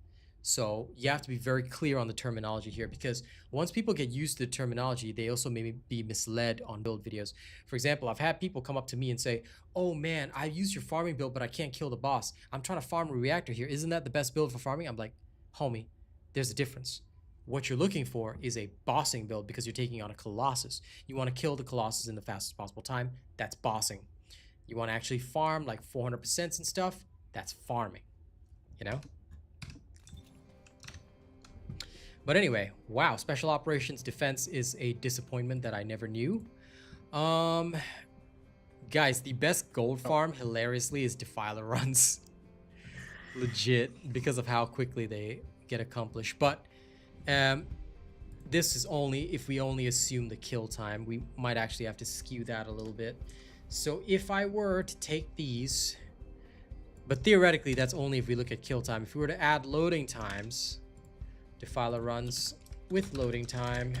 So you have to be very clear on the terminology here, because once people get used to the terminology, they also may be misled on build videos. For example, I've had people come up to me and say, oh man, I use your farming build, but I can't kill the boss. I'm trying to farm a reactor here. Isn't that the best build for farming? I'm like, homie, there's a difference. What you're looking for is a bossing build because you're taking on a Colossus. You want to kill the Colossus in the fastest possible time. That's bossing. You want to actually farm like 400% and stuff. That's farming, you know? But anyway, wow, Special Operations Defense is a disappointment that I never knew. Guys, the best gold farm, hilariously, is Defiler runs. Legit, because of how quickly they get accomplished. But this is only if we only assume the kill time. We might actually have to skew that a little bit. So if I were to take these, but theoretically that's only if we look at kill time. If we were to add loading times, Defiler runs with loading time.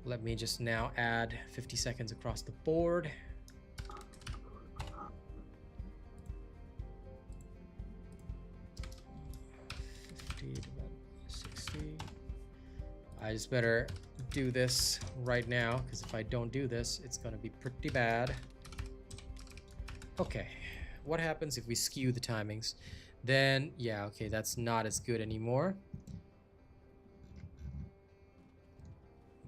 Let me just now add 50 seconds across the board. I just better do this right now, because if I don't do this, it's gonna be pretty bad. Okay, what happens if we skew the timings? Then, yeah, okay, that's not as good anymore.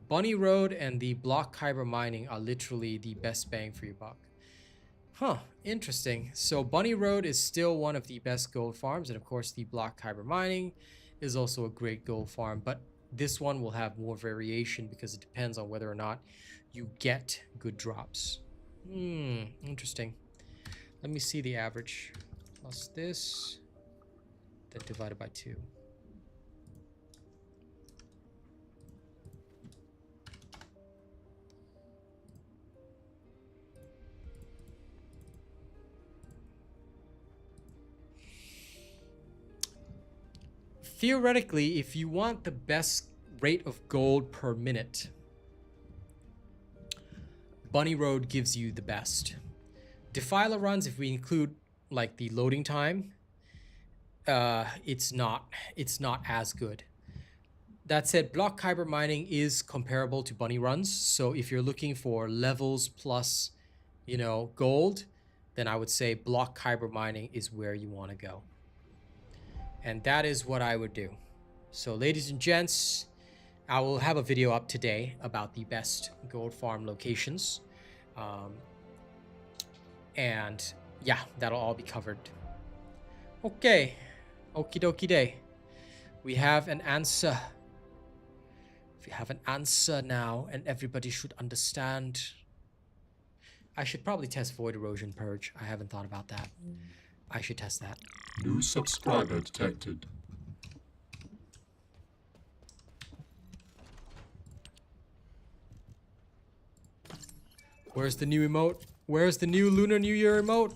Bunny Road and the block kyber mining are literally the best bang for your buck. Huh, interesting. So Bunny Road is still one of the best gold farms, and of course the block kyber mining is also a great gold farm, but this one will have more variation because it depends on whether or not you get good drops. Interesting. Let me see the average. Plus this, then divided by 2. Theoretically, if you want the best rate of gold per minute, Bunny Road gives you the best. Defiler runs, if we include like the loading time, it's not as good. That said, block kyber mining is comparable to bunny runs. So if you're looking for levels plus, you know, gold, then I would say block kyber mining is where you want to go. And that is what I would do. So ladies and gents, I will have a video up today about the best gold farm locations. And yeah, that'll all be covered. Okay. Okie dokie day. We have an answer. We have an answer now, and everybody should understand. I should probably test Void Erosion Purge. I haven't thought about that. I should test that. New subscriber detected. Where's the new emote? Where's the new Lunar New Year emote?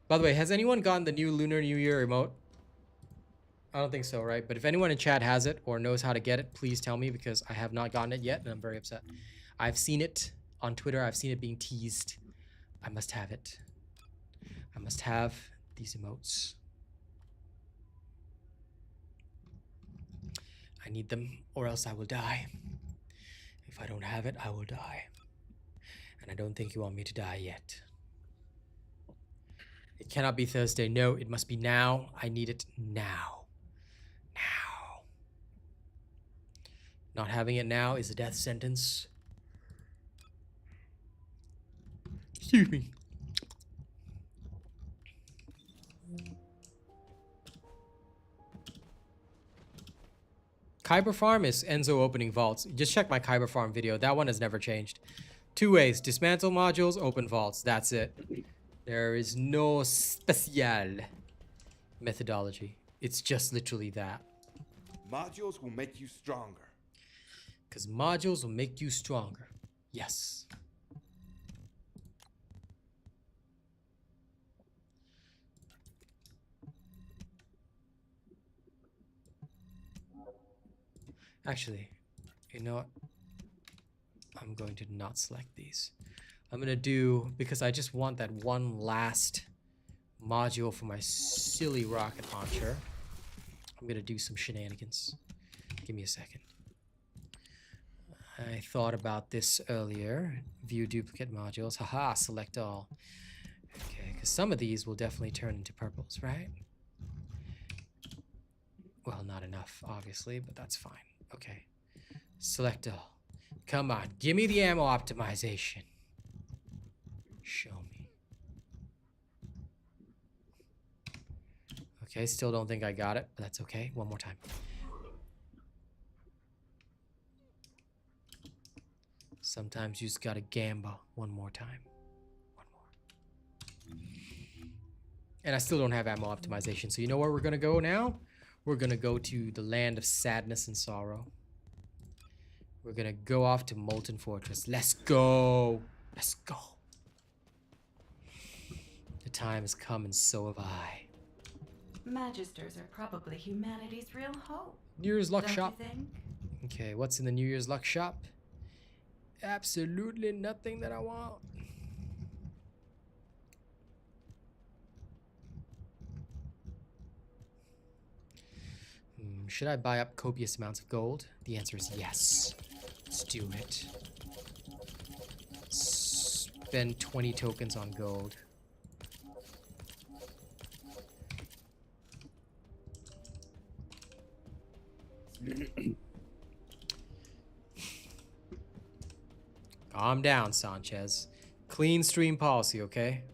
By the way, has anyone gotten the new Lunar New Year emote? I don't think so, right? But if anyone in chat has it or knows how to get it, please tell me, because I have not gotten it yet and I'm very upset. I've seen it on Twitter. I've seen it being teased. I must have it. I must have these emotes. I need them or else I will die. If I don't have it, I will die. And I don't think you want me to die yet. It cannot be Thursday. No, it must be now. I need it now. Now. Not having it now is a death sentence. Excuse me. Kyber Farm is Enzo opening vaults. Just check my Kyber Farm video. That one has never changed. 2 ways. Dismantle modules, open vaults. That's it. There is no special methodology. It's just literally that. Modules will make you stronger. Because modules will make you stronger. Yes. Actually, you know what? I'm going to not select these. I'm going to do, because I just want that one last module for my silly rocket launcher. I'm gonna do some shenanigans. Give me a second. I thought about this earlier. View duplicate modules. Haha, select all. Okay, because some of these will definitely turn into purples, right? Well, not enough, obviously, but that's fine. Okay. Select all. Come on, give me the ammo optimization. Show me. Okay, still don't think I got it, but that's okay. One more time. Sometimes you just gotta gamble. One more time. One more. And I still don't have ammo optimization, so you know where we're gonna go now? We're gonna go to the land of sadness and sorrow. We're gonna go off to Molten Fortress. Let's go! Let's go! The time has come and so have I. Magisters are probably humanity's real hope. New Year's Luck Don't Shop. you think? Okay, what's in the New Year's Luck Shop? Absolutely nothing that I want. Should I buy up copious amounts of gold? The answer is yes. Let's do it. Spend 20 tokens on gold. Calm down, Sanchez. Clean stream policy, okay?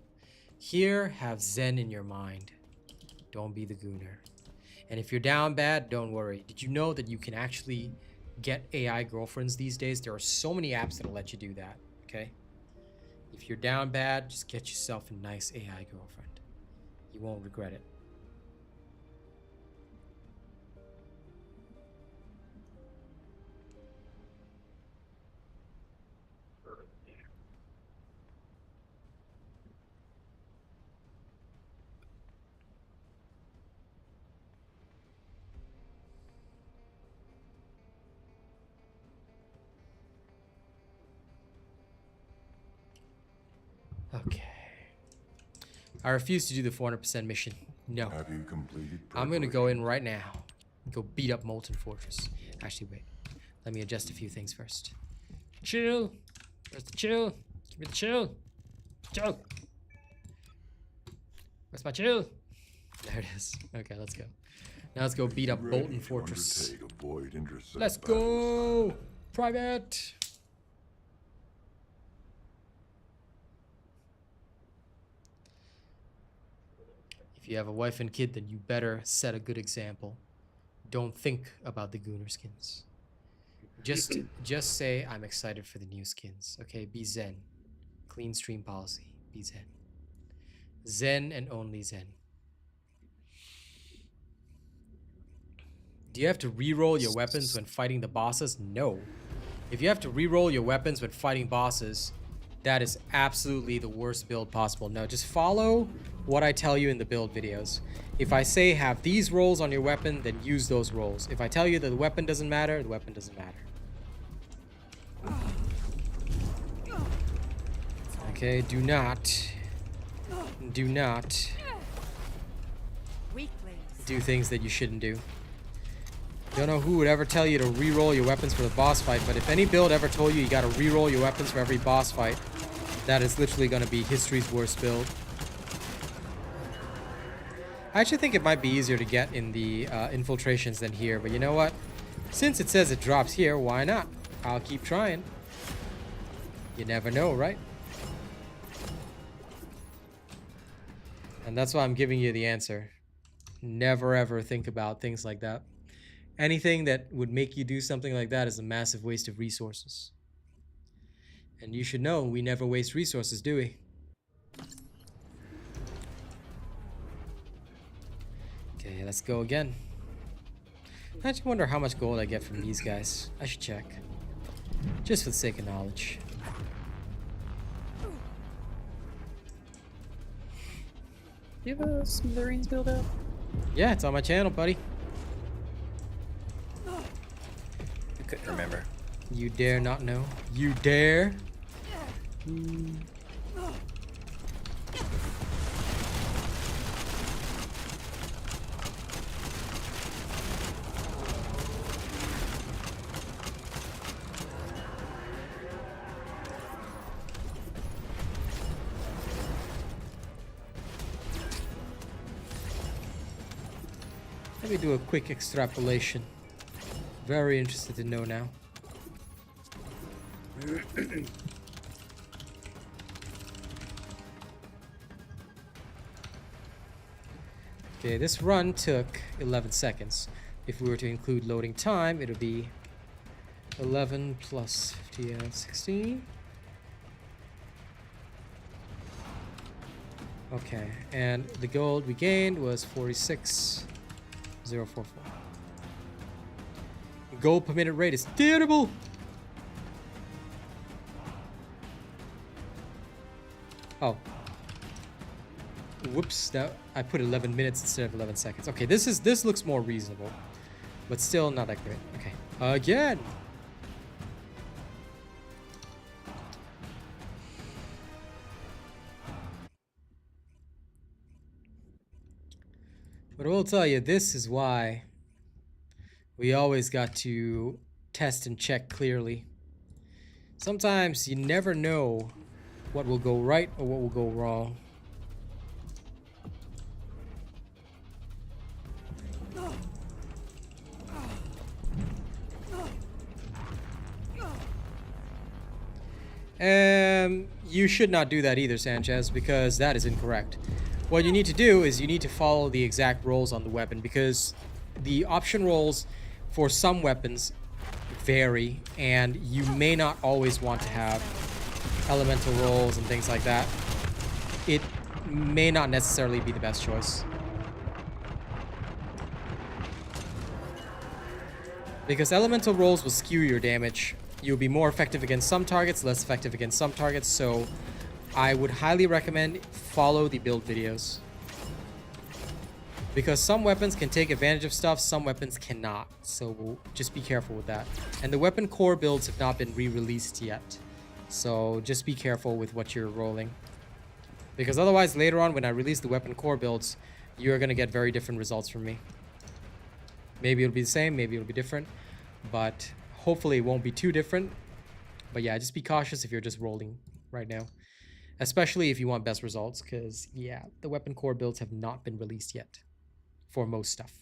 Here, have Zen in your mind. Don't be the gooner. And if you're down bad, don't worry. Did you know that you can actually get AI girlfriends these days? There are so many apps that'll let you do that, okay? If you're down bad, just get yourself a nice AI girlfriend. You won't regret it. Okay. I refuse to do the 400% mission. No. Have you completed? I'm gonna go in right now. Go beat up Molten Fortress. Actually, wait. Let me adjust a few things first. Chill. Where's the chill? Give me the chill. Chill. Where's my chill? There it is. Okay, let's go. Now let's go beat up Molten Fortress. Let's go! Private! If you have a wife and kid, then you better set a good example. Don't think about the Gooner skins. Just say, I'm excited for the new skins. Okay, be Zen. Clean stream policy. Be Zen. Zen and only Zen. Do you have to re-roll your weapons when fighting the bosses? No. If you have to re-roll your weapons when fighting bosses, that is absolutely the worst build possible. No, just follow what I tell you in the build videos. If I say have these rolls on your weapon, then use those rolls. If I tell you that the weapon doesn't matter, the weapon doesn't matter. Okay, do not do things that you shouldn't do. Don't know who would ever tell you to re-roll your weapons for the boss fight, but if any build ever told you you gotta re-roll your weapons for every boss fight, that is literally gonna be history's worst build. I actually think it might be easier to get in the infiltrations than here, but you know what? Since it says it drops here, why not? I'll keep trying. You never know, right? And that's why I'm giving you the answer. Never ever think about things like that. Anything that would make you do something like that is a massive waste of resources. And you should know we never waste resources, do we? Okay, let's go again. I just wonder how much gold I get from these guys. I should check. Just for the sake of knowledge. Do you have a Smithereens build up? Yeah, it's on my channel, buddy. I couldn't remember. You dare not know? You dare? Let me do a quick extrapolation. Very interested to know now. Okay, this run took 11 seconds. If we were to include loading time, it would be 11 plus 50, 16. Okay, and the gold we gained was 46,044. Gold per minute rate is terrible. Oh. Whoops, that I put 11 minutes instead of 11 seconds. Okay, this looks more reasonable, but still not that great. Okay, again. But I will tell you, this is why we always got to test and check clearly. Sometimes you never know what will go right or what will go wrong. You should not do that either, Sanchez, because that is incorrect. What you need to do is you need to follow the exact rolls on the weapon, because the option rolls for some weapons vary, and you may not always want to have elemental rolls and things like that. It may not necessarily be the best choice. Because elemental rolls will skew your damage. You'll be more effective against some targets, less effective against some targets, so I would highly recommend follow the build videos. Because some weapons can take advantage of stuff, some weapons cannot, so just be careful with that. And the weapon core builds have not been re-released yet, so just be careful with what you're rolling. Because otherwise, later on when I release the weapon core builds, you're going to get very different results from me. Maybe it'll be the same, maybe it'll be different, but hopefully it won't be too different. But yeah, just be cautious if you're just rolling right now. Especially if you want best results, because yeah, the weapon core builds have not been released yet for most stuff.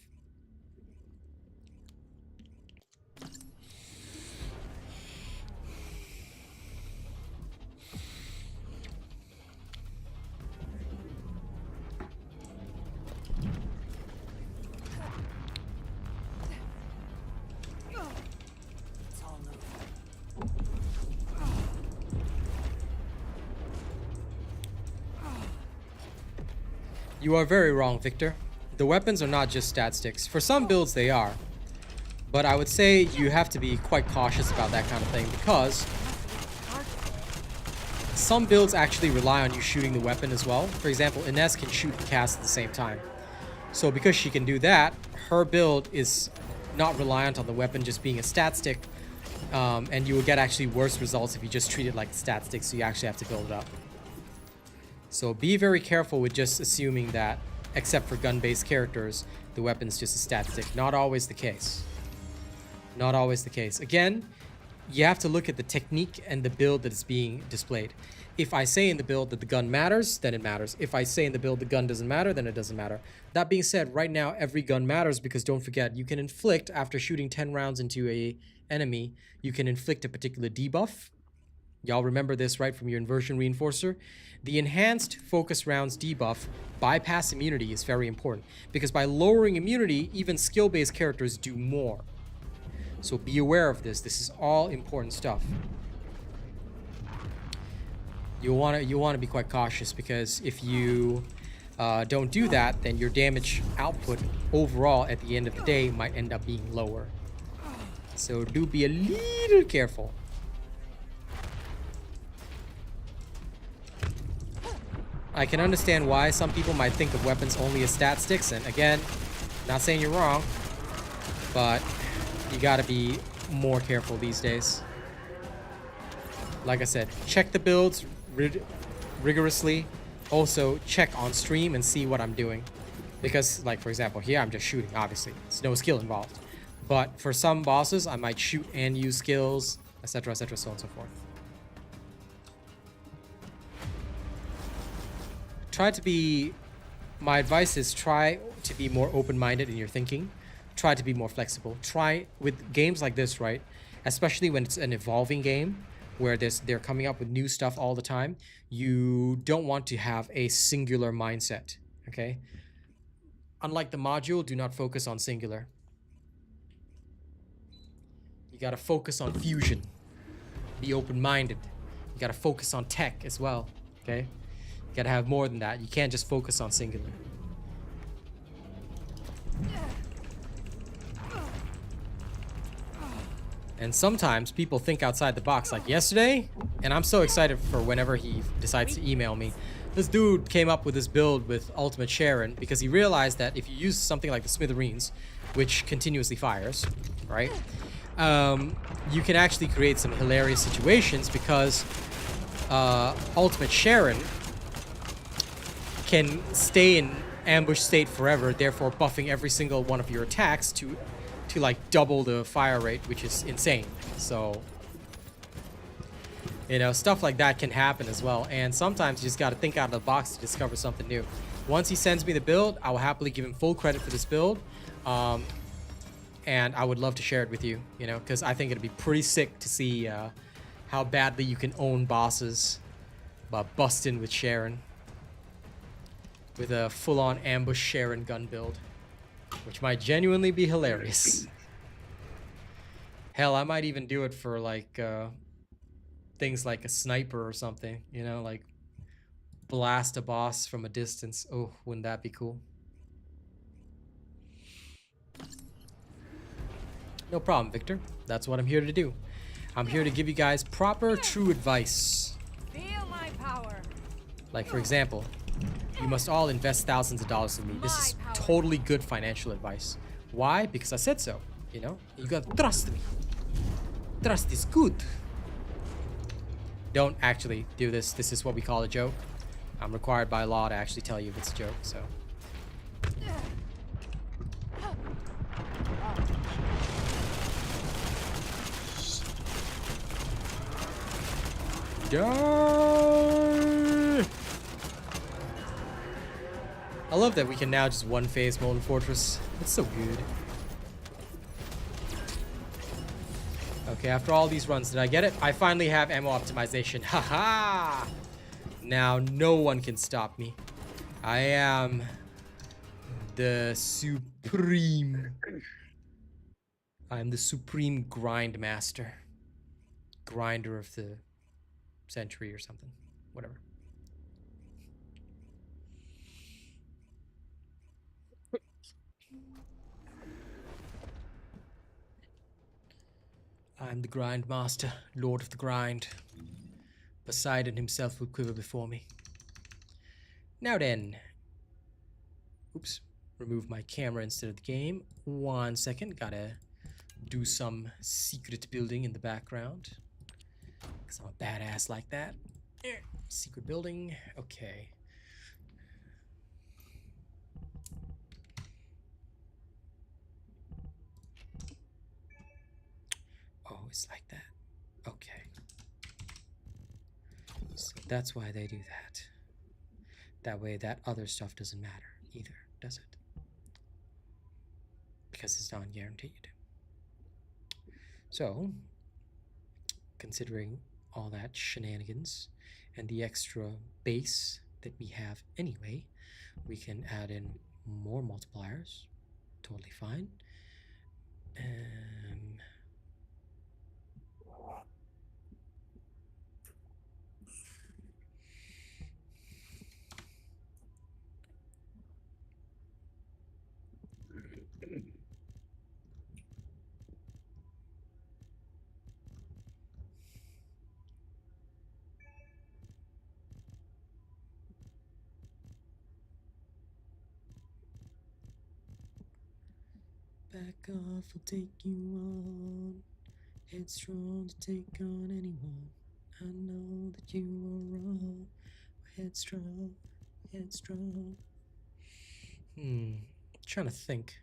You are very wrong, Victor. The weapons are not just stat sticks. For some builds they are, but I would say you have to be quite cautious about that kind of thing, because some builds actually rely on you shooting the weapon as well. For example, Ines can shoot and cast at the same time. So because she can do that, her build is not reliant on the weapon just being a stat stick, and you will get actually worse results if you just treat it like a stat stick, so you actually have to build it up. So be very careful with just assuming that, except for gun-based characters, the weapon's just a stat stick. Not always the case. Not always the case. Again, you have to look at the technique and the build that is being displayed. If I say in the build that the gun matters, then it matters. If I say in the build the gun doesn't matter, then it doesn't matter. That being said, right now every gun matters, because don't forget, you can inflict, after shooting 10 rounds into a enemy, you can inflict a particular debuff. Y'all remember this, right, from your inversion reinforcer? The enhanced focus rounds debuff, bypass immunity, is very important, because by lowering immunity, even skill-based characters do more. So be aware of this. This is all important stuff. You want to be quite cautious, because if you don't do that, then your damage output overall at the end of the day might end up being lower. So do be a little careful. I can understand why some people might think of weapons only as stat sticks, and again, not saying you're wrong, but you gotta be more careful these days. Like I said, check the builds rigorously. Also, check on stream and see what I'm doing. Because, like, for example, here I'm just shooting, obviously. There's no skill involved. But for some bosses, I might shoot and use skills, etc., so on and so forth. My advice is try to be more open-minded in your thinking. try to be more flexible. Try with games like this, right? Especially when it's an evolving game where they're coming up with new stuff all the time. You don't want to have a singular mindset, okay? Unlike the module, do not focus on singular. You gotta focus on fusion. Be open-minded. You gotta focus on tech as well, okay? You gotta have more than that. You can't just focus on singular. And sometimes people think outside the box. Like yesterday, and I'm so excited for whenever he decides to email me. This dude came up with this build with Ultimate Sharon because he realized that if you use something like the Smithereens, which continuously fires, right? You can actually create some hilarious situations because Ultimate Sharon can stay in ambush state forever, therefore buffing every single one of your attacks to like double the fire rate, which is insane. So, you know, stuff like that can happen as well. And sometimes you just got to think out of the box to discover something new. Once he sends me the build, I will happily give him full credit for this build. And I would love to share it with you, you know, because I think it'd be pretty sick to see how badly you can own bosses by busting with Sharon. With a full-on ambush Sharon gun build. Which might genuinely be hilarious. Hell, I might even do it for like things like a sniper or something, you know, like blast a boss from a distance. Oh, wouldn't that be cool? No problem, Victor. That's what I'm here to do. I'm here to give you guys proper, true advice. Feel my power. Like, for example, you must all invest thousands of dollars in me. This is totally good financial advice. Why? Because I said so. You know? You gotta trust me. Trust is good. Don't actually do this. This is what we call a joke. I'm required by law to actually tell you if it's a joke, so. Die! I love that we can now just one-phase Molten Fortress. It's so good. Okay, after all these runs, did I get it? I finally have ammo optimization. Haha! Now no one can stop me. I am the supreme. I'm the supreme grind master. Grinder of the century or something. Whatever. I'm the grind master, lord of the grind. Poseidon himself will quiver before me. Now then. Oops. Remove my camera instead of the game. 1 second. Gotta do some secret building in the background. Because I'm a badass like that. Secret building. Okay. Oh, it's like that. Okay. So that's why they do that. That way that other stuff doesn't matter either, does it? Because it's not guaranteed. So, considering all that shenanigans and the extra base that we have anyway, we can add in more multipliers. Totally fine. Back off, I'll take you on. Headstrong to take on anyone. I know that you are wrong. Headstrong, headstrong. Trying to think.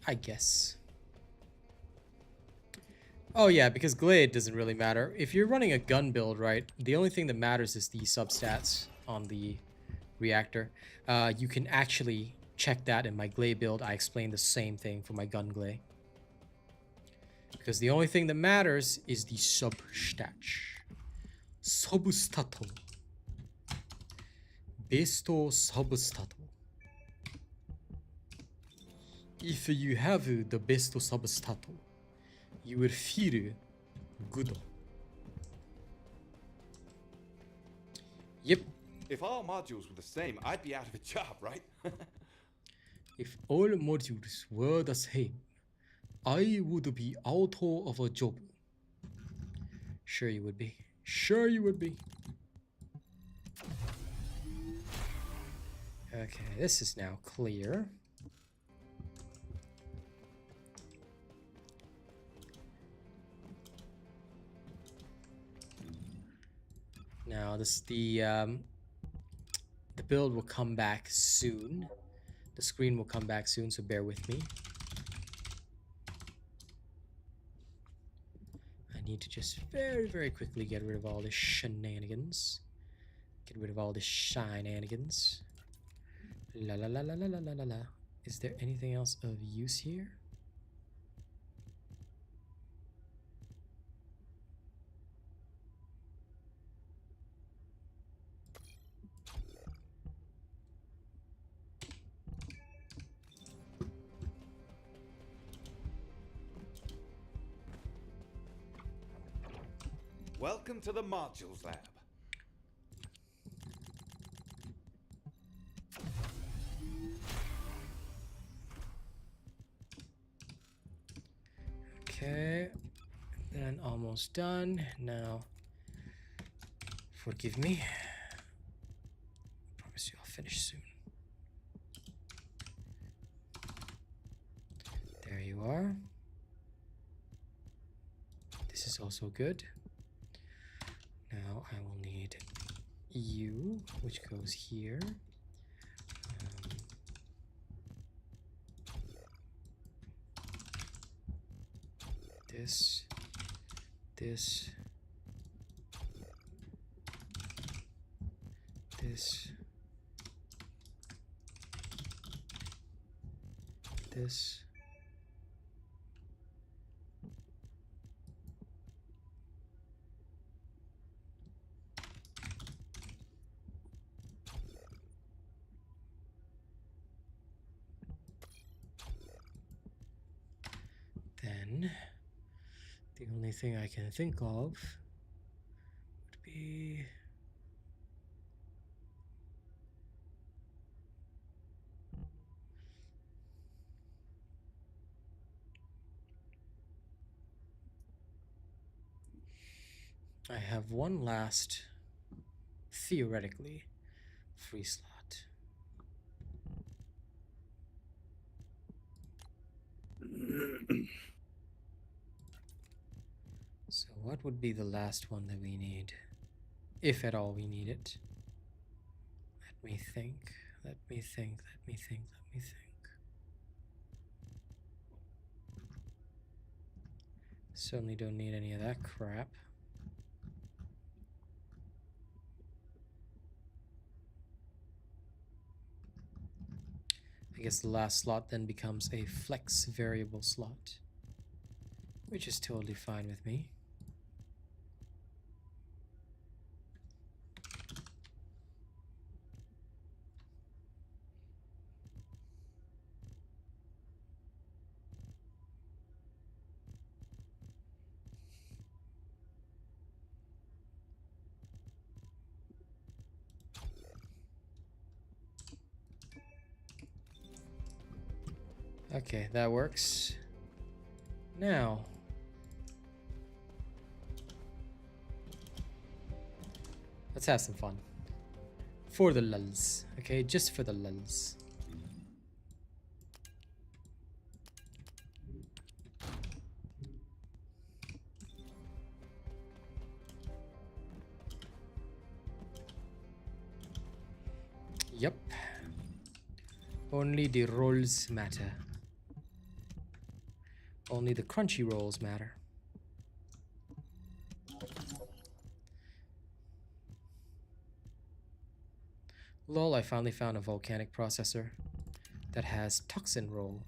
I guess Oh yeah, because Glade doesn't really matter. If you're running a gun build, right, the only thing that matters is the substats on the Reactor. You can actually check that in my Glade build. I explained the same thing for my gun Glade. Because the only thing that matters is the substats. Substato. Besto substato. If you have the besto substato, you will feel good. Yep. If all modules were the same, I'd be out of a job, right? If all modules were the same, I would be out of a job. Sure you would be. Sure you would be. Okay, this is now clear. Now this the build will come back soon. The screen will come back soon, so bear with me. I need to just very quickly get rid of all the shenanigans. Get rid of all the shenanigans. La la la la la la la la la. Is there anything else of use here? Welcome to the modules lab. Okay, then almost done. Now, forgive me. I promise you I'll finish soon. There you are. This is also good. Now I will need you, which goes here. This, this, this, this. Then the only thing I can think of would be I have one last, theoretically, free slot. So what would be the last one that we need? If at all we need it. Let me think. Let me think. Let me think. Let me think. Certainly don't need any of that crap. I guess the last slot then becomes a flex variable slot, which is totally fine with me. Okay, that works. Now, let's have some fun. For the lulz, okay? Just for the lulz. Yep. Only the rolls matter. Only the crunchy rolls matter. Lol, I finally found a volcanic processor that has toxin roll.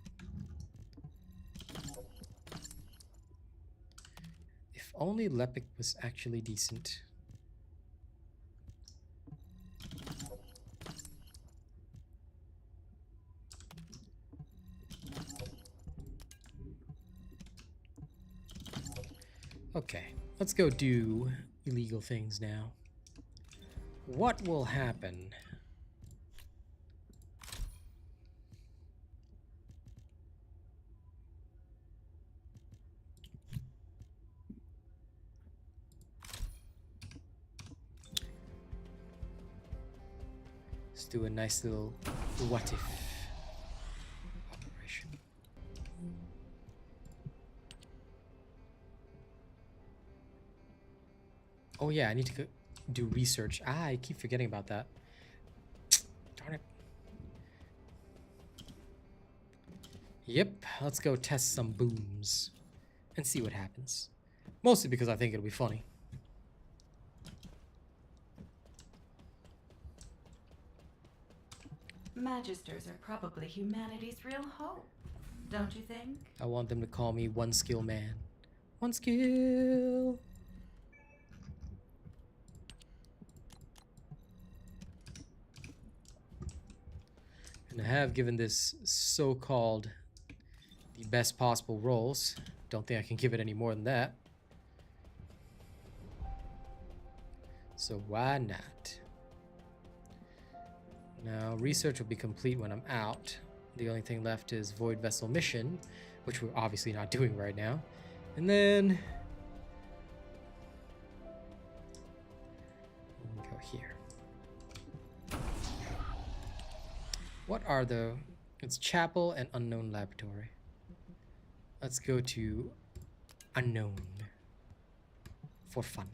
If only Lepic was actually decent. Okay, let's go do illegal things now. What will happen? Let's do a nice little what if operation. Oh yeah, I need to go do research. I keep forgetting about that. Darn it. Yep, let's go test some booms and see what happens. Mostly because I think it'll be funny. Magisters are probably humanity's real hope, don't you think? I want them to call me One Skill Man. One skill. And I have given this so-called the best possible rolls. Don't think I can give it any more than that. So why not? Now, research will be complete when I'm out. The only thing left is Void Vessel Mission, which we're obviously not doing right now. And then we'll go here. What are the... It's Chapel and Unknown Laboratory. Let's go to Unknown for fun.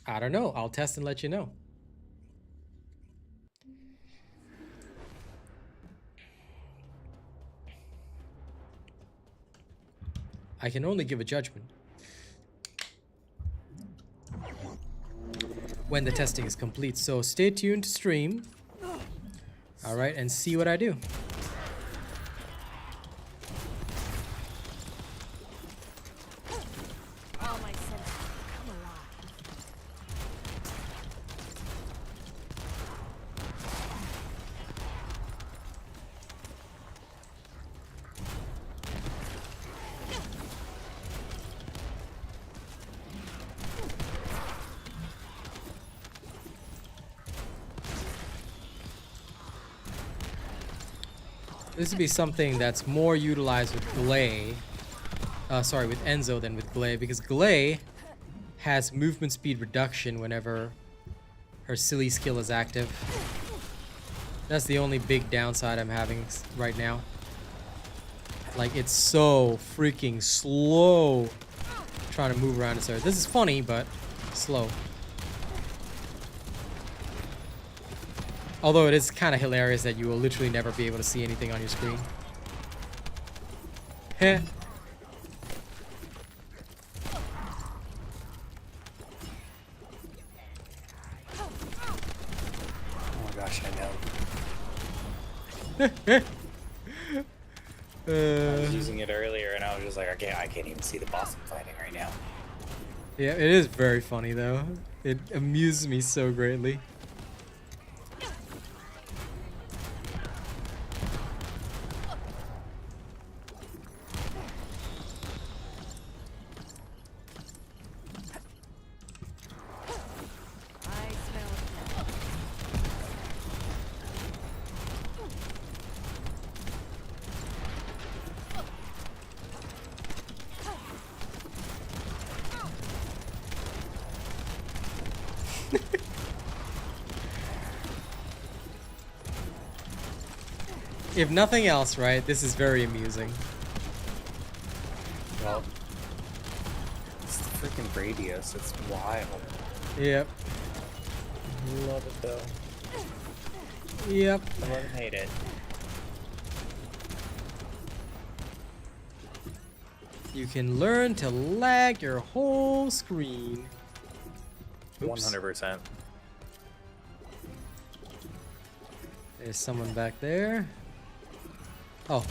I don't know. I'll test and let you know. I can only give a judgment when the testing is complete. So stay tuned to stream. All right, and see what I do. All my senses come alive. This would be something that's more utilized with Glay. Sorry, with Enzo than with Glay, because Glay has movement speed reduction whenever her silly skill is active. That's the only big downside I'm having right now. Like, it's so freaking slow trying to move around this area. This is funny, but slow. Although it is kind of hilarious that you will literally never be able to see anything on your screen. Heh. Oh my gosh, I know. I was using it earlier and I was just like, I can't even see the boss I'm fighting right now. Yeah, it is very funny though. It amuses me so greatly. I smell death. If nothing else, right, this is very amusing. Well, it's the freaking Radius. It's wild. Yep. Love it though. Yep. I love and hate it. You can learn to lag your whole screen. Oops. 100%. There's someone back there. Oh.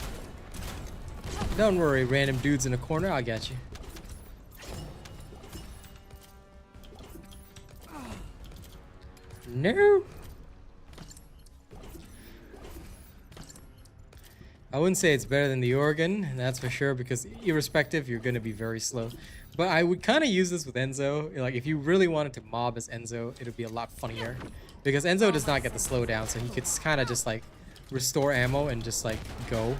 Don't worry, random dudes in the corner. I'll get you. No. I wouldn't say it's better than the Oregon, that's for sure, because irrespective, you're going to be very slow. But I would kind of use this with Enzo. Like, if you really wanted to mob as Enzo, it would be a lot funnier. Because Enzo does not get the slowdown, so he could kind of just, like, restore ammo and just, like, go.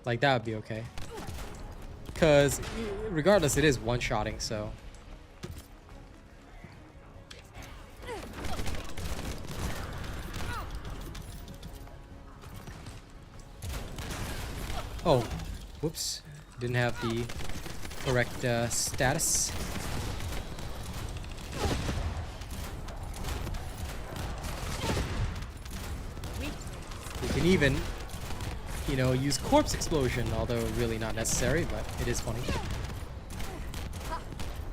Like, that would be okay. Because, regardless, it is one-shotting, so... Oh, whoops. Didn't have the correct status. You can even, you know, use corpse explosion, although really not necessary, but it is funny.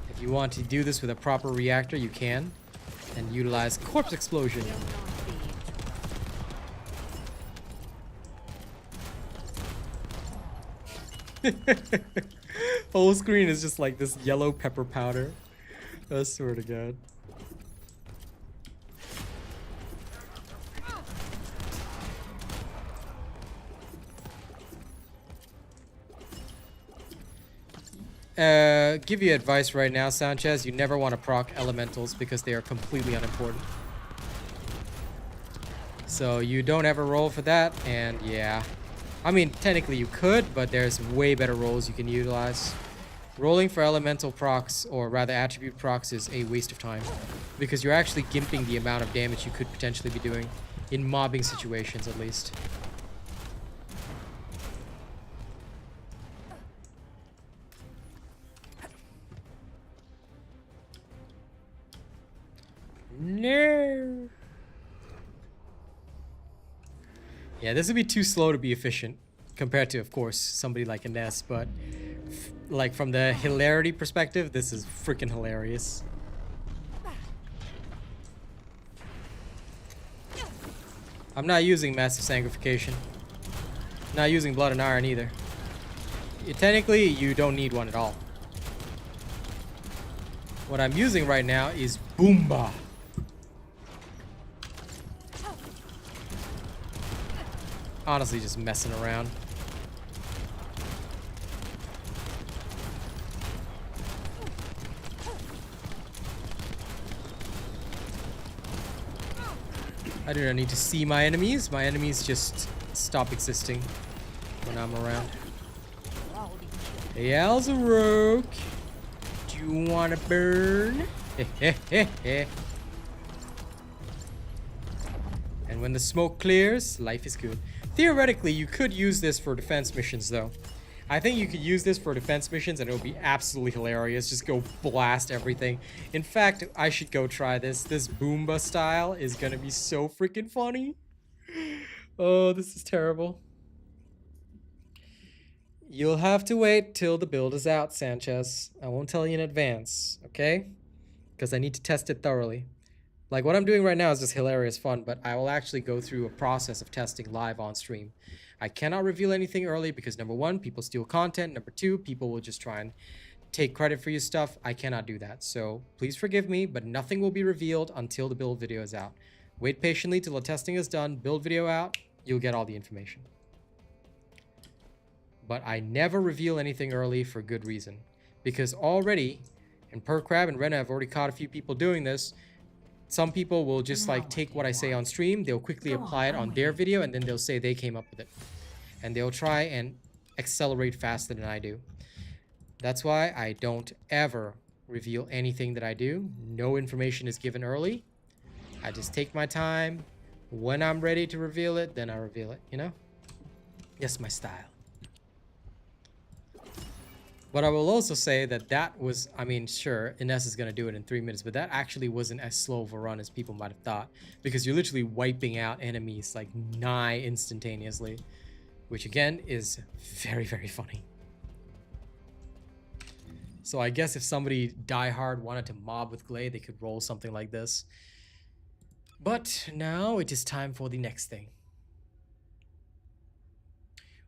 If you want to do this with a proper reactor, you can, and utilize corpse explosion. Whole screen is just like this yellow pepper powder. I swear to God. Give you advice right now, Sanchez. You never want to proc elementals because they are completely unimportant. So you don't ever roll for that, and yeah. I mean, technically you could, but there's way better rolls you can utilize. Rolling for elemental procs, or rather attribute procs, is a waste of time. Because you're actually gimping the amount of damage you could potentially be doing. In mobbing situations, at least. No. Yeah, this would be too slow to be efficient compared to, of course, somebody like Ines, but like from the hilarity perspective, this is freaking hilarious. I'm not using massive sanctification. Not using blood and iron either. Technically, you don't need one at all. What I'm using right now is Boomba. Honestly, just messing around. I do not need to see my enemies. My enemies just stop existing when I'm around. Hey, Alzaroke. Do you want to burn? And when the smoke clears, life is good. Theoretically, you could use this for defense missions, though. I think you could use this for defense missions, and it would be absolutely hilarious. Just go blast everything. In fact, I should go try this. This Boomba style is going to be so freaking funny. Oh, this is terrible. You'll have to wait till the build is out, Sanchez. I won't tell you in advance, okay? Because I need to test it thoroughly. Like, what I'm doing right now is just hilarious fun, but I will actually go through a process of testing live on stream. I cannot reveal anything early because, number one, people steal content. Number two, people will just try and take credit for your stuff. I cannot do that. So please forgive me, but nothing will be revealed until the build video is out. Wait patiently till the testing is done. Build video out. You'll get all the information. But I never reveal anything early for good reason. Because already, and Crab and Rena have already caught a few people doing this. Some people will just like take what I say on stream, they'll quickly apply it on their video, and then they'll say they came up with it. And they'll try and accelerate faster than I do. That's why I don't ever reveal anything that I do. No information is given early. I just take my time. When I'm ready to reveal it, then I reveal it, you know? Yes, my style. But I will also say that that was, I mean, sure, Ines is going to do it in 3 minutes, but that actually wasn't as slow of a run as people might have thought, because you're literally wiping out enemies like nigh instantaneously, which again is very, very funny. So I guess if somebody diehard wanted to mob with Glade, they could roll something like this. But now it is time for the next thing.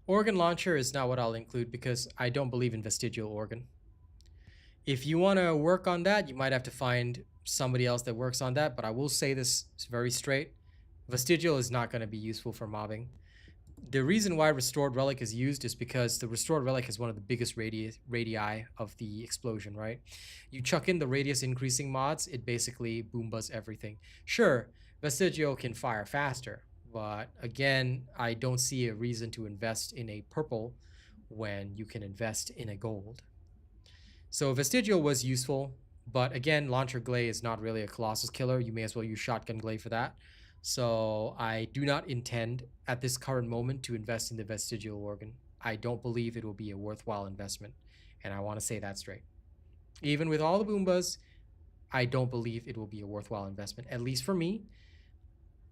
Organ launcher is not what I'll include because I don't believe in vestigial organ. If you want to work on that, you might have to find somebody else that works on that, but I will say this very straight. Vestigial is not going to be useful for mobbing. The reason why Restored Relic is used is because the Restored Relic is one of the biggest radii of the explosion, right? You chuck in the radius increasing mods, it basically boombas everything. Sure, Vestigial can fire faster, but again, I don't see a reason to invest in a purple when you can invest in a gold. So Vestigial was useful, but again, Launcher Glade is not really a Colossus killer. You may as well use Shotgun Glade for that. So I do not intend at this current moment to invest in the Vestigial organ. I don't believe it will be a worthwhile investment, and I want to say that straight. Even with all the Boombas, I don't believe it will be a worthwhile investment, at least for me.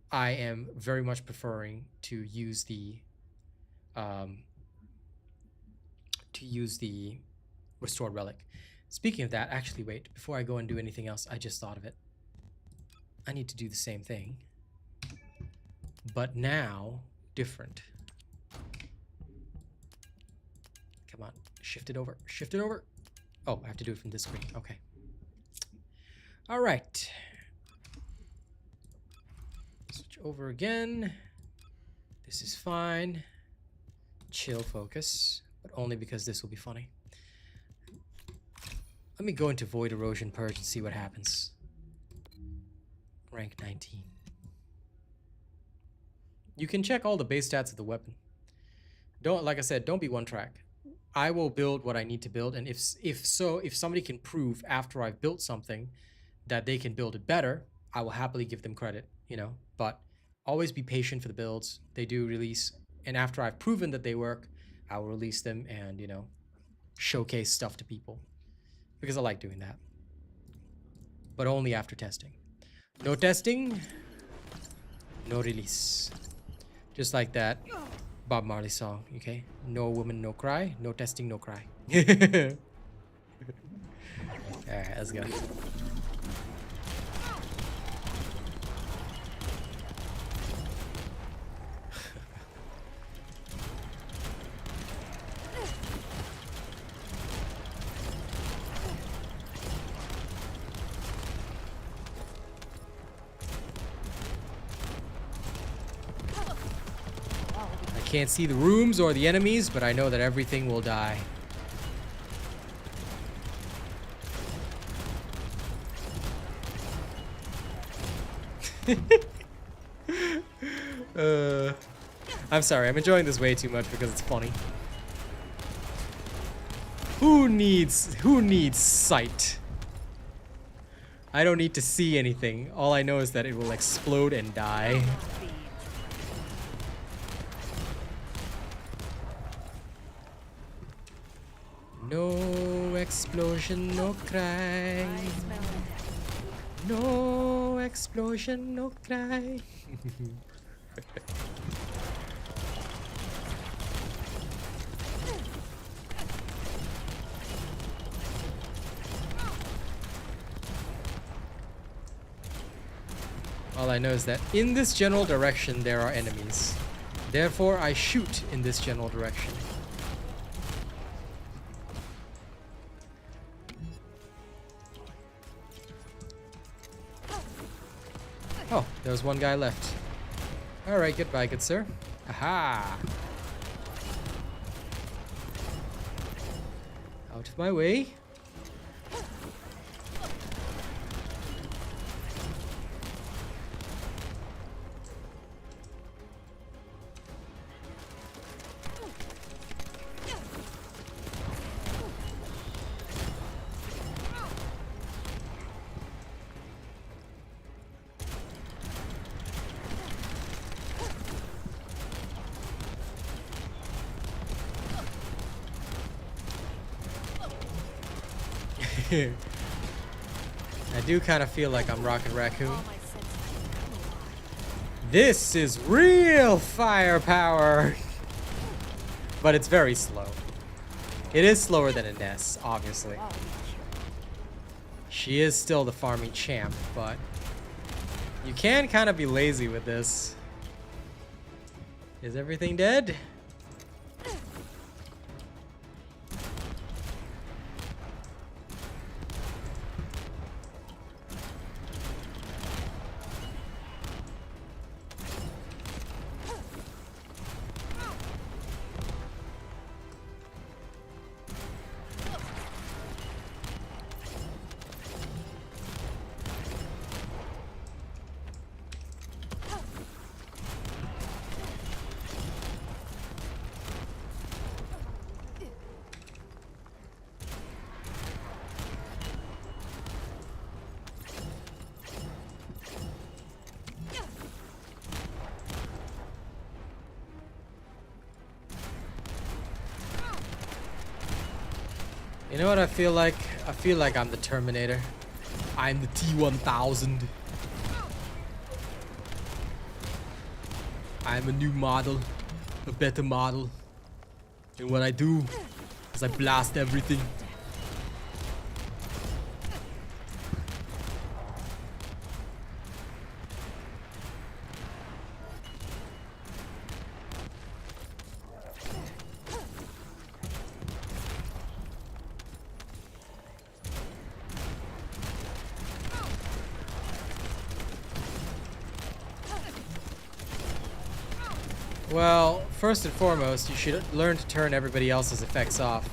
I am very much preferring to use the Restored Relic. Speaking of that, actually wait, before I go and do anything else, I just thought of it. I need to do the same thing, but now different. Come on, shift it over, shift it over. Oh, I have to do it from this screen. Okay. All right. Switch over again. This is fine. Chill focus, but only because this will be funny. Let me go into Void Erosion Purge and see what happens. Rank 19. You can check all the base stats of the weapon. Don't, like I said, don't be one track. I will build what I need to build, and if somebody can prove after I've built something that they can build it better, I will happily give them credit, you know. But always be patient for the builds. They do release, and after I've proven that they work, I will release them and, you know, showcase stuff to people. Because I like doing that. But only after testing. No testing, no release. Just like that Bob Marley song, okay? No woman, no cry. No testing, no cry. Alright, let's go. Can't see the rooms or the enemies, but I know that everything will die. I'm sorry, I'm enjoying this way too much because it's funny. Who needs sight? I don't need to see anything. All I know is that it will explode and die. No explosion, no cry. No explosion, no cry. All I know is that in this general direction there are enemies. Therefore, I shoot in this general direction. Oh, there was one guy left. Alright, goodbye, good sir. Aha! Out of my way. I do kind of feel like I'm Rocket Raccoon. All my senses come alive. This is real firepower. But it's very slow. It is slower than a Ness, obviously. I'll be killed. She is still the farming champ, but you can kind of be lazy with this. Is everything dead? You know what I feel like? I feel like I'm the Terminator. I'm the T-1000. I'm a new model. A better model. And what I do is I blast everything. Well, first and foremost, you should learn to turn everybody else's effects off.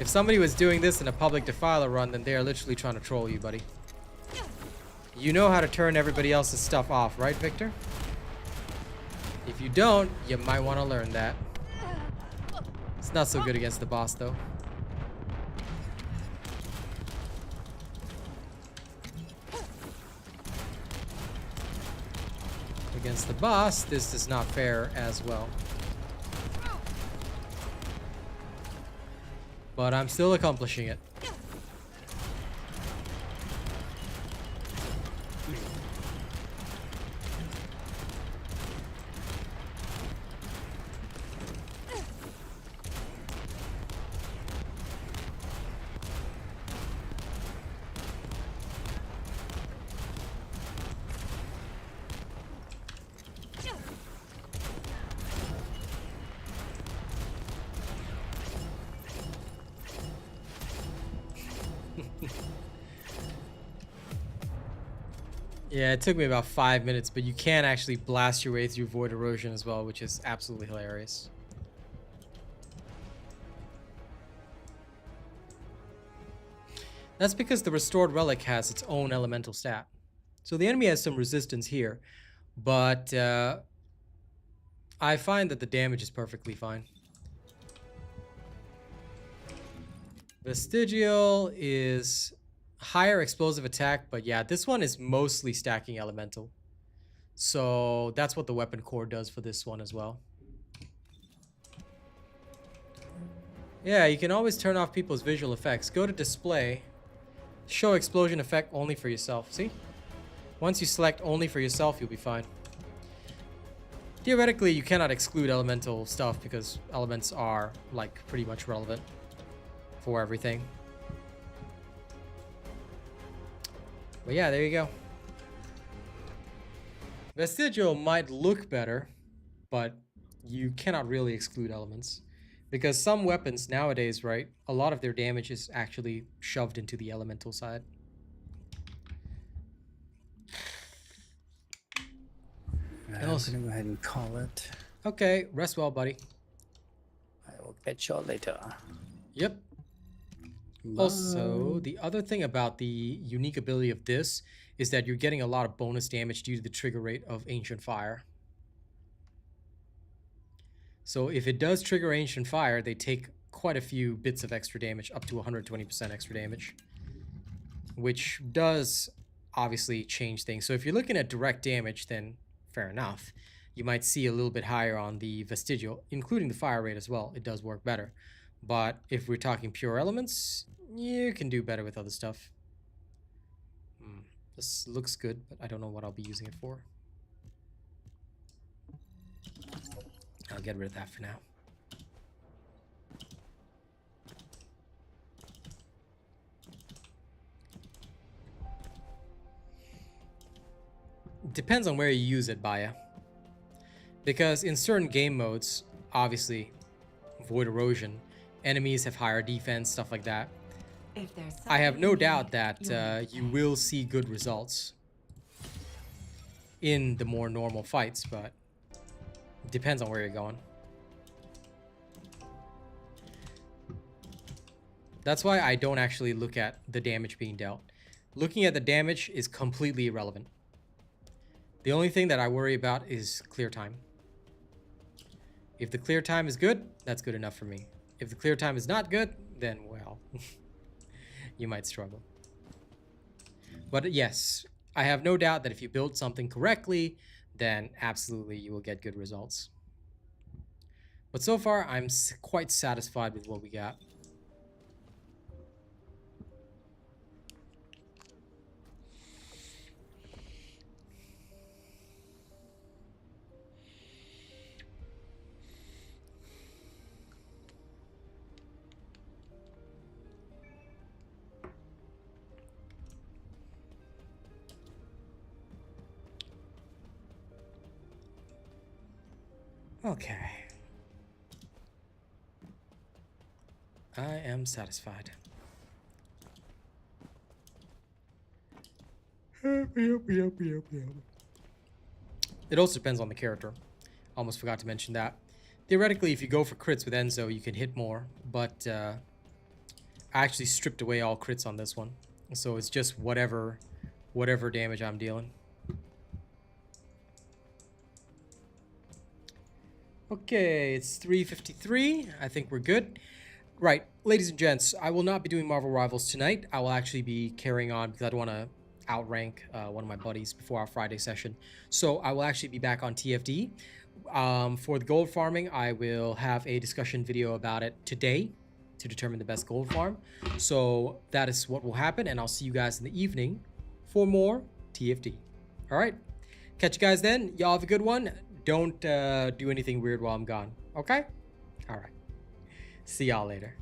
If somebody was doing this in a public defiler run, then they are literally trying to troll you, buddy. You know how to turn everybody else's stuff off, right, Victor? If you don't, you might want to learn that. It's not so good against the boss, though. Against the boss, this is not fair as well. But I'm still accomplishing it. Yeah, it took me about 5 minutes, but you can actually blast your way through Void Erosion as well, which is absolutely hilarious. That's because the Restored Relic has its own elemental stat. So the enemy has some resistance here, but I find that the damage is perfectly fine. Vestigial is higher explosive attack, but yeah, this one is mostly stacking elemental. So that's what the weapon core does for this one as well. Yeah, you can always turn off people's visual effects. Go to display, show explosion effect only for yourself. See? Once you select only for yourself, you'll be fine. Theoretically, you cannot exclude elemental stuff because elements are like pretty much relevant for everything. But yeah, there you go. Vestigial might look better, but you cannot really exclude elements. Because some weapons nowadays, right, a lot of their damage is actually shoved into the elemental side. I'm gonna go ahead and call it. Okay, rest well, buddy. I will catch y'all later. Yep. Also, the other thing about the unique ability of this is that you're getting a lot of bonus damage due to the trigger rate of Ancient Fire. So if it does trigger Ancient Fire, they take quite a few bits of extra damage, up to 120% extra damage, which does obviously change things. So if you're looking at direct damage, then fair enough. You might see a little bit higher on the Vestigial, including the fire rate as well. It does work better. But if we're talking pure elements, you can do better with other stuff. This looks good, but I don't know what I'll be using it for. I'll get rid of that for now. Depends on where you use it, Baya. Because in certain game modes, obviously, Void Erosion, enemies have higher defense, stuff like that. If there's I have no something you doubt need, that you will see good results in the more normal fights, but it depends on where you're going. That's why I don't actually look at the damage being dealt. Looking at the damage is completely irrelevant. The only thing that I worry about is clear time. If the clear time is good, that's good enough for me. If the clear time is not good, then, well, you might struggle. But yes, I have no doubt that if you build something correctly, then absolutely you will get good results. But so far, I'm quite satisfied with what we got. Okay. I am satisfied. It also depends on the character. Almost forgot to mention that. Theoretically, if you go for crits with Enzo, you can hit more, but I actually stripped away all crits on this one. So it's just whatever damage I'm dealing. Okay, it's 3:53. I think we're good. Right, ladies and gents, I will not be doing Marvel Rivals tonight. I will actually be carrying on because I don't want to outrank one of my buddies before our Friday session. So I will actually be back on TFD. For the gold farming, I will have a discussion video about it today to determine the best gold farm. So that is what will happen, and I'll see you guys in the evening for more TFD. All right, catch you guys then. Y'all have a good one. Don't do anything weird while I'm gone, okay? All right. See y'all later.